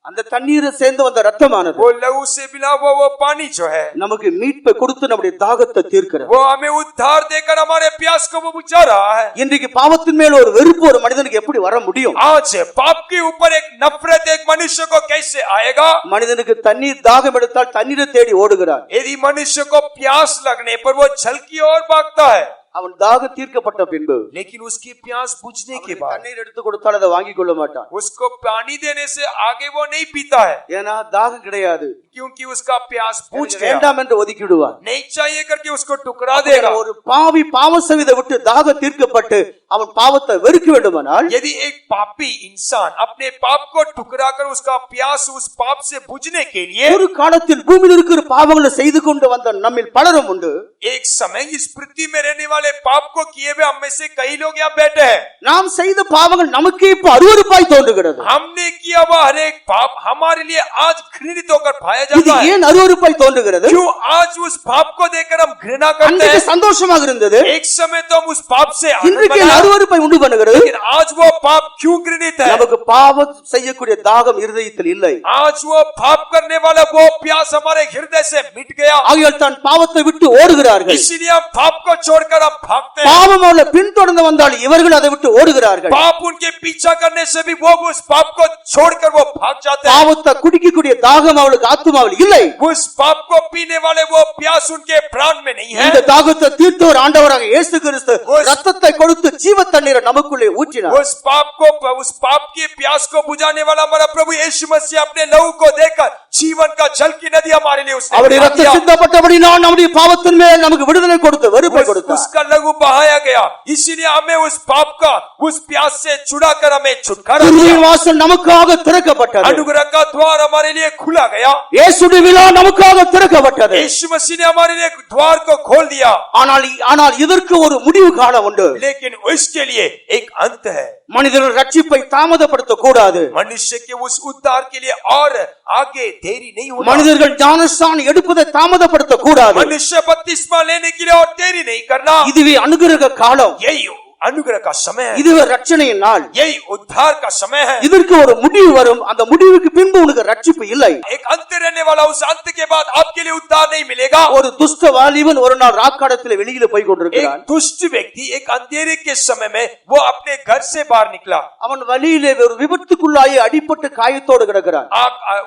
அந்த தண்ணீரை சேர்ந்து வந்த ரத்தமானது वो लहू से मिला वो पानी जो है, நமக்கு மீட்பை கொடுத்து நம்முடைய தாகத்தை தீர்க்கிறது. वो हमें उद्धार देकर हमारे प्यास को वो बुझा रहा है। இன்றைக்கு பாவத்தின் மேல ஒரு வெறுப்பு ஒரு மனிதனுக்கு எப்படி வர முடியும்? आज पाप के ऊपर एक नफरत एक मनुष्य को कैसे आएगा? மனிதனுக்கு தண்ணீர் தாகம் எடுத்தால் தண்ணீரை தேடி ஓடுகிறான். यदि मनुष्य को प्यास लगने पर वो जल की ओर भागता है, அவன் தாகம் தீர்க்கப்பட்ட பின்பு लेकिन उसकी प्यास बुझने के அவனுக்கு बाद தண்ணீர் எடுத்து கொடுத்தால் அதை வாங்கிக் கொள்ள மாட்டான். उसको पानी देने से आगे वो नहीं पीता है, ஏன்னா தாகம் கிடையாது, क्योंकि उसका प्यास बुझ எனக்கு गया। வேண்டாம் என்று ஒதுக்கி விடுவான். नहीं चाहिए करके उसको टुकरा देगा। ஒரு பாவி பாவ சவிதை விட்டு தாகம் தீர்க்கப்பட்டு அவன் பாவத்தை வெறுக்க வேண்டுமானால் यदि एक पापी इंसान अपने पाप को टुकरा कर उसका प्यास उस पाप से बुझने के लिए, ஒரு காலத்தில் பூமியில் இருக்கிற பாவங்களை செய்து கொண்டு வந்த நம்மில் பலரும் உண்டு. एक समय इस पृथ्वी में रहने वाले पाप को किए हुए हम में से कई लोग यहाँ बैठे हैं। நாம் செய்த பாவங்கள் நமக்கே இப்ப அருவருப்பாய் தோன்றுகிறது. हमने किया हुआ हर एक पाप हमारे लिए आज घृणित होकर पाया இது जाता है। ஏன் அருவருப்பாய் தோன்றுகிறது? क्यों आज उस पाप को देखकर हम घृणा करते அன்றைக்கு हैं? சந்தோஷமாக இருந்தது, एक समय तो हम उस पाप से आनंद இன்றைக்கு मनाए, அருவருப்பை உண்டு பண்ணுகிறது. लेकिन आज वो पाप क्यों घृणित है? நமக்கு பாவம் செய்யக்கூடிய தாகம் இருதயத்தில் இல்லை. आज वो पाप करने वाला वो प्यास हमारे हृदय से मिट गया, ஆகையால் தான் பாவத்தை விட்டு ஓடுகிறார்கள். इसीलिए हम पाप को छोड़कर हम भागते हैं। பாவம் அவளை பின்தொடர்ந்து வந்தால் இவர்கள் அதை விட்டு ஓடுகிறார்கள். पाप उनके पीछा करने से भी वो उस पाप को छोड़कर वो भाग जाते हैं। பாவத்தை குடிக்கக்கூடிய தாகம் அவளுக்கு ஆத்துமாவில் இல்லை. उस पाप को पीने वाले वो प्यास उनके प्राण में नहीं है। இந்த தாகத்தை தீர்த்தவர் ஆண்டவராக இயேசு கிறிஸ்து ரத்தத்தை கொடுத்து ஜீவ தண்ணீரை நமக்குள்ளே ஊற்றினார். उस पाप की प्यास को बुझाने वाला हमारा प्रभु यीशु मसीह अपने लहू को देकर जीवन का जल की नदी हमारे लिए उसने அவருடைய बहा ரத்தம் दिया। சிந்தப்பட்டபடினால் நம்முடைய பாவத்தின் மேல் நமக்கு விடுதலை கொடுத்து வெறுப்பை கொடுத்தார். उसका लहू बहाया गया, इसीलिए हमें उस पाप का उस प्यास से छुड़ाकर हमें छुटकारा கிருபையின் दिया। வாசல் நமக்காக திறக்கப்பட்டது. अनुग्रह का द्वार हमारे लिए खुला गया। இயேசுவின் விழா நமக்காக திறக்கப்பட்டது. यीशु मसीह ने हमारे लिए द्वार को खोल दिया, ஆனால் இதற்கு ஒரு முடிவு காலம் உண்டு. लेकिन इसके लिए एक अंत है। மனிதர்கள் ரட்சிப்பை தாமதப்படுத்த கூடாது. मनुष्य के उस उद्धार के लिए और आगे देरी नहीं होना। மனிதர்கள் ஞானஸ்நானம் எடுப்பதை தாமதப்படுத்த கூடாது. मनुष्य बपतिस्मा लेने के लिए और देरी नहीं करना। இதுவே அனுகிரக காலம், यही अनुग्रह का समय है, இதுவே ரட்சணையின் நாள். यही उद्धार का समय है। இதற்கு ஒரு முடிவு வரும். அந்த முடிவுக்கு பின்பு உனக்கு ரட்சிப்பு இல்லை. एक अंत रहने वाला, उस अंत के बाद आपके लिए उद्धार नहीं मिलेगा। ஒரு துஷ்ட வாலிபன் ஒரு நாள் ராக்காடத்தில் வெளியில போய் கொண்டிருக்கிறான். एक दुष्ट व्यक्ति एक अंधेरे के समय में वो अपने घर से बाहर निकला। அவன் வழியிலே ஒரு விபத்துக்குள்ளாகி அடிபட்டு காயத்தோடு கிடக்கிறான்.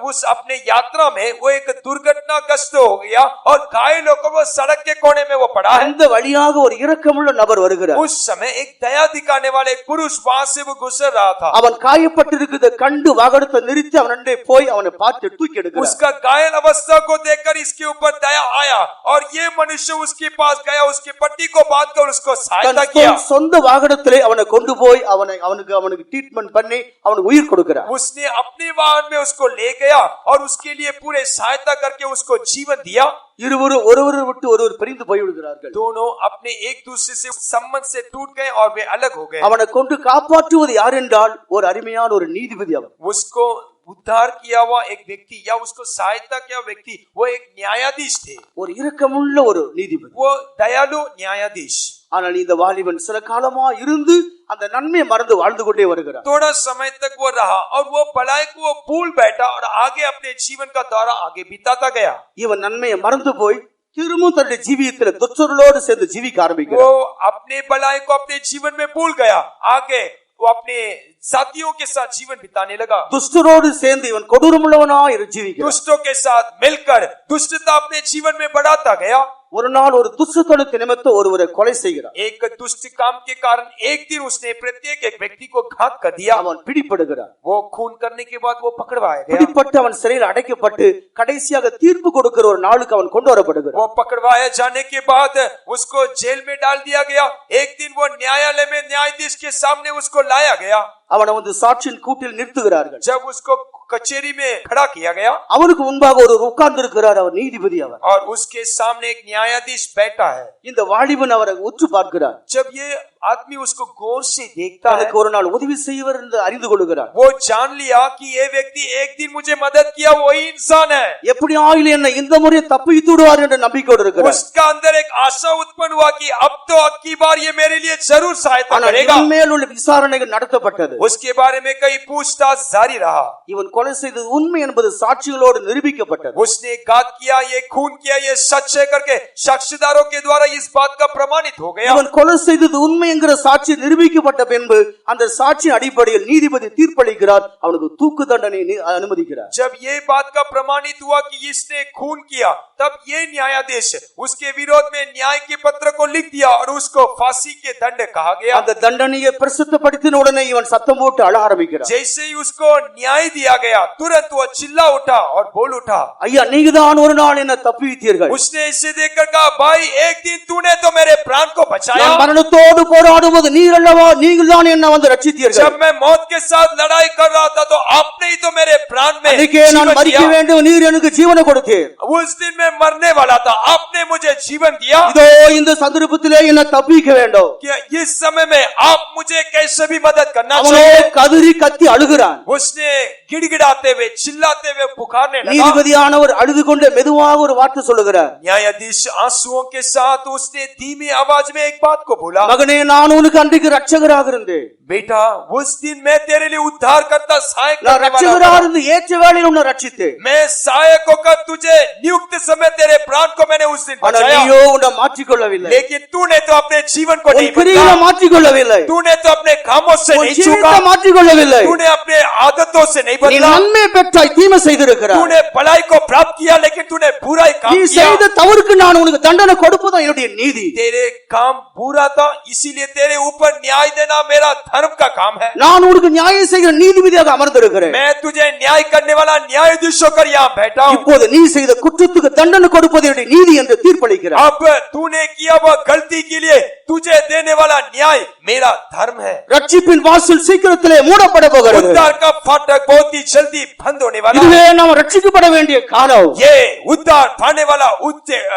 उस अपने यात्रा में वो एक दुर्घटनाग्रस्त हो गया और घायल होकर वो सड़क के कोने में वो पड़ा है। அந்த வழியாக ஒரு இரக்கமுள்ள நபர் வருகிறார். उस समय एक दया दिखाने वाले एक पुरुष वहां से वो गुजर रहा था। அவன் காயப்பட்டிருக்கிறதை கண்டு வாகனத்தை நிறுத்தி அவனண்டே போய் அவனை பார்த்து தூக்கி எடுக்கிறார். उसका घायल अवस्था को देखकर इसके ऊपर दया आया और ये मनुष्य उसके पास गया, उसकी पट्टी को बांधकर उसको सहायता किया। தன் சொந்த வாகனத்திலே அவனை கொண்டு போய் அவனுக்கு ட்ரீட்மெண்ட் பண்ணி அவனுக்கு உயிர் கொடுக்கிறார். उसने अपने वाहन में उसको ले गया और उसके लिए पूरे सहायता करके उसको जीवन दिया। இருவரும் ஒருவரை விட்டு ஒருவர் பிரிந்து போய் விடுகிறார்கள். दोनों अपने एक दूसरे से संबंध से टूट गए और वे अलग हो गए। அவனை கொண்டு காப்பாற்றுவது யார் என்றால் ஒரு அருமையான ஒரு நீதிபதி. அவன் उसको उद्धार किया हुआ एक व्यक्ति या उसको सहायता किया व्यक्ति वो एक न्यायाधीश थे, ஒரு இரக்கமுள்ள ஒரு நீதிபதி. वो दयालु न्यायाधीश। ஆனால் இந்த வாலிபன் சில காலமா இருந்து அந்த நன்மையை மறந்து வாழ்ந்து கொண்டே வருகிறார். थोड़ा समय तक वो रहा और वो भलाई को वो भूल बैठा और आगे अपने जीवन का दौरा आगे बिताता गया। இவன் நன்மையை மறந்து போய் திரும்பவும் தன்னுடைய ஜீவியத்தில் துச்சர்களோடு சேர்ந்து ஜீவிக்க ஆரம்பிக்கிறார். वो अपने भलाई को अपने जीवन में भूल गया, आगे वो अपने साथियों के साथ जीवन बिताने लगा। துஷ்டரோடு சேர்ந்து இவன் கொடூரமுள்ளவனா ஜீவிக்கிறார். दुष्टों के साथ मिलकर दुष्टता अपने जीवन में बढ़ाता गया। ஒரு நாள் ஒரு துஷ்டத்தனத்து நிமித்தம் ஒருவரை கொலை செய்கிறார். एक दुष्ट काम के कारण एक दिन उसने प्रत्येक एक व्यक्ति को घात कर दिया। அவன் பிடிபடுகிறான். वो खून करने के बाद वो पकड़वाया गया। பிடிப்பட்டு அவன் சிறையில் அடைக்கப்பட்டு கடைசியாக தீர்ப்பு கொடுக்கிற ஒரு நாளுக்கு அவன் கொண்டு வரப்படுகிறான். वो पकड़वाया जाने के बाद उसको जेल में डाल दिया गया। एक दिन वो न्यायालय में न्यायाधीश के सामने उसको लाया गया। அவனை வந்து சாட்சியின் கூட்டில் நிறுத்துகிறார்கள். जब उसको कचेरी में खड़ा किया गया அவனுக்கு முன்பாக ஒரு உட்கார்ந்து இருக்கிறார், அவர் நீதிபதி அவர். और उसके सामने एक न्यायाधीश बैठा है। இந்த வாலிபன் அவரை உற்று பார்க்கிறார். जब ये आदमी उसको गौर से देखता है, தனக்கு ஒரு நாள் உதவி செய்வர் என்று அறிந்து கொள்கிறார். वो जान लिया कि ये व्यक्ति एक दिन मुझे मदद किया, वही इंसान है। எப்படி ஆயில என்ன இந்த முறை தப்பித்து விடுவார் என்ற நம்பிக்கையோடு இருக்கிறார். उसका अंदर एक आशा उत्पन्न हुआ कि अब तो अब की बार ये मेरे लिए जरूर सहायता करेगा। ஆனால் மேல் உள்ள விசாரணைகள் நடத்தப்பட்டது. उसके बारे में कई पूछताछ जारी रहा। இவன் கொலை செய்தது உண்மை என்பது சாட்சிகளோடு நிரூபிக்கப்பட்டது. उसने घात किया, ये खून किया, ये सच है करके साक्षीदारों के द्वारा इस बात का प्रमाणित हो गया। இவன் கொலை செய்தது உண்மை என்கிற சாட்சி நிரூபிக்கப்பட்ட பின்பு அந்த சாட்சியின் அடிப்படையில் நீதிபதி தீர்ப்பளிக்கிறார், அவனுக்கு தூக்கு தண்டனை அனுமதிக்கிறார். जब ये बात का प्रमाणित हुआ कि इसने खून किया, तब ये न्यायाधीश उसके विरोध में न्याय के पत्र को लिख दिया और उसको फांसी के दंड कहा गया। அந்த தண்டனையை பிரசித்தப்படுத்தின உடனே இவன் சத்தம் போட்டு அழ ஆரம்பிக்கிறான். जैसे ही उसको न्याय दिया गया, तुरंत वो चिल्ला उठा और बोल उठा, ஐயா நீங்கதான் ஒரு நாள் என்ன தப்புவித்தீர்கள். उसने इसे देखकर कहा, भाई एक दिन तूने तो मेरे प्राण को बचाया। நான் மரணத்தோடு போராடும்போது நீர் அல்லவா நீங்கள் தான் என்ன வந்து ரட்சித்தீர்கள். जब मैं मौत के साथ लड़ाई कर रहा था तो आपने ही तो मेरे प्राण में அன்றைக்கே நான் जीवन மரிக்க दिया। வேண்டும், நீர் எனக்கு ஜீவனை கொடுத்தீர். उस दिन मैं मरने वाला था, आपने मुझे जीवन दिया। இதோ இந்த சந்தர்ப்பத்திலே என்ன தப்பிக்க வேண்டும். क्या इस समय में आप मुझे कैसे भी मदद करना அவனே चाहिए। கதறி கத்தி அழுகிறான். उसने गिड़गिड़ाते हुए चिल्लाते हुए पुकारने लगा। நீதிபதியானவர் அழுது கொண்டு மெதுவாக ஒரு வார்த்தை சொல்லுகிறார். न्यायाधीश आंसुओं के साथ उसने धीमी आवाज में एक बात को बोला, மகனே நான் உனக்கு அன்றைக்கு ரட்சகராக இருந்தேன். बेटा उस दिन मैं तेरे लिए उद्धार करता सहायक நான் करने वाला ரட்சகராக था। இருந்து ஏற்ற வேளையில் உன்னை ரட்சித்தேன். मैं सहायक होकर तुझे नियुक्त समय तेरे प्राण को मैंने उस दिन ஆனால் बचाया, நீயோ உன்னை மாற்றிக்கொள்ளவில்லை. लेकिन तूने तो अपने जीवन को உன் नहीं கிரியைகளை बदला, மாற்றிக்கொள்ளவில்லை. तूने तो अपने कामों से உன் नहीं ஜீவிதத்தை चूका, மாற்றிக்கொள்ளவில்லை. तूने अपने आदतों से नहीं நீ बदला, நன்மை பெற்றாய், தீமை செய்திருக்கிறாய். तूने भलाई को प्राप्त किया, लेकिन तूने बुराई काम நீ किया। செய்த தவறுக்கு நான் உனக்கு தண்டனை கொடுப்பதுதான் என்னுடைய நீதி. तेरे काम बुरा था, इसीलिए तेरे ऊपर न्याय देना मेरा धर्म का काम है। நான் உனக்கு நியாயம் செய்கிற நீதிபதியாக அமர்ந்திருக்கிறேன். मैं तुझे न्याय करने वाला न्यायाधीश होकर यहाँ बैठा हूँ। இப்போது நீ செய்த குற்றத்துக்கு தண்டனை கொடுப்பது என்னுடைய நீதி என்று தீர்ப்பளிக்கிறார். अब तूने किया वह गलती के लिए तुझे देने वाला न्याय मेरा धर्म है। ரட்சிப்பின் வாசல் சீக்கிரத்திலே மூடப்பட போகிறது. उद्धार का फाटक बहुत ही जल्दी बंद होने वाला है। இதுவே நாம் ரட்சிக்கப்பட வேண்டிய காலம். ये उद्धार पाने वाला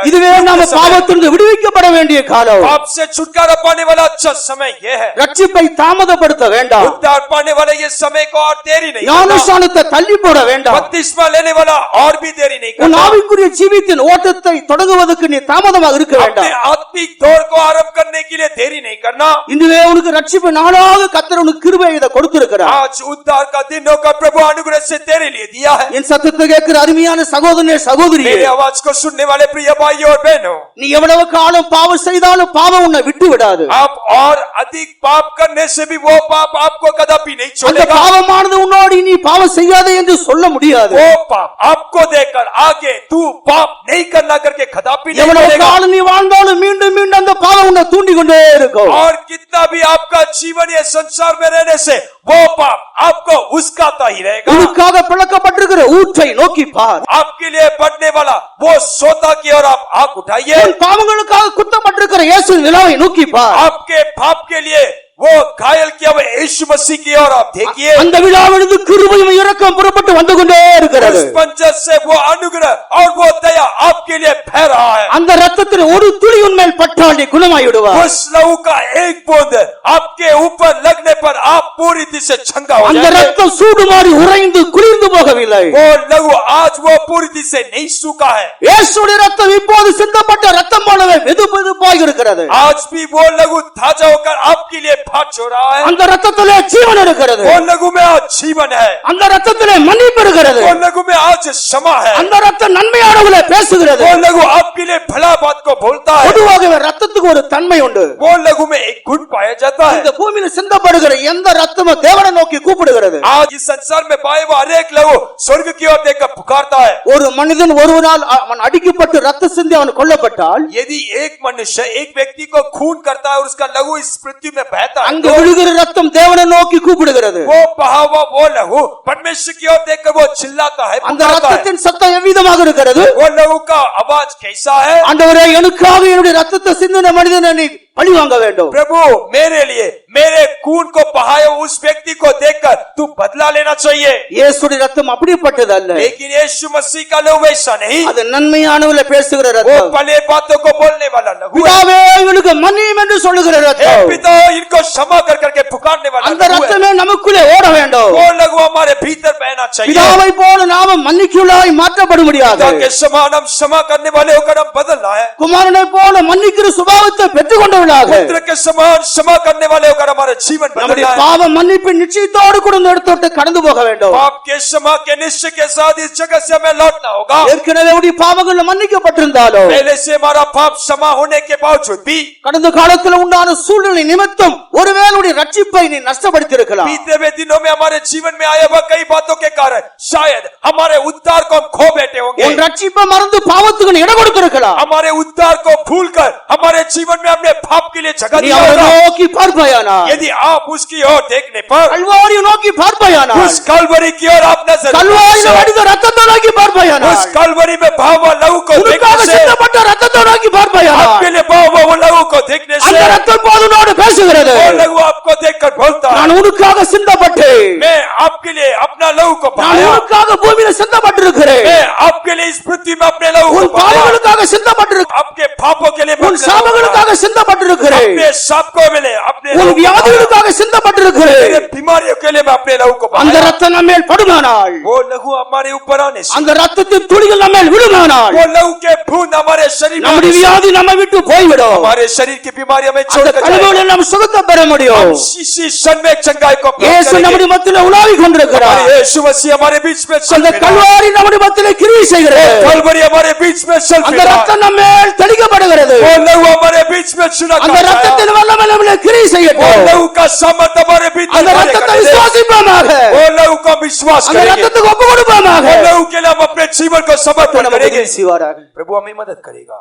இதுவே நாம் பாவத்திலிருந்து விடுவிக்கப்பட வேண்டிய காலம். पाप से छुटकारा पाने वाला अच्छा समय ये है। ரட்சிப்பை தாமதப்படுத்த வேண்டாம். उद्धार पाने वाले ये समय को और देरी नहीं करना। ஞானஸ்நானத்தை தள்ளி போட வேண்டாம். बपतिस्मा लेने वाला और भी देरी नहीं உன் करना। ஆவிக்குரிய ஜீவித்தின் ஓட்டத்தை தொடங்குவதற்கு நீ தாமதமாக இருக்க अपने வேண்டாம். आत्मिक दौड़ को आरंभ करने के लिए देरी नहीं करना। இதுவே உனக்கு ரட்சிப்பு நாளாக கர்த்தர் உனக்கு கிருபை இதை கொடுத்திருக்கிறார். आज उद्धार का दिन होकर प्रभु अनुग्रह से तेरे लिए दिया है। என் சத்தத்தை கேட்கிற அருமையான சகோதரனே சகோதரியே, मेरे आवाज को सुनने वाले प्रिय भाइयों और बहनों, நீ எவ்வளவு காலம் பாவம் செய்தாலும் பாவம் உன்னை விட்டு விடாது. आप और अधिक पाप करने से भी वो पाप आपको कदापि नहीं அந்த छोड़ेगा। பாவமானது உன்னோடு நீ பாவம் செய்யாதே என்று சொல்ல முடியாது. वो पाप आपको देकर आगे तू पाप नहीं करना करके कदापि नहीं எவ்வளவு करेगा। காலம் நீ வாழ்ந்தாலும் மீண்டும் மீண்டும் அந்த பாவம் உன்னை தூண்டிக் கொண்டே இருக்கும். और कितना भी आपका जीवन ये संसार में रहने से वो पाप आपको उसकाता ही रहेगा। உனக்காக பிளக்கப்பட்டிருக்கிற ஊற்றை நோக்கி பார். आपके लिए बढ़ने वाला वो सोता की ओर आप आंख उठाइए। உன் பாவங்களுக்காக குத்தப்பட்டிருக்கிற இயேசு நிலாவை நோக்கி பார். आपके पाप के लिए वो घायल किया हुआ यीशु मसीह की ओर आप देखिए। அந்த விழாவிலிருந்து கிருபையும் இரக்கம் புறப்பட்டு வந்து கொண்டே இருக்கிறது. उस पंजर से वो अनुग्रह और वो दया आपके लिए बह रहा है। அந்த ரத்தத்தில் ஒரு துளி உன்மேல் பட்டால் நீ குணமாய் விடுவாய். उस लहू का एक बूंद आपके ऊपर लगने पर आप पूरी तरह से चंगा हो அந்த जाएंगे। ரத்தம் சூடு மாறி உறைந்து குளிர்ந்து போகவில்லை. वो लहू आज वो पूरी तरह से नहीं सूखा है। இயேசுவின் ரத்தம் இப்போது சிந்தப்பட்ட ரத்தம் போலவே வெதுவெதுப்பாய் இருக்கிறது. आज भी वो लहू ताजा होकर आपके लिए भाग हो रहा है। அந்த ரத்தத்திலே ஜீவன் இருக்கிறது. वो लहू में आज जीवन है। அந்த ரத்தத்திலே மன்னிப்பு இருக்கிறது. वो लहू में आज क्षमा है। அந்த ரத்தம் நன்மையானவளை பேசுகிறது. वो लहू आपके लिए भला बात को बोलता है। பொதுவாகவே ரத்தத்துக்கு ஒரு தன்மை உண்டு. वो लहू में एक गुण पाया जाता है। இந்த பூமியில் சிந்தப்படுகிற எந்த ரத்தமும் தேவனை நோக்கி கூப்பிடுகிறது. आज इस संसार में पाए हुआ हर एक लहू स्वर्ग की ओर देखकर पुकारता है। ஒரு மனிதன் ஒருவனால் அவன் அடிக்கப்பட்டு ரத்த சிந்தி அவன் கொல்லப்பட்டால் यदि एक मनुष्य एक व्यक्ति को खून करता है और उसका लहू इस पृथ्वी में बहता है, அங்கு விழுகிற ரத்தம் தேவனை நோக்கி கூப்பிடுகிறது. वो बहा हुआ वो लहू परमेश्वर की ओर देखकर वो चिल्लाता है, அந்த पुकारता है। ரத்தத்தின் சத்தம் எவ்விதமாக இருக்கிறது? वो लहू का आवाज कैसा है? ஆண்டவரே எனக்காக என்னுடைய ரத்தத்தை சிந்தின மனிதனை நீ பழி வாங்க வேண்டும். प्रभु मेरे लिए मेरे खून को बहाए उस व्यक्ति को देखकर तू बदला लेना चाहिए. இயேசுடைய ரத்தம் அப்படிப்பட்டது அல்ல. लेकिन यीशु मसीह का लहू वैसा नहीं. அது நன்மையானவளை பேசுகிற वो ரத்தம். भले बातों को बोलने वाला लहू है. பிதாவே இவளுக்கு மன்னியும் என்று சொல்லுகிற हे ரத்தம். पिता इनको क्षमा कर करके पुकारने वाला அந்த लहू है. ரத்தமே நமக்குள்ளே ஓட வேண்டும். वो लहू हमारे भीतर बहना चाहिए. பிதாவை போல நாம மன்னிக்குள்ளாய் மாற்றப்பட முடியாது. पिता के समान हम क्षमा करने वाले होकर हम बदलना है. குமாரனை போல மன்னிக்கிற சுபாவத்தை பெற்றுக் கொண்டவர்களாக पुत्र के समान क्षमा करने वाले होकर हमारे जीवन நம்முடைய बदलना है. பாவ மன்னிப்பின் நிச்சயத்தோடு கூட இந்த இடத்தோட்டு கடந்து போக வேண்டும். पाप के क्षमा के निश्चय के साथ इस जगत से हमें लौटना होगा. ஏற்கனவே உடைய பாவங்கள் மன்னிக்கப்பட்டிருந்தாலும் पहले से हमारा पाप क्षमा होने के बावजूद भी கடந்த காலத்தில் உண்டான சூழ்நிலை நிமித்தம் ஒருவேளை உடைய ரட்சிப்பை நீ நஷ்டப்படுத்தி இருக்கலாம். बीते हुए दिनों में हमारे जीवन में आए हुए कई बातों के कारण शायद हमारे उद्धार को हम खो बैठे உன் होंगे. ரட்சிப்பை மறந்து பாவத்துக்கு நீ இடம் கொடுத்திருக்கலாம். हमारे उद्धार को भूलकर हमारे जीवन में हमने पाप के लिए जगह நீ दिया அவரை होगा. நோக்கி பார்ப்பாயானா, यदि आप उसकी ओर देखने पर கல்வாரியை நோக்கி பார்ப்பாயானா, उस कलवरी की ओर आप नजर கல்வாரியில் डालें, வடிந்த ரத்தத்தை நோக்கி பார்ப்பாயானா, उस कलवरी में भाव लहू को देखने உனக்காக से சிந்தப்பட்ட ரத்தத்தை நோக்கி பார்ப்பாயானா, आपके लिए भाव वो लहू को देखने அந்த से ரத்தம் போதுனோடு பேசுகிறது. वो लहू आपको देखकर बोलता है, நான் உனக்காக சிந்தப்பட்டேன், मैं आपके लिए अपना लहू को நான் बहाया, உனக்காக பூமியில சிந்தப்பட்டிருக்கிறேன், मैं आपके लिए इस पृथ्वी में अपने लहू को உன் बहाया, பாவங்களுக்காக சிந்தப்பட்டிருக்கிறேன், आपके पापों के लिए உன் अपने लहू को சாபங்களுக்காக बहाया, சிந்தப்பட்டிருக்கிறேன், अपने शाप को मिले अपने உன் लहू को बहाया, வியாதிகளுக்காக சிந்தப்பட்டிருக்கிறேன். मेरे बीमारियों के लिए मैं अपने लहू को அந்த बहाया. ரத்தம் நம்ம மேல் படுமானால், वो लहू हमारे ऊपर आने से, அந்த ரத்தத்தின் துளிகள் நம்ம மேல் விழுமானால், वो लहू के बूंद हमारे शरीर में நம்முடைய आने से, வியாதி நம்ம விட்டு போய்விடும். हमारे शरीर की बीमारी हमें அந்த छोड़कर जाएगी. கழுவுல நாம் சுகத்தை பெற முடியும். हम इसी क्षण में चंगाई को प्राप्त இயேசு करेंगे. நம்முடைய மத்தியில உலாவிக் கொண்டிருக்கிறார். हमारे यीशु मसीह हमारे बीच में चल அந்த फिरा है. கல்வாரி நம்முடைய மத்தியில கிரியை செய்கிறது. कलवरी हमारे बीच में चल அந்த फिरा है. ரத்தம் நம்ம மேல் தெளிக்கப்படுகிறது. वो लहू हमारे बीच में छिड़का அந்த जाए. ரத்தத்தின் வல்லமை நம்மளை கிரியை वो செய்யட்டும். लहू का सामर्थ हमारे भीतर அந்த कार्य ரத்தத்தை करने दे. விசுவாசிப்போமாக. वो लहू का विश्वास அந்த करेंगे. ரத்தத்துக்கு ஒப்பு கொடுப்போமாக. वो लहू के लिए हम अपने जीवन को समर्पण நமக்கு करेंगे. உதவி செய்வாராக. प्रभु हमें मदद करेगा.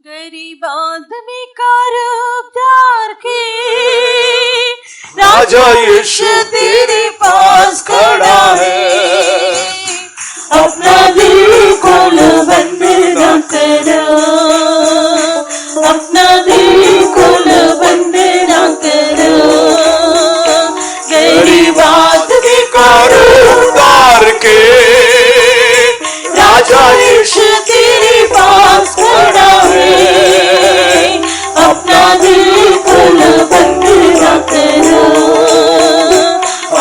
गरीब आदमी का रूपदार के राजा यीशु तेरे पास खड़ा है. अपना दिल खोल बंद न करो, अपना दिल खोल बंद न करो, गरीब आदमी का उतार के राजा यीशु तेरे पास खड़ा है, अपना दिल खोल बंद न करो,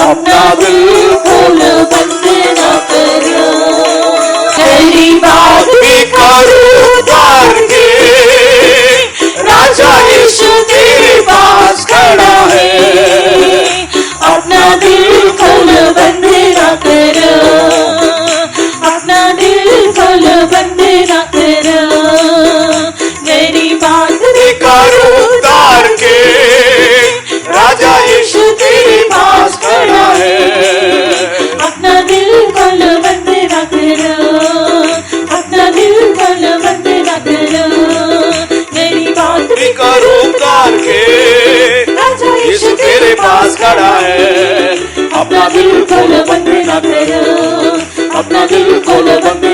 अपना दिल खोल बंद न करो, गरीब आदमी का उतार के राजा यीशु तेरे पास खड़ा है, अपना दिल खोल बंद न करो, अपना दिल खोल बंद न करो, गरीब आदमी का उतार के राजा यीशु तेरे पास खड़ा है. अपना दिल खोल बंद न करो, अपना दिल खोल बंद न करो, गरीब आदमी का उतार के राजा यीशु तेरे पास खड़ा है. अपना दिल खोल बंद न करो, अपना दिल खोल बंद